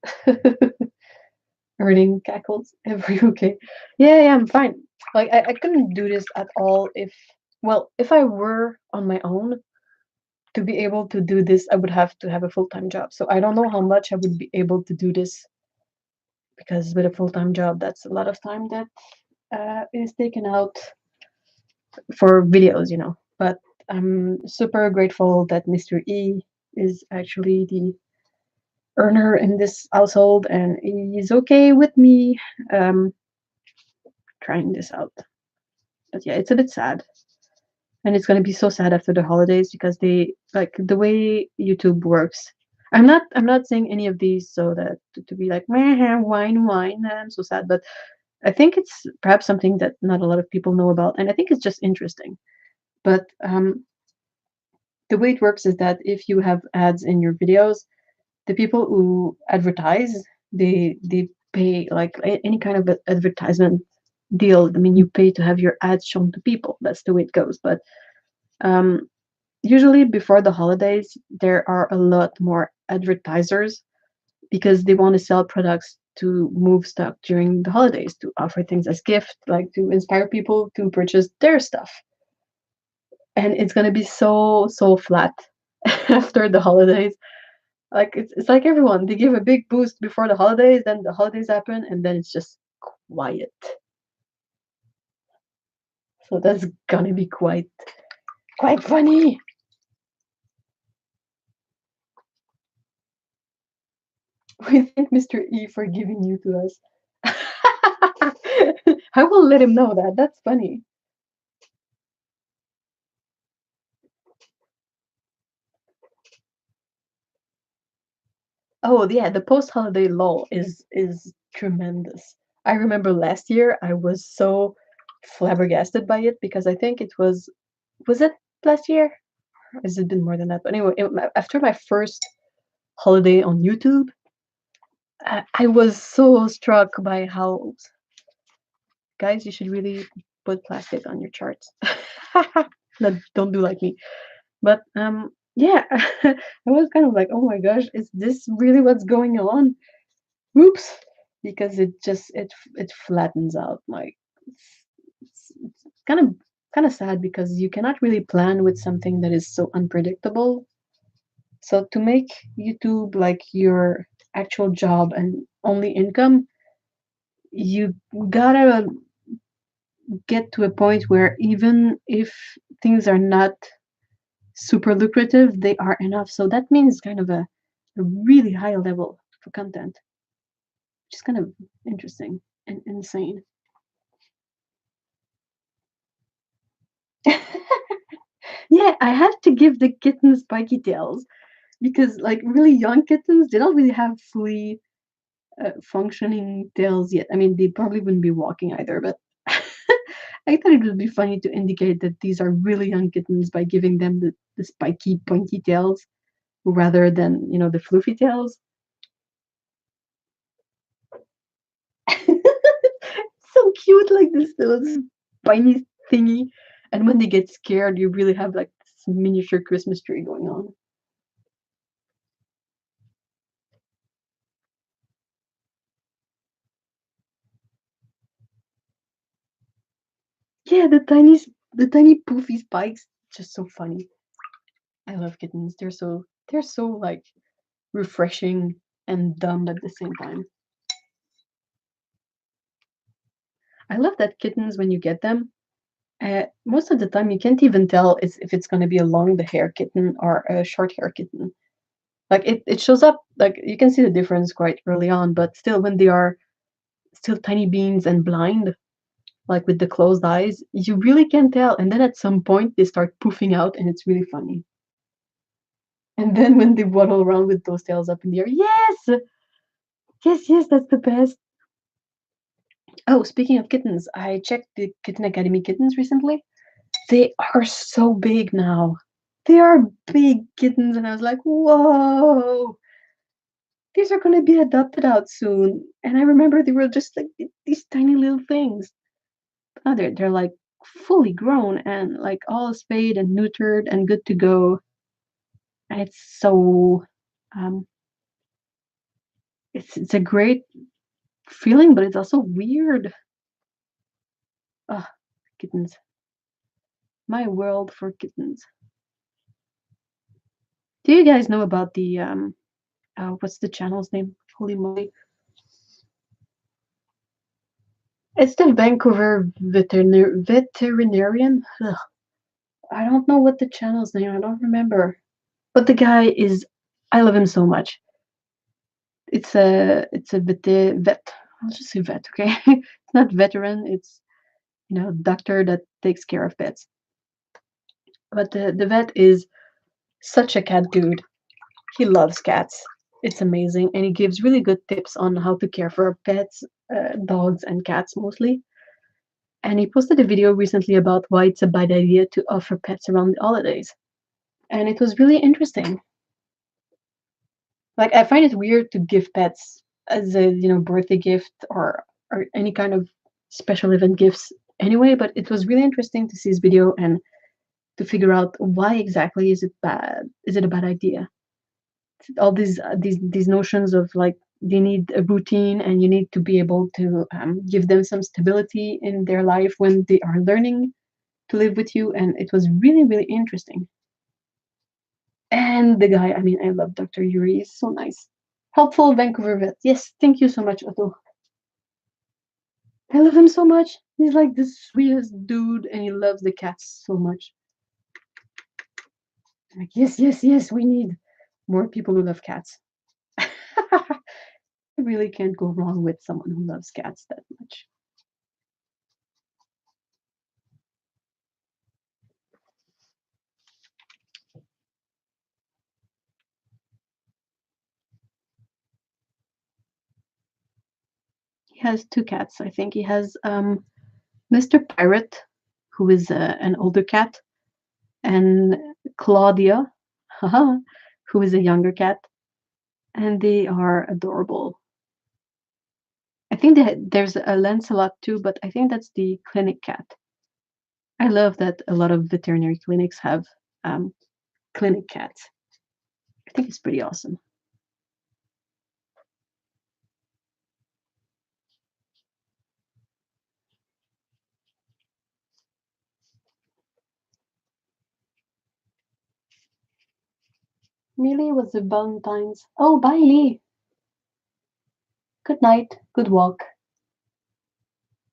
Earning cackles every okay. Yeah, I'm fine. Like I couldn't do this at all if I were on my own to be able to do this, I would have to have a full-time job. So I don't know how much I would be able to do this because with a full-time job, that's a lot of time that is taken out for videos. But I'm super grateful that Mr. E is actually the earner in this household and he's okay with me um, trying this out. But yeah, it's a bit sad. And it's going to be so sad after the holidays because they like the way YouTube works. I'm not saying any of these so that to be like wine, I'm so sad, but I think it's perhaps something that not a lot of people know about, and I think it's just interesting. But the way it works is that if you have ads in your videos, the people who advertise, they pay like any kind of advertisement deal. I mean, you pay to have your ads shown to people. That's the way it goes. But um, usually before the holidays, there are a lot more advertisers because they want to sell products to move stock during the holidays, to offer things as gift, like to inspire people to purchase their stuff. And it's gonna be so flat after the holidays. Like it's like everyone, they give a big boost before the holidays, then the holidays happen, and then it's just quiet. So that's gonna be quite funny. We thank Mr. E for giving you to us. I will let him know that. That's funny. Oh yeah, the post-holiday lull is tremendous. I remember last year I was so flabbergasted by it because I think was it last year? Or has it been more than that? But anyway, after my first holiday on YouTube, I was so struck by how guys, you should really put plastic on your charts. No, don't do like me. But yeah, I was kind of like, oh my gosh, is this really what's going on? Oops, because it flattens out. Like it's kind of sad because you cannot really plan with something that is so unpredictable. So to make YouTube like your actual job and only income, you gotta get to a point where even if things are not super lucrative, they are enough. So that means kind of a really high level for content, which is kind of interesting and insane. Yeah, I had to give the kittens spiky tails because, like, really young kittens, they don't really have fully functioning tails yet. I mean, they probably wouldn't be walking either, but I thought it would be funny to indicate that these are really young kittens by giving them the spiky, pointy tails rather than, the floofy tails. cute, like this little spiny thingy. And when they get scared, you really have like this miniature Christmas tree going on. Yeah, the tiny poofy spikes, just so funny. I love kittens. They're so like refreshing and dumb at the same time. I love that kittens when you get them. Most of the time, you can't even tell if it's going to be a long hair kitten or a short hair kitten. Like it shows up, like you can see the difference quite early on, but still, when they are still tiny beans and blind, like with the closed eyes, you really can't tell. And then at some point, they start poofing out, and it's really funny. And then when they waddle around with those tails up in the air, yes, yes, yes, that's the best. Oh, speaking of kittens, I checked the Kitten Academy kittens recently. They are so big now. They are big kittens, and I was like, whoa, these are going to be adopted out soon. And I remember they were just like these tiny little things. Now they're like fully grown and like all spayed and neutered and good to go. And um, it's a great feeling, but it's also weird. Ah, kittens, my world for kittens. Do you guys know about the what's the channel's name? Holy moly! It's the Vancouver veterinarian. Ugh, I don't know what the channel's name. I don't remember. But the guy is, I love him so much. It's a vet. I'll just say vet, okay? It's not veteran. It's doctor that takes care of pets. But the vet is such a cat dude. He loves cats. It's amazing, and he gives really good tips on how to care for pets, dogs and cats mostly. And he posted a video recently about why it's a bad idea to offer pets around the holidays. And it was really interesting. Like I find it weird to give pets as a birthday gift or any kind of special event gifts anyway, but it was really interesting to see his video and to figure out why exactly is it bad? Is it a bad idea? All these notions of like they need a routine and you need to be able to give them some stability in their life when they are learning to live with you, and it was really really interesting. And the guy, I mean, I love Dr. Yuri. He's so nice. Helpful Vancouver vet. Yes, thank you so much, Otto. I love him so much. He's like the sweetest dude, and he loves the cats so much. I'm like, yes, yes, yes, we need more people who love cats. I really can't go wrong with someone who loves cats that much. He has two cats. I think he has Mr. Pirate, who is an older cat, and Claudia, who is a younger cat, and they are adorable. I think there's a Lancelot too, but I think that's the clinic cat. I love that a lot of veterinary clinics have um, clinic cats. I think it's pretty awesome. Millie was the Valentine's. Oh, bye, Lee. Good night. Good walk.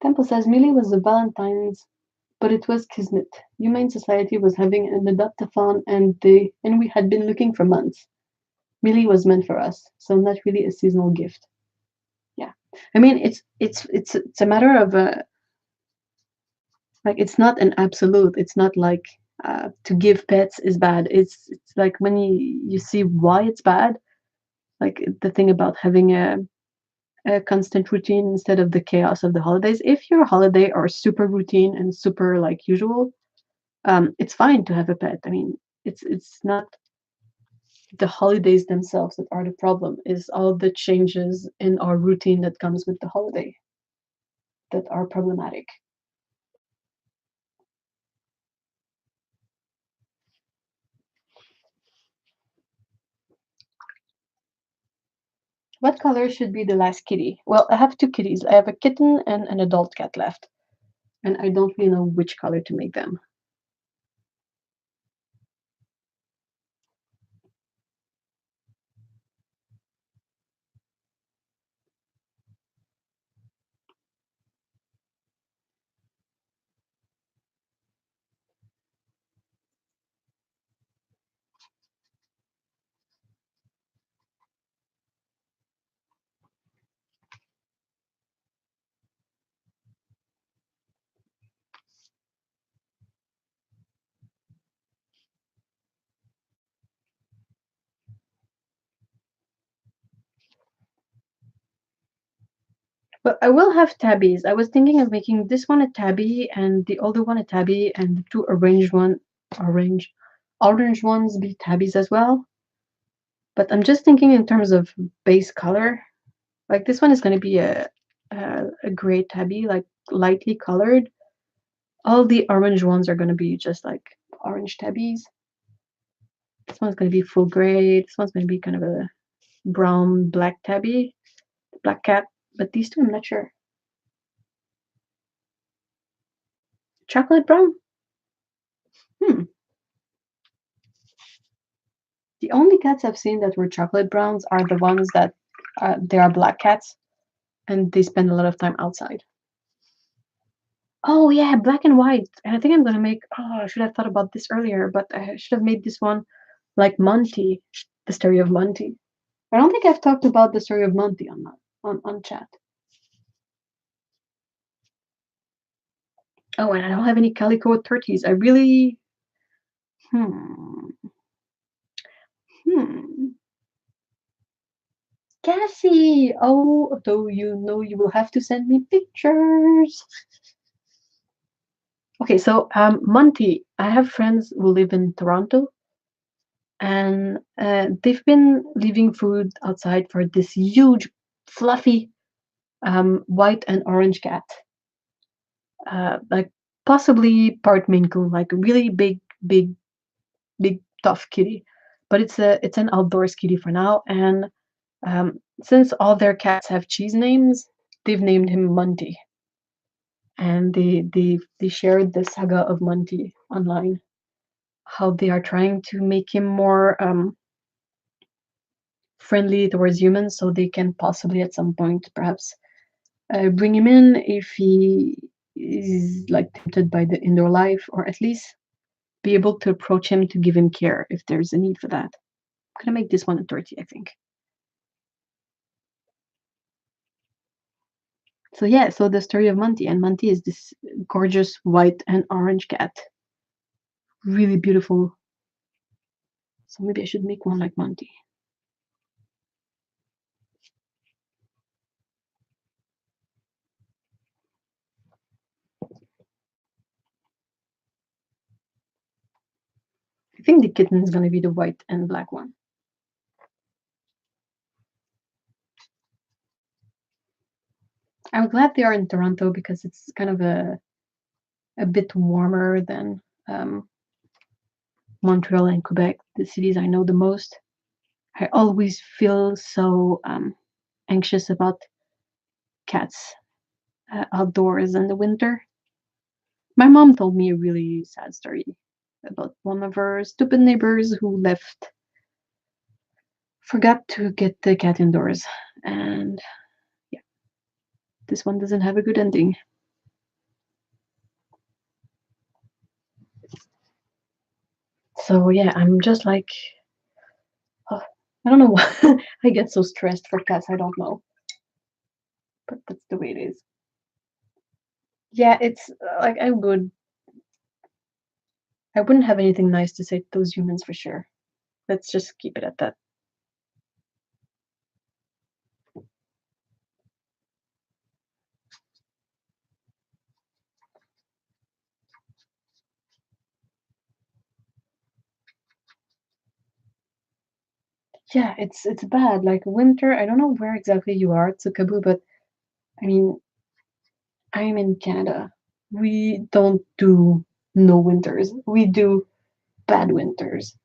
Temple says Millie was the Valentine's, but it was Kismet. Humane Society was having an adopt-a-thon, and we had been looking for months. Millie was meant for us, so not really a seasonal gift. Yeah, I mean it's a matter of like it's not an absolute. It's not like to give pets is bad. It's like when you see why it's bad, like the thing about having a constant routine instead of the chaos of the holidays. If your holiday are super routine and super like usual, it's fine to have a pet. I mean, it's not the holidays themselves that are the problem. Is all the changes in our routine that comes with the holiday. that are problematic. What color should be the last kitty? Well, I have two kitties. I have a kitten and an adult cat left, and I don't really know which color to make them. But I will have tabbies. I was thinking of making this one a tabby and the older one a tabby and the two orange orange ones be tabbies as well. But I'm just thinking in terms of base color. Like this one is going to be a gray tabby, like lightly colored. All the orange ones are going to be just like orange tabbies. This one's going to be full gray. This one's going to be kind of a brown black tabby, black cat. But these two, I'm not sure. Chocolate brown? Hmm. The only cats I've seen that were chocolate browns are the ones that they are black cats and they spend a lot of time outside. Oh yeah, black and white. And I think I'm gonna make. Oh, I should have thought about this earlier, but I should have made this one like Monty, the story of Monty. I don't think I've talked about the story of Monty on chat. Oh, and I don't have any calico turkeys. I really. Hmm. Hmm. Cassie! Oh, though you know you will have to send me pictures. Okay, so Monty, I have friends who live in Toronto, and they've been leaving food outside for this huge, fluffy white and orange cat, like possibly part Maine Coon, like a really big, tough kitty. But it's an outdoors kitty for now, and since all their cats have cheese names, they've named him Monty, and they shared the saga of Monty online, how they are trying to make him more friendly towards humans, so they can possibly at some point perhaps bring him in if he is like tempted by the indoor life, or at least be able to approach him to give him care if there's a need for that. I'm gonna make this one a tortilla, I think. So yeah, so the story of Monty, and Monty is this gorgeous white and orange cat, really beautiful. So maybe I should make one like Monty. I think the kitten is gonna be the white and black one. I'm glad they are in Toronto because it's kind of a bit warmer than Montreal and Quebec, the cities I know the most. I always feel so anxious about cats outdoors in the winter. My mom told me a really sad story about one of her stupid neighbors who forgot to get the cat indoors. And yeah, this one doesn't have a good ending. So yeah, I'm just like, oh, I don't know why I get so stressed for cats. I don't know, but that's the way it is. Yeah, it's like I wouldn't have anything nice to say to those humans for sure. Let's just keep it at that. Yeah, it's bad. Like winter, I don't know where exactly you are at Sukabu, but I mean, I'm in Canada. We don't do no winters. We do bad winters.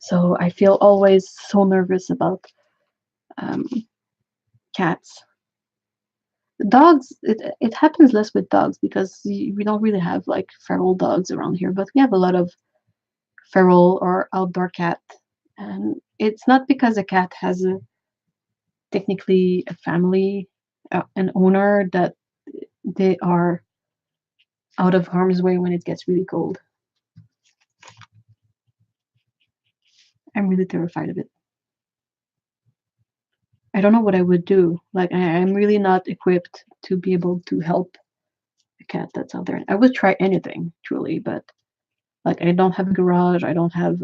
So I feel always so nervous about um, cats. Dogs, it happens less with dogs because we don't really have like feral dogs around here, but we have a lot of feral or outdoor cat. And it's not because a cat has a technically a family, an owner, that they are out of harm's way when it gets really cold. I'm really terrified of it. I don't know what I would do. Like I'm really not equipped to be able to help a cat that's out there. I would try anything, truly, but like I don't have a garage. I don't have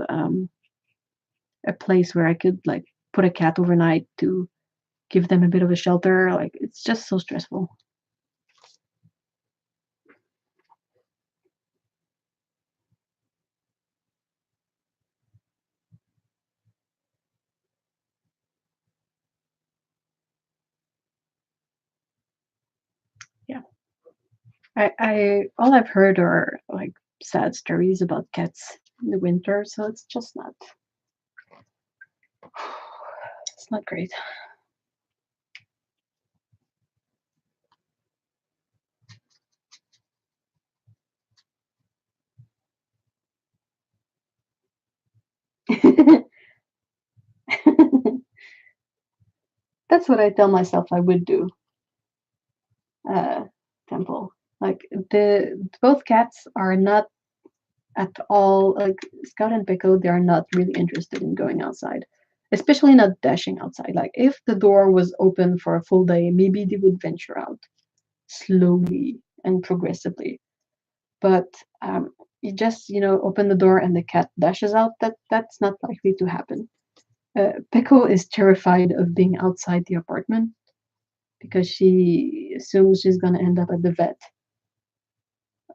a place where I could like put a cat overnight to give them a bit of a shelter. Like it's just so stressful. Yeah. I all I've heard are like sad stories about cats in the winter, so it's just not it's not great. That's what I tell myself I would do. Uh, Temple. Like the both cats are not at all like Scout and Pickle. They are not really interested in going outside, especially not dashing outside. Like if the door was open for a full day, maybe they would venture out slowly and progressively. But you just open the door and the cat dashes out. That's not likely to happen. Pickle is terrified of being outside the apartment because she assumes she's gonna end up at the vet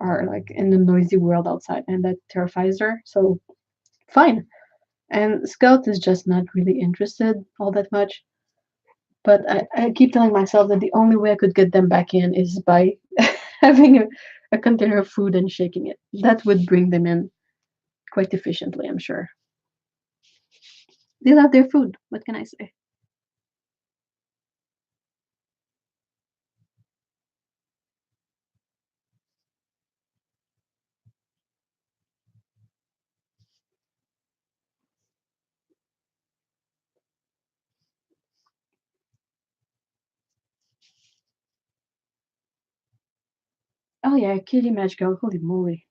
or like in the noisy world outside, and that terrifies her. So fine. And Scout is just not really interested all that much. But I keep telling myself that the only way I could get them back in is by having a container of food and shaking it. That would bring them in quite efficiently, I'm sure. They love their food. What can I say? Oh yeah, Kitty Magical. Holy moly.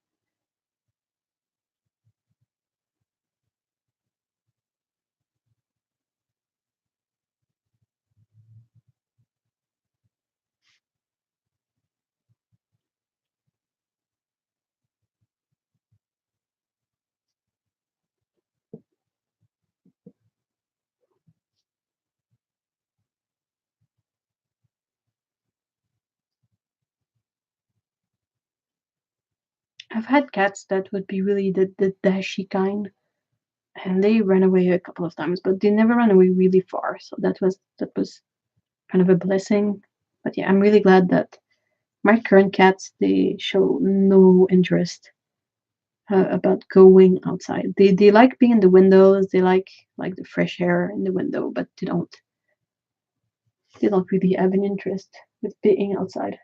I've had cats that would be really the dashy kind, and they ran away a couple of times, but they never ran away really far. So that was kind of a blessing. But yeah, I'm really glad that my current cats, they show no interest about going outside. They like being in the windows. They like the fresh air in the window, but they don't really have an interest with being outside.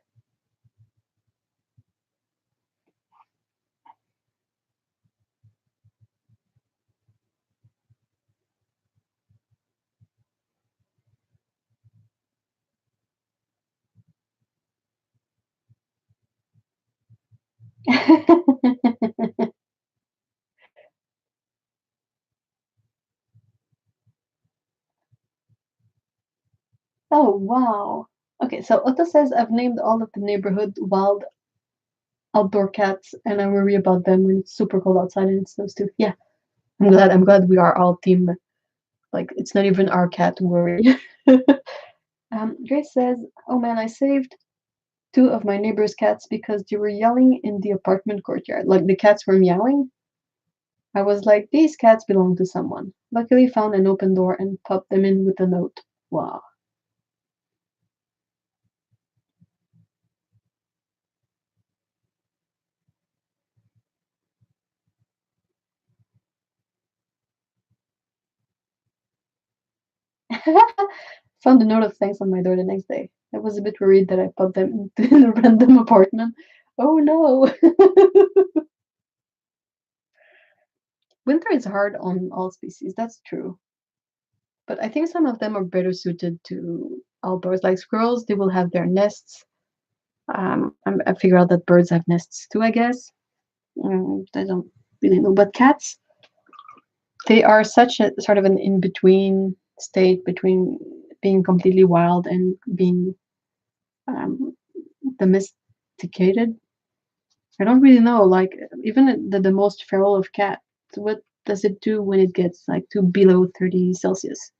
Oh wow. Okay, so Otto says I've named all of the neighborhood wild outdoor cats, and I worry about them when it's super cold outside and it snows too. Yeah, I'm glad we are all team. Like it's not even our cat to worry. Grace says, "Oh man, I saved two of my neighbor's cats because they were yelling in the apartment courtyard. Like the cats were meowing. I was like, these cats belong to someone. Luckily, found an open door and popped them in with a note. Wow. Found a note of thanks on my door the next day. I was a bit worried that I put them in a random apartment. Oh no! Winter is hard on all species, that's true. But I think some of them are better suited to outdoors. Like squirrels, they will have their nests. I figure out that birds have nests too, I guess. I don't really know. But cats, they are such a sort of an in-between state between being completely wild and being um, domesticated. I don't really know. Like even the most feral of cats, what does it do when it gets like to below 30 Celsius?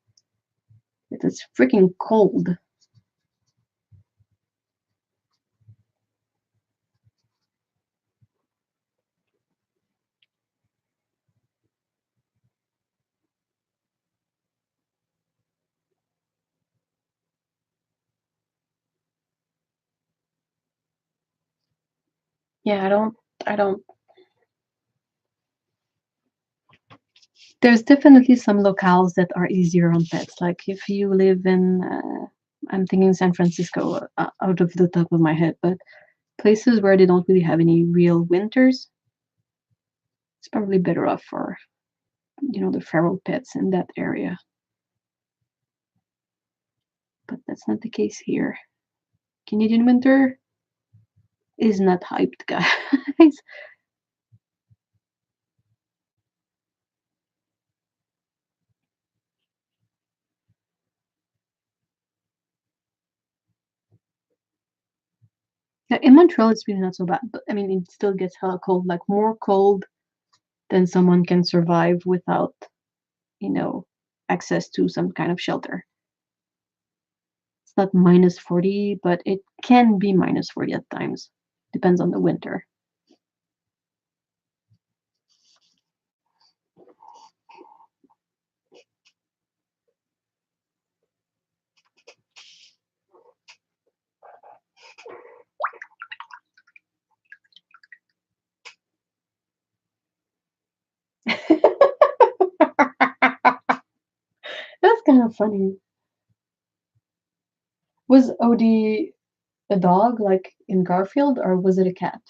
It's freaking cold. Yeah, I don't. There's definitely some locales that are easier on pets. Like if you live in, I'm thinking San Francisco out of the top of my head, but places where they don't really have any real winters, it's probably better off for, the feral pets in that area. But that's not the case here. Canadian winter is not hyped, guys. Now, in Montreal, it's really not so bad, but I mean, it still gets hella cold, like more cold than someone can survive without, you know, access to some kind of shelter. It's not minus 40, but it can be minus 40 at times. Depends on the winter. That's kind of funny. Was Odie a dog like in Garfield, or was it a cat?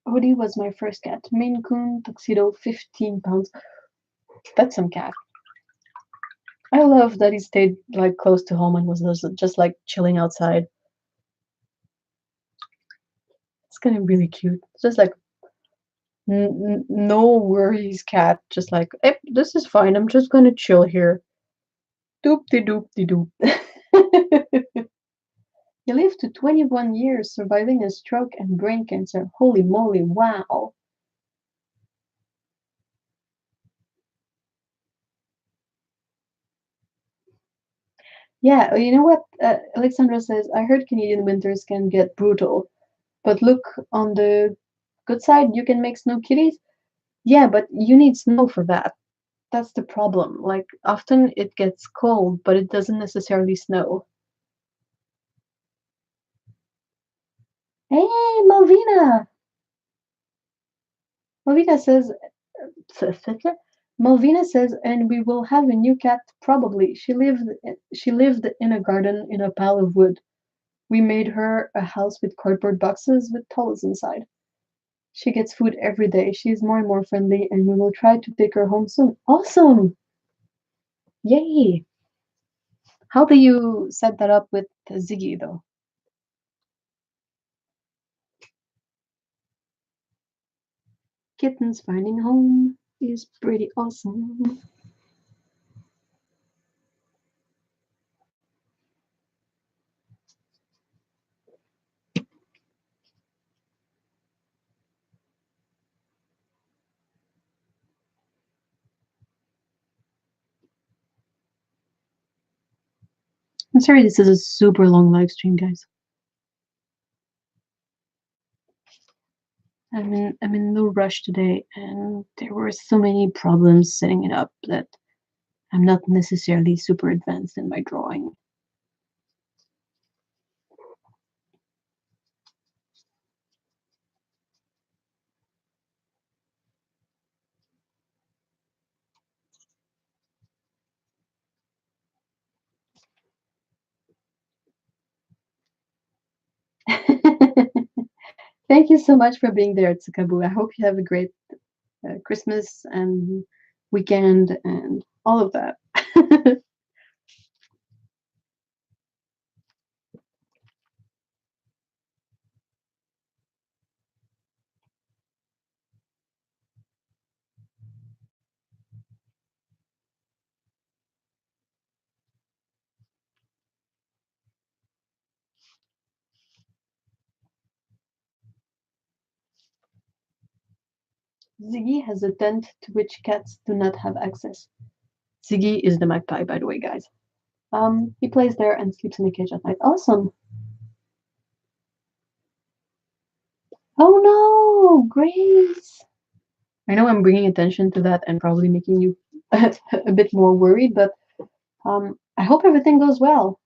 Odie was my first cat. Maine Coon, tuxedo, 15 pounds. That's some cat. I love that he stayed like close to home and was just like chilling outside. It's kind of really cute. Just like no worries cat. Just like, hey, this is fine. I'm just gonna chill here. Doop de doop de doop. He lived to 21 years, surviving a stroke and brain cancer. Holy moly, wow. Yeah, you know what? Alexandra says, I heard Canadian winters can get brutal, but look on the good side, you can make snow kitties. Yeah, but you need snow for that. That's the problem. Like, often it gets cold, but it doesn't necessarily snow. Hey, Malvina! Malvina says, Malvina says, and we will have a new cat probably. She lived in a garden in a pile of wood. We made her a house with cardboard boxes with towels inside. She gets food every day. She's more and more friendly, and we will try to take her home soon. Awesome! Yay! How do you set that up with Ziggy, though? Kittens finding home is pretty awesome. I'm sorry, this is a super long live stream, guys. I'm in no rush today, and there were so many problems setting it up that I'm not necessarily super advanced in my drawing. Thank you so much for being there, Tsukabu. I hope you have a great Christmas and weekend and all of that. Ziggy has a tent to which cats do not have access. Ziggy is the magpie, by the way, guys. He plays there and sleeps in the cage at night. Awesome. Oh no, Grace. I know I'm bringing attention to that and probably making you a bit more worried, but I hope everything goes well.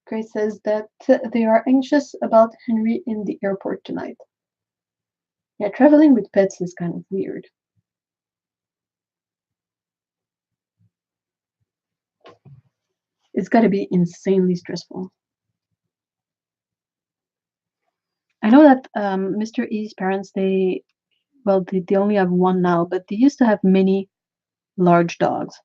Grace says that they are anxious about Henry in the airport tonight. Yeah, traveling with pets is kind of weird. It's got to be insanely stressful. I know that Mr. E's parents, they only have one now, but they used to have many large dogs.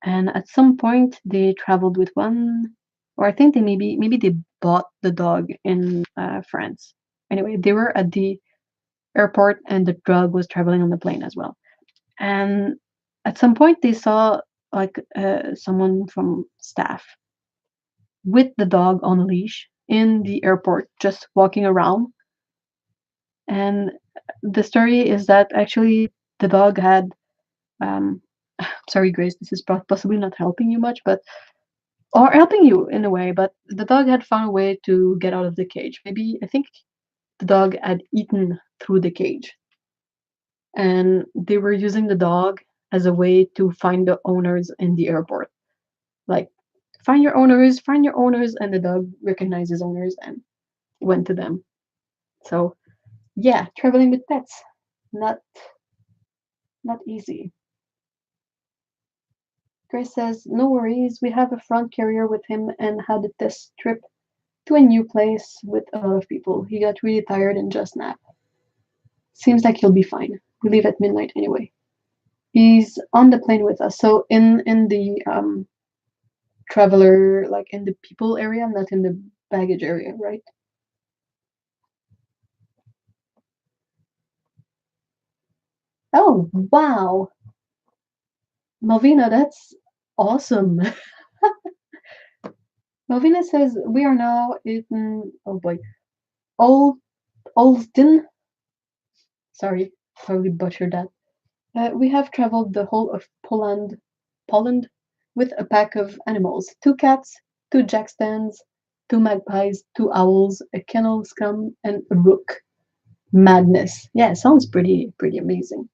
And at some point, they traveled with one, or I think maybe they bought the dog in France. Anyway, they were at the airport, and the dog was traveling on the plane as well. And at some point, they saw like someone from staff with the dog on a leash in the airport, just walking around. And the story is that actually the dog had um, sorry, Grace, this is possibly not helping you much, but or helping you in a way, but the dog had found a way to get out of the cage. Maybe I think the dog had eaten through the cage, and they were using the dog as a way to find the owners in the airport. Like, find your owners, and the dog recognizes owners and went to them. So yeah, traveling with pets, not not easy. Grace says, no worries, we have a front carrier with him and had a test trip to a new place with a lot of people. He got really tired and just napped. Seems like he'll be fine. We leave at midnight anyway. He's on the plane with us, so in the traveler, like in the people area, not in the baggage area, right? Oh wow, Malvina, that's awesome. Malvina says we are now in oh boy, Old Olsden. Sorry, probably butchered that. We have traveled the whole of Poland with a pack of animals: two cats, two jack stands, two magpies, two owls, a kennel scum, and a rook. Madness. Yeah, sounds pretty amazing.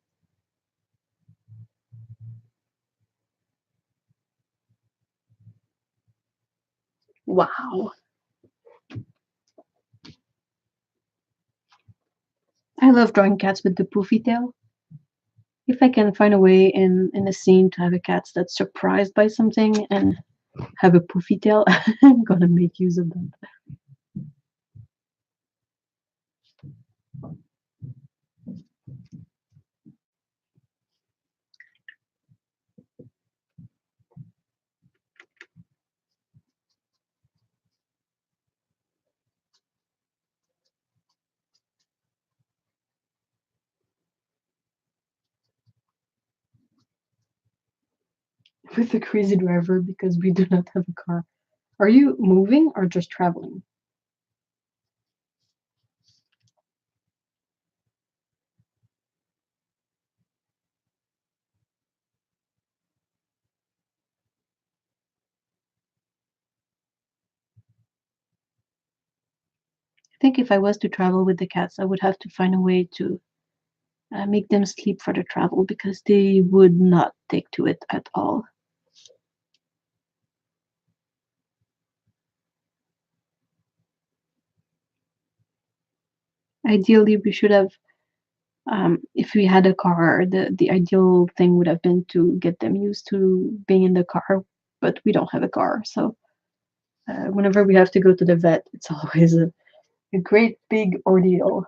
Wow. I love drawing cats with the poofy tail. If I can find a way in a scene to have a cat that's surprised by something and have a poofy tail, I'm gonna make use of that. With a crazy driver because we do not have a car. Are you moving or just traveling? think if I was to travel with the cats, I would have to find a way to make them sleep for the travel because they would not take to it at all. Ideally, we should have, if we had a car, the ideal thing would have been to get them used to being in the car, but we don't have a car. So whenever we have to go to the vet, it's always a great big ordeal.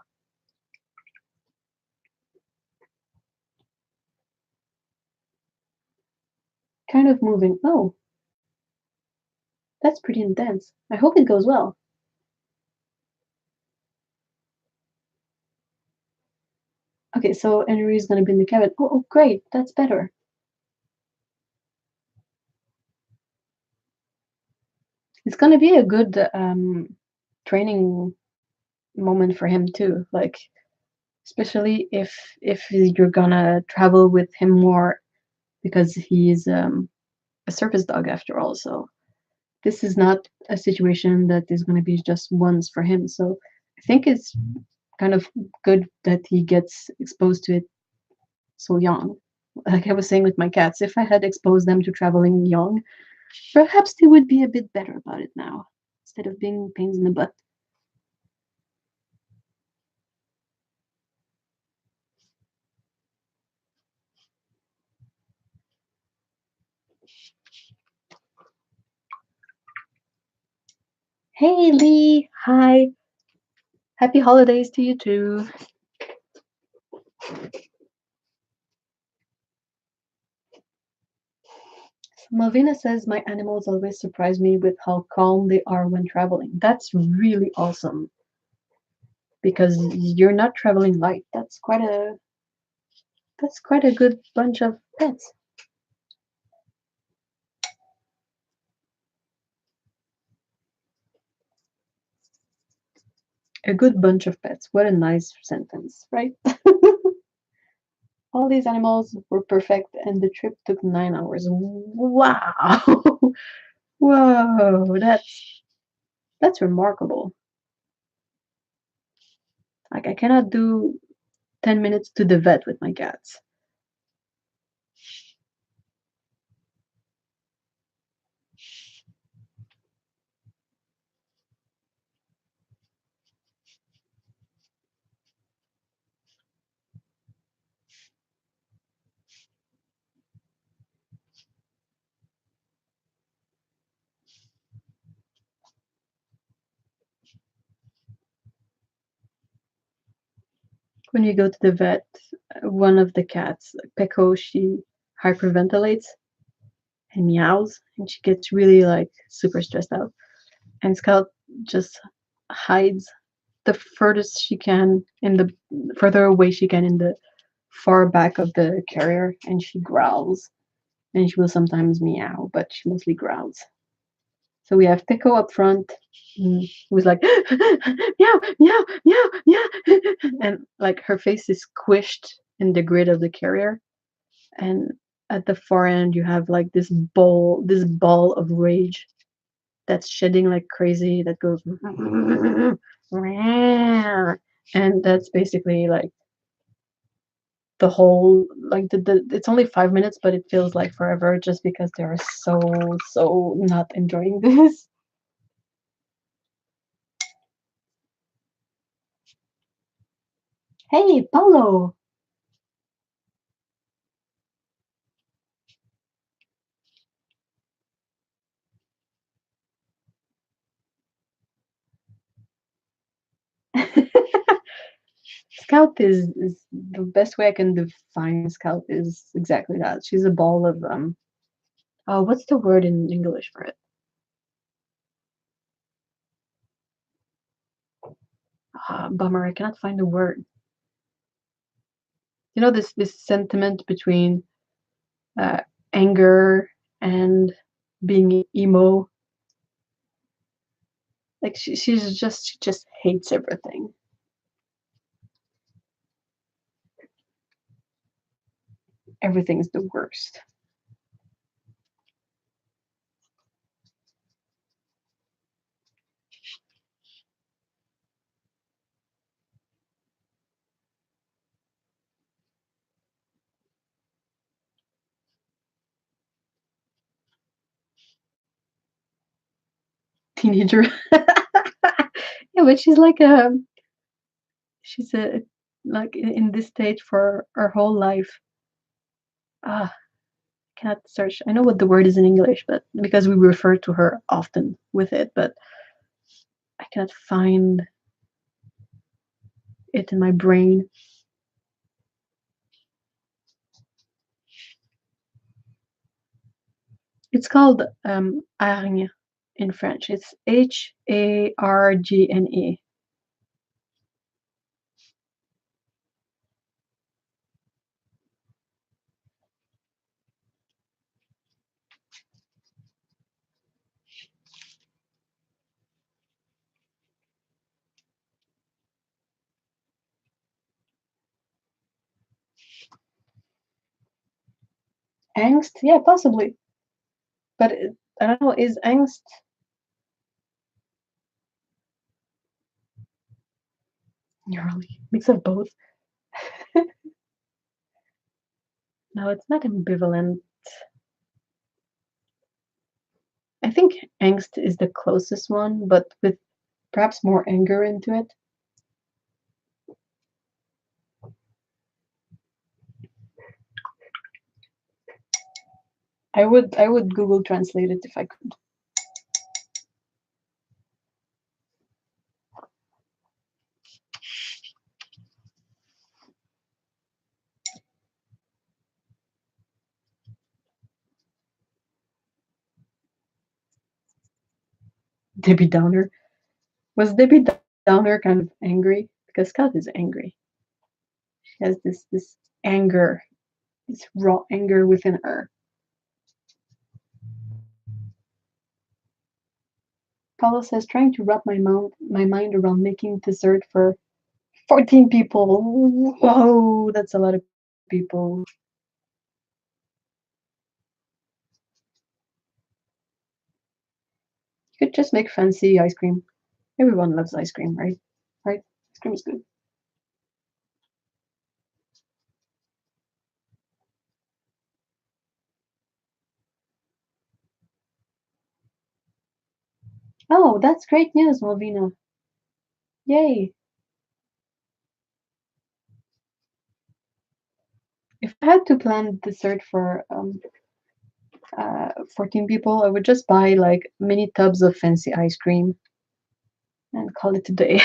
Kind of moving. Oh, that's pretty intense. I hope it goes well. Okay, so Henry's gonna be in the cabin. Oh, great, that's better. It's gonna be a good training moment for him too. Like, especially if you're gonna travel with him more because he's a service dog after all. So this is not a situation that is gonna be just once for him. So I think it's kind of good that he gets exposed to it so young. Like I was saying with my cats, if I had exposed them to traveling young, perhaps they would be a bit better about it now, instead of being pains in the butt. Hey Lee, hi. Happy holidays to you too. Malvina says my animals always surprise me with how calm they are when traveling. That's really awesome because you're not traveling light. That's quite a good bunch of pets. A good bunch of pets. What a nice sentence, right? All these animals were perfect and the trip took 9 hours. Wow. Whoa, that's remarkable. Like I cannot do 10 minutes to the vet with my cats. When you go to the vet, one of the cats, Peko, she hyperventilates and meows, and she gets really like super stressed out. And Scout just hides the furthest she can in the further away she can in the far back of the carrier, and she growls. And she will sometimes meow, but she mostly growls. So we have Pico up front, who's like meow, meow, meow, meow, and like her face is squished in the grid of the carrier, and at the far end you have like this ball of rage that's shedding like crazy that goes, and that's basically like the whole like the it's only 5 minutes, but it feels like forever just because they're so not enjoying this. Hey, Paulo. Scout is the best way I can define Scout is exactly that. She's a ball of oh, what's the word in English for it? Bummer, I cannot find the word. You know this sentiment between uh, anger and being emo. Like she just hates everything. Everything's the worst. teenager. Yeah, but she's like she's a like in this stage for her whole life. Ah, cannot search. I know what the word is in English, but because we refer to her often with it, but I cannot find it in my brain. It's called hargne in French. It's Hargne. Angst? Yeah, possibly. But I don't know, is angst neurally mix of both? No, it's not ambivalent. I think angst is the closest one, but with perhaps more anger into it. I would Google Translate it if I could. Debbie Downer. Was Debbie Downer kind of angry? Because Scott is angry. She has this anger, this raw anger within her. Paulo says, trying to wrap my mind around making dessert for 14 people. Whoa, that's a lot of people. You could just make fancy ice cream. Everyone loves ice cream, right? Right? Ice cream is good. Oh, that's great news, Malvina. Yay. If I had to plan dessert for 14 people, I would just buy like mini tubs of fancy ice cream and call it a day.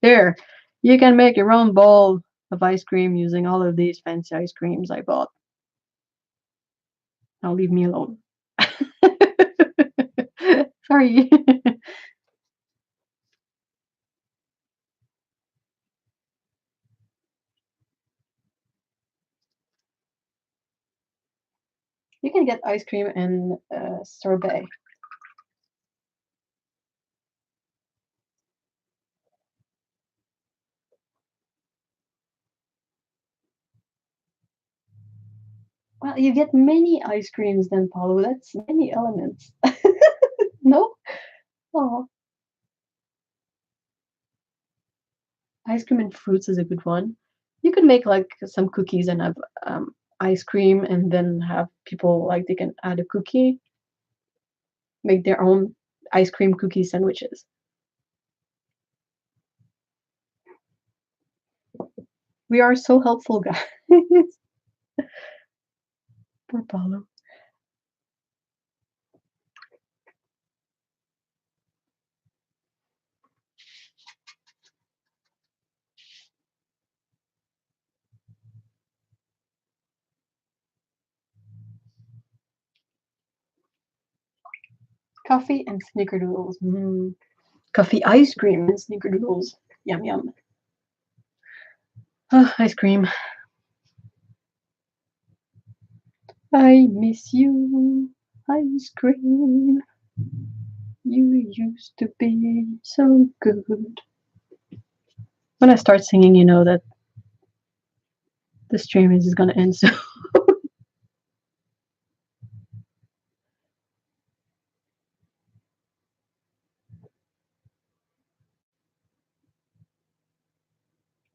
There, you can make your own bowl of ice cream using all of these fancy ice creams I bought. Now leave me alone. Sorry. You can get ice cream and sorbet. Well, you get many ice creams then, Paulo. That's many elements. No? Oh, ice cream and fruits is a good one. You could make like some cookies and have ice cream, and then have people like they can add a cookie, make their own ice cream cookie sandwiches. We are so helpful, guys. Poor Paulo. Coffee and snickerdoodles. Mm. Coffee ice cream and snickerdoodles. Yum yum. Oh, ice cream. I miss you, ice cream. You used to be so good. When I start singing, you know that the stream is gonna end soon.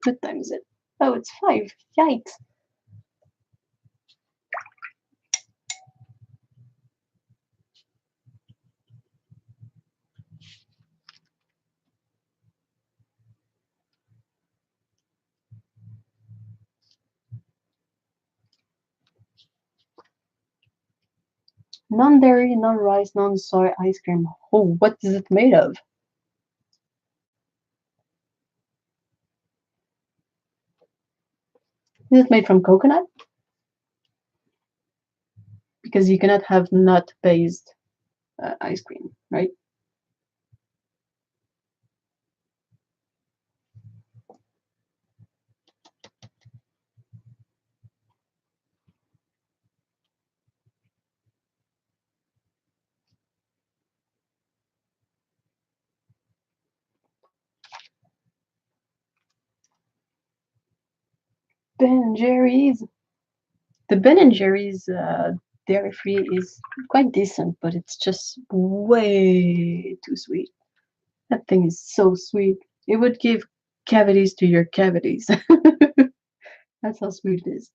What time is it? Oh, it's 5. Yikes. Non-dairy, non-rice, non-soy ice cream. Oh, what is it made of? Is it made from coconut? Because you cannot have nut-based ice cream, right? Ben& Jerry's. The Ben& Jerry's dairy-free is quite decent, but it's just way too sweet. That thing is so sweet. It would give cavities to your cavities. That's how sweet it is.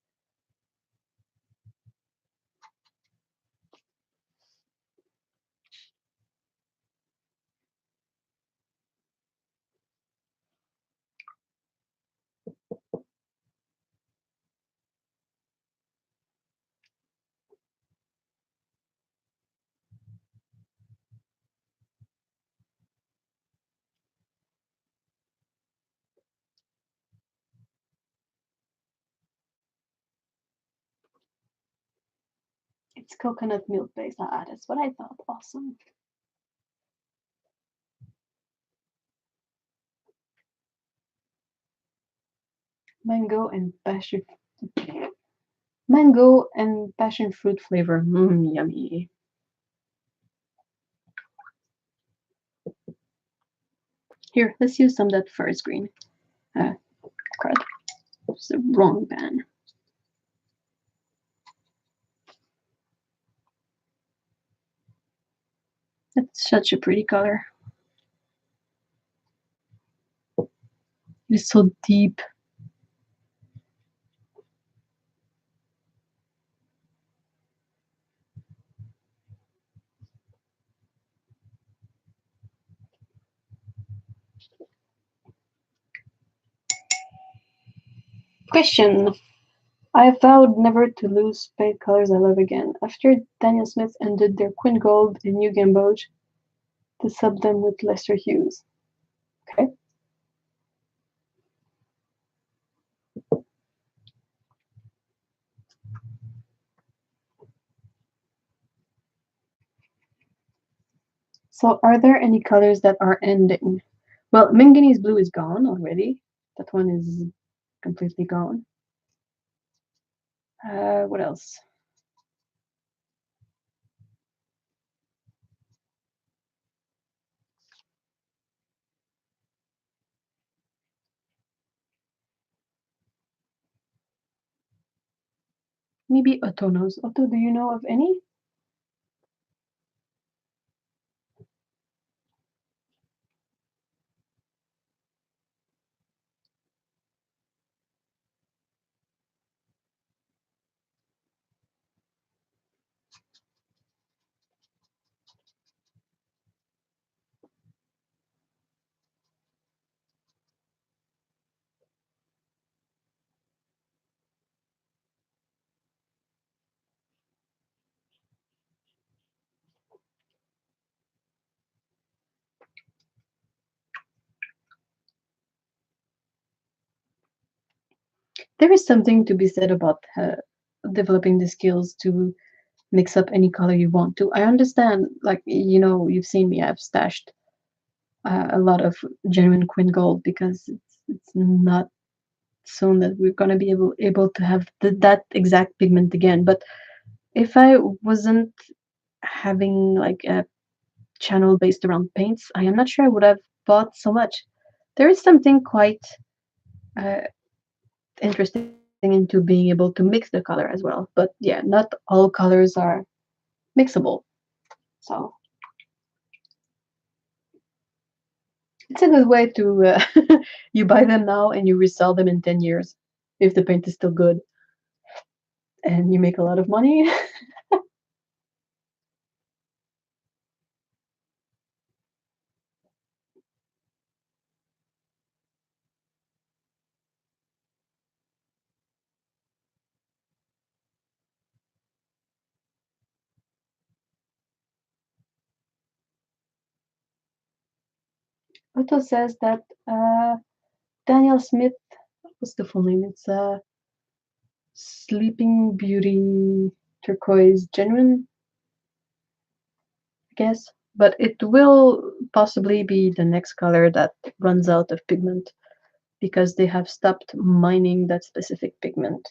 It's coconut milk based. Ah, that's what I thought. Awesome. Mango and passion. Mango and passion fruit flavor. Mmm, yummy. Here, let's use some of that forest green. Crud. It's the wrong pan. That's such a pretty color. It's so deep. Question. I vowed never to lose paint colors I love again. After Daniel Smith ended their Quinn Gold and New Gamboge to sub them with lesser hues. Okay. So are there any colors that are ending? Well, manganese blue is gone already. That one is completely gone. What else? Maybe Otonos. Otto, do you know of any? There is something to be said about developing the skills to mix up any color you want to. I understand, like, you've seen me, I've stashed a lot of genuine Quinn Gold because it's not soon that we're going to be able to have that exact pigment again. But if I wasn't having like a channel based around paints, I am not sure I would have bought so much. There is something quite uh, interesting into being able to mix the color as well. But yeah, not all colors are mixable. So it's a good way to you buy them now and you resell them in 10 years if the paint is still good and you make a lot of money. Otto says that Daniel Smith, what's the full name? It's Sleeping Beauty Turquoise Genuine, I guess. But it will possibly be the next color that runs out of pigment because they have stopped mining that specific pigment.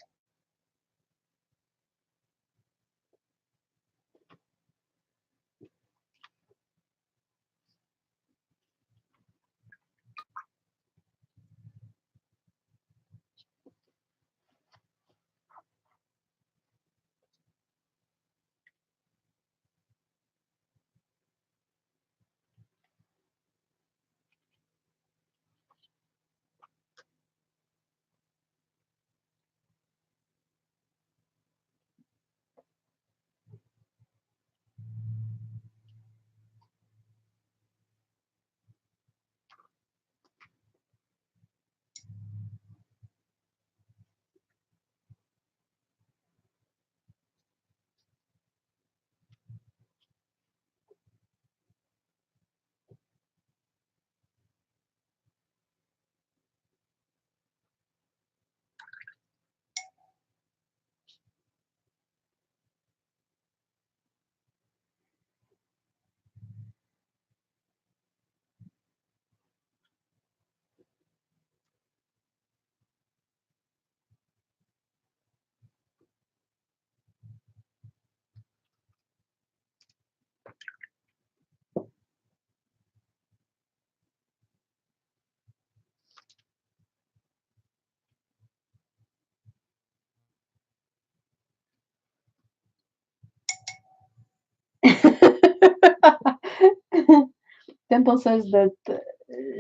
Temple says that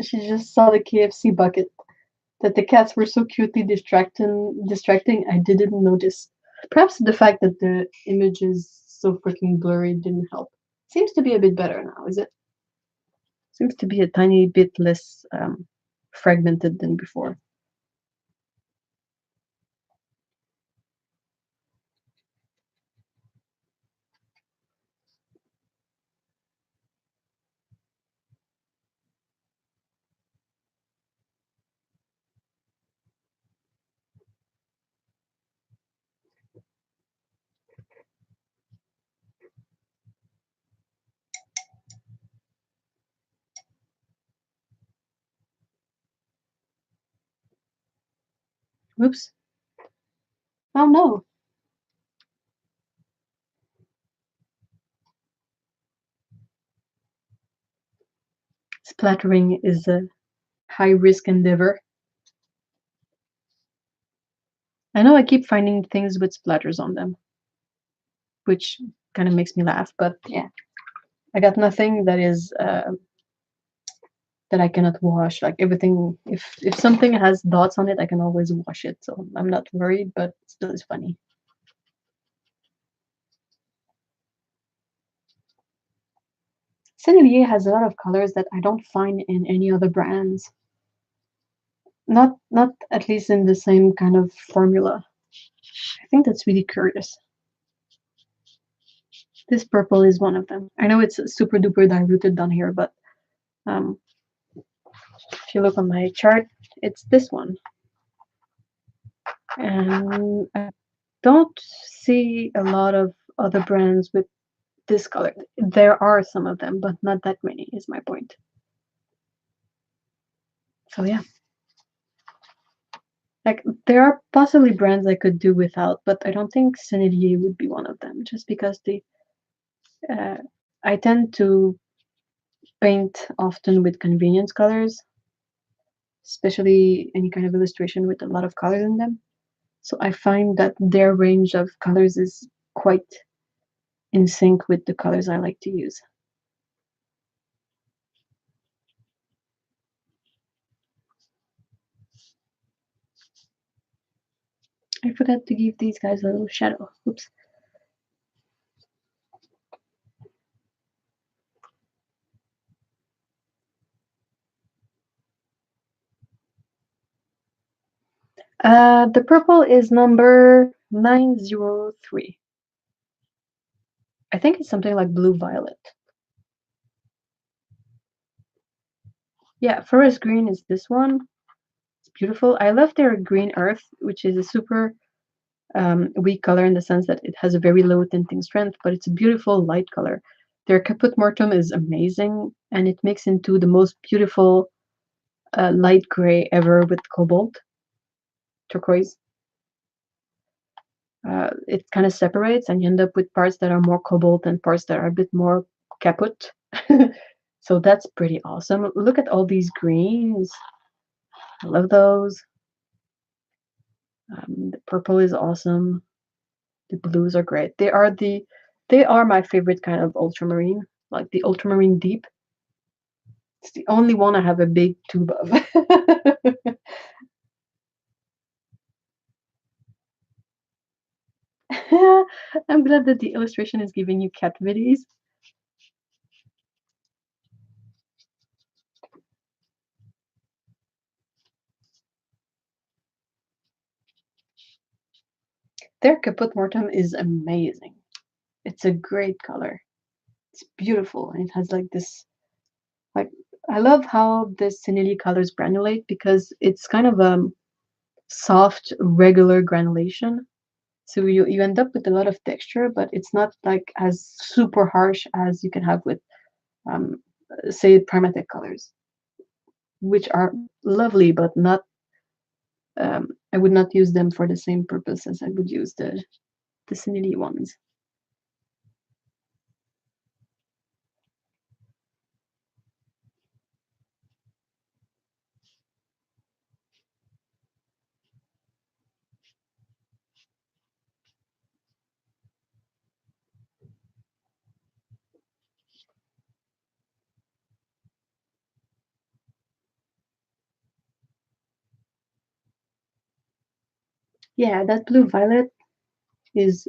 she just saw the KFC bucket, that the cats were so cutely distracting, I didn't notice. Perhaps the fact that the image is so freaking blurry didn't help. Seems to be a bit better now, is it? Seems to be a tiny bit less fragmented than before. Whoops. Oh no. Splattering is a high risk endeavor. I know I keep finding things with splatters on them, which kind of makes me laugh, but yeah. I got nothing that is that I cannot wash. Like everything, if something has dots on it, I can always wash it. So I'm not worried, but still it's funny. Sennelier has a lot of colors that I don't find in any other brands. Not at least in the same kind of formula. I think that's really curious. This purple is one of them. I know it's super duper diluted down here, but um, if you look on my chart, it's this one. And I don't see a lot of other brands with this color. There are some of them, but not that many, is my point. So yeah. Like there are possibly brands I could do without, but I don't think Sennelier would be one of them, just because uh, I tend to paint often with convenience colors, especially any kind of illustration with a lot of colors in them. So I find that their range of colors is quite in sync with the colors I like to use. I forgot to give these guys a little shadow. Oops. The purple is number 903. I think it's something like blue violet. Yeah, forest green is this one. It's beautiful. I love their green earth, which is a super weak color in the sense that it has a very low tinting strength, but it's a beautiful light color. Their caput mortuum is amazing, and it makes into the most beautiful light gray ever with cobalt, turquoise. It kind of separates, and you end up with parts that are more cobalt and parts that are a bit more caput. So that's pretty awesome. Look at all these greens. I love those. The purple is awesome. The blues are great. They are my favorite kind of ultramarine, like the ultramarine deep. It's the only one I have a big tube of. I'm glad that the illustration is giving you captivities. Their caput mortem is amazing. It's a great color. It's beautiful, and it has like this like I love how the Cinelli colors granulate because it's kind of soft, regular granulation. So you end up with a lot of texture, but it's not like as super harsh as you can have with um, say Primatech colors, which are lovely, but not. I would not use them for the same purpose as I would use the Cinelli ones. Yeah, that blue violet is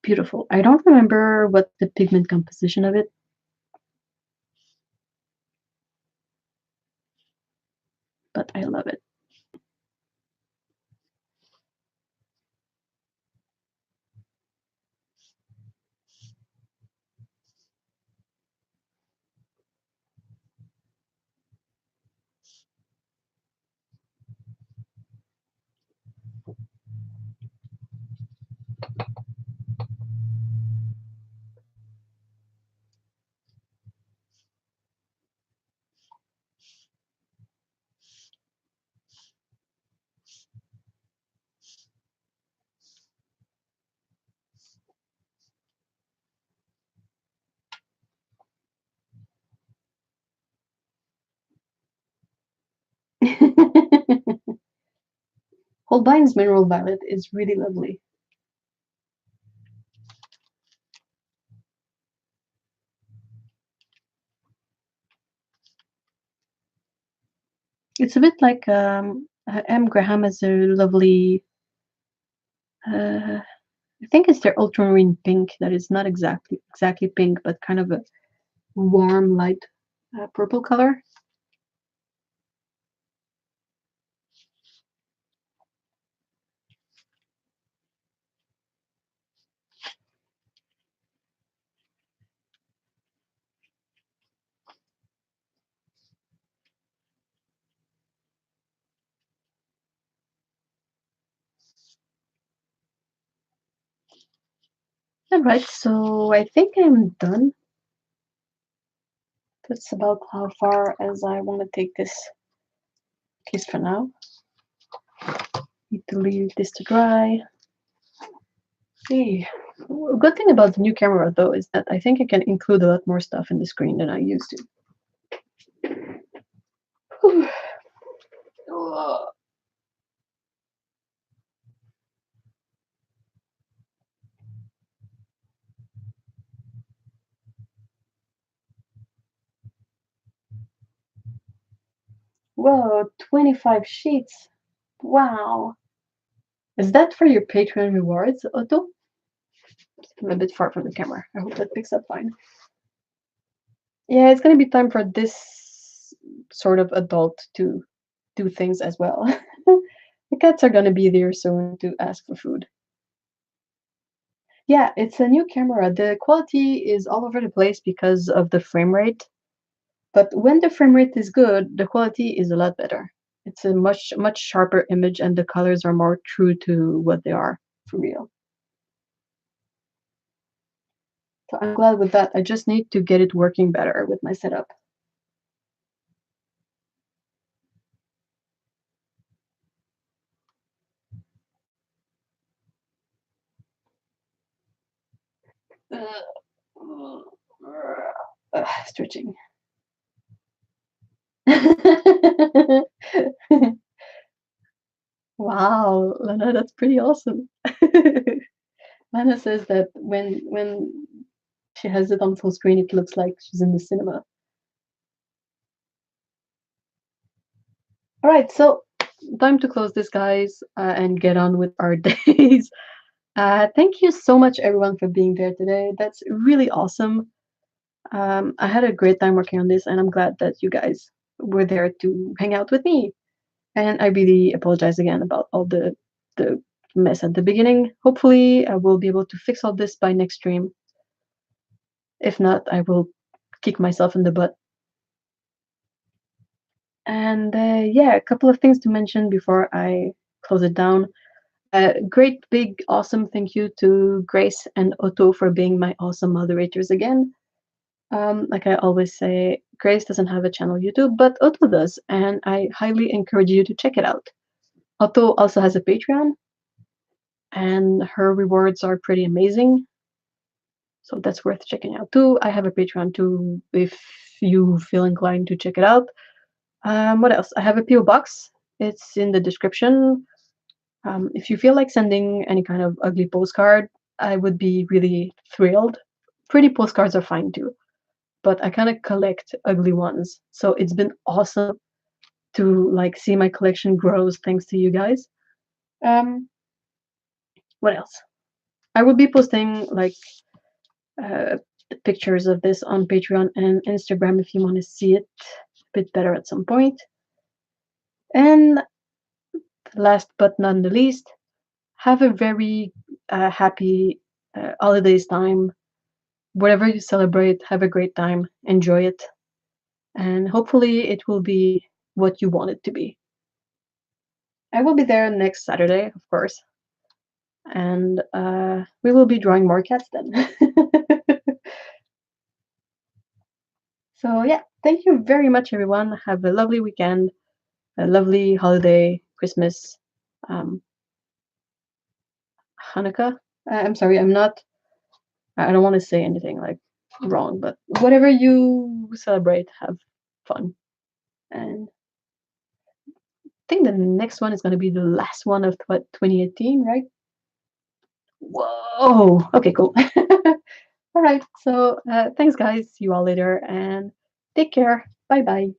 beautiful. I don't remember what the pigment composition of it, but I love it. Holbein's mineral violet is really lovely. It's a bit like M. Graham has a lovely, I think it's their ultramarine pink that is not exactly pink, but kind of a warm, light purple color. All right, so I think I'm done. That's about how far as I want to take this, at least for now. Need to leave this to dry. See, good thing about the new camera though is that I think I can include a lot more stuff in the screen than I used to. Whew. Whoa, 25 sheets. Wow. Is that for your Patreon rewards, Otto? I'm a bit far from the camera. I hope that picks up fine. Yeah, it's gonna be time for this sort of adult to do things as well. The cats are gonna be there soon to ask for food. Yeah, it's a new camera. The quality is all over the place because of the frame rate. But when the frame rate is good, the quality is a lot better. It's a much sharper image, and the colors are more true to what they are for real. So I'm glad with that. I just need to get it working better with my setup. Stretching. Wow, Lana, that's pretty awesome. Lana says that when she has it on full screen, it looks like she's in the cinema. All right, so time to close this, guys, and get on with our days. Thank you so much, everyone, for being there today. That's really awesome. I had a great time working on this, and I'm glad that you guys were there to hang out with me. And I really apologize again about all the mess at the beginning. Hopefully, I will be able to fix all this by next stream. If not, I will kick myself in the butt. And yeah, a couple of things to mention before I close it down. Great, big, awesome thank you to Grace and Otto for being my awesome moderators again. Like I always say, Grace doesn't have a channel YouTube, but Otto does, and I highly encourage you to check it out. Otto also has a Patreon, and her rewards are pretty amazing. So that's worth checking out too. I have a Patreon too if you feel inclined to check it out. What else? I have a PO box. It's in the description. If you feel like sending any kind of ugly postcard, I would be really thrilled. Pretty postcards are fine too, but I kind of collect ugly ones. So it's been awesome to like see my collection grows thanks to you guys. Um, what else? I will be posting like uh, pictures of this on Patreon and Instagram if you want to see it a bit better at some point. And last but not the least, have a very happy holidays time. Whatever you celebrate, have a great time, enjoy it, and hopefully it will be what you want it to be. I will be there next Saturday, of course, and we will be drawing more cats then. So yeah, thank you very much, everyone. Have a lovely weekend, a lovely holiday, Christmas, um, Hanukkah. I'm sorry, I'm not. I don't want to say anything like wrong, but whatever you celebrate, have fun. And I think the next one is going to be the last one of 2018, right? Whoa. Okay, cool. All right. So thanks, guys. See you all later and take care. Bye bye.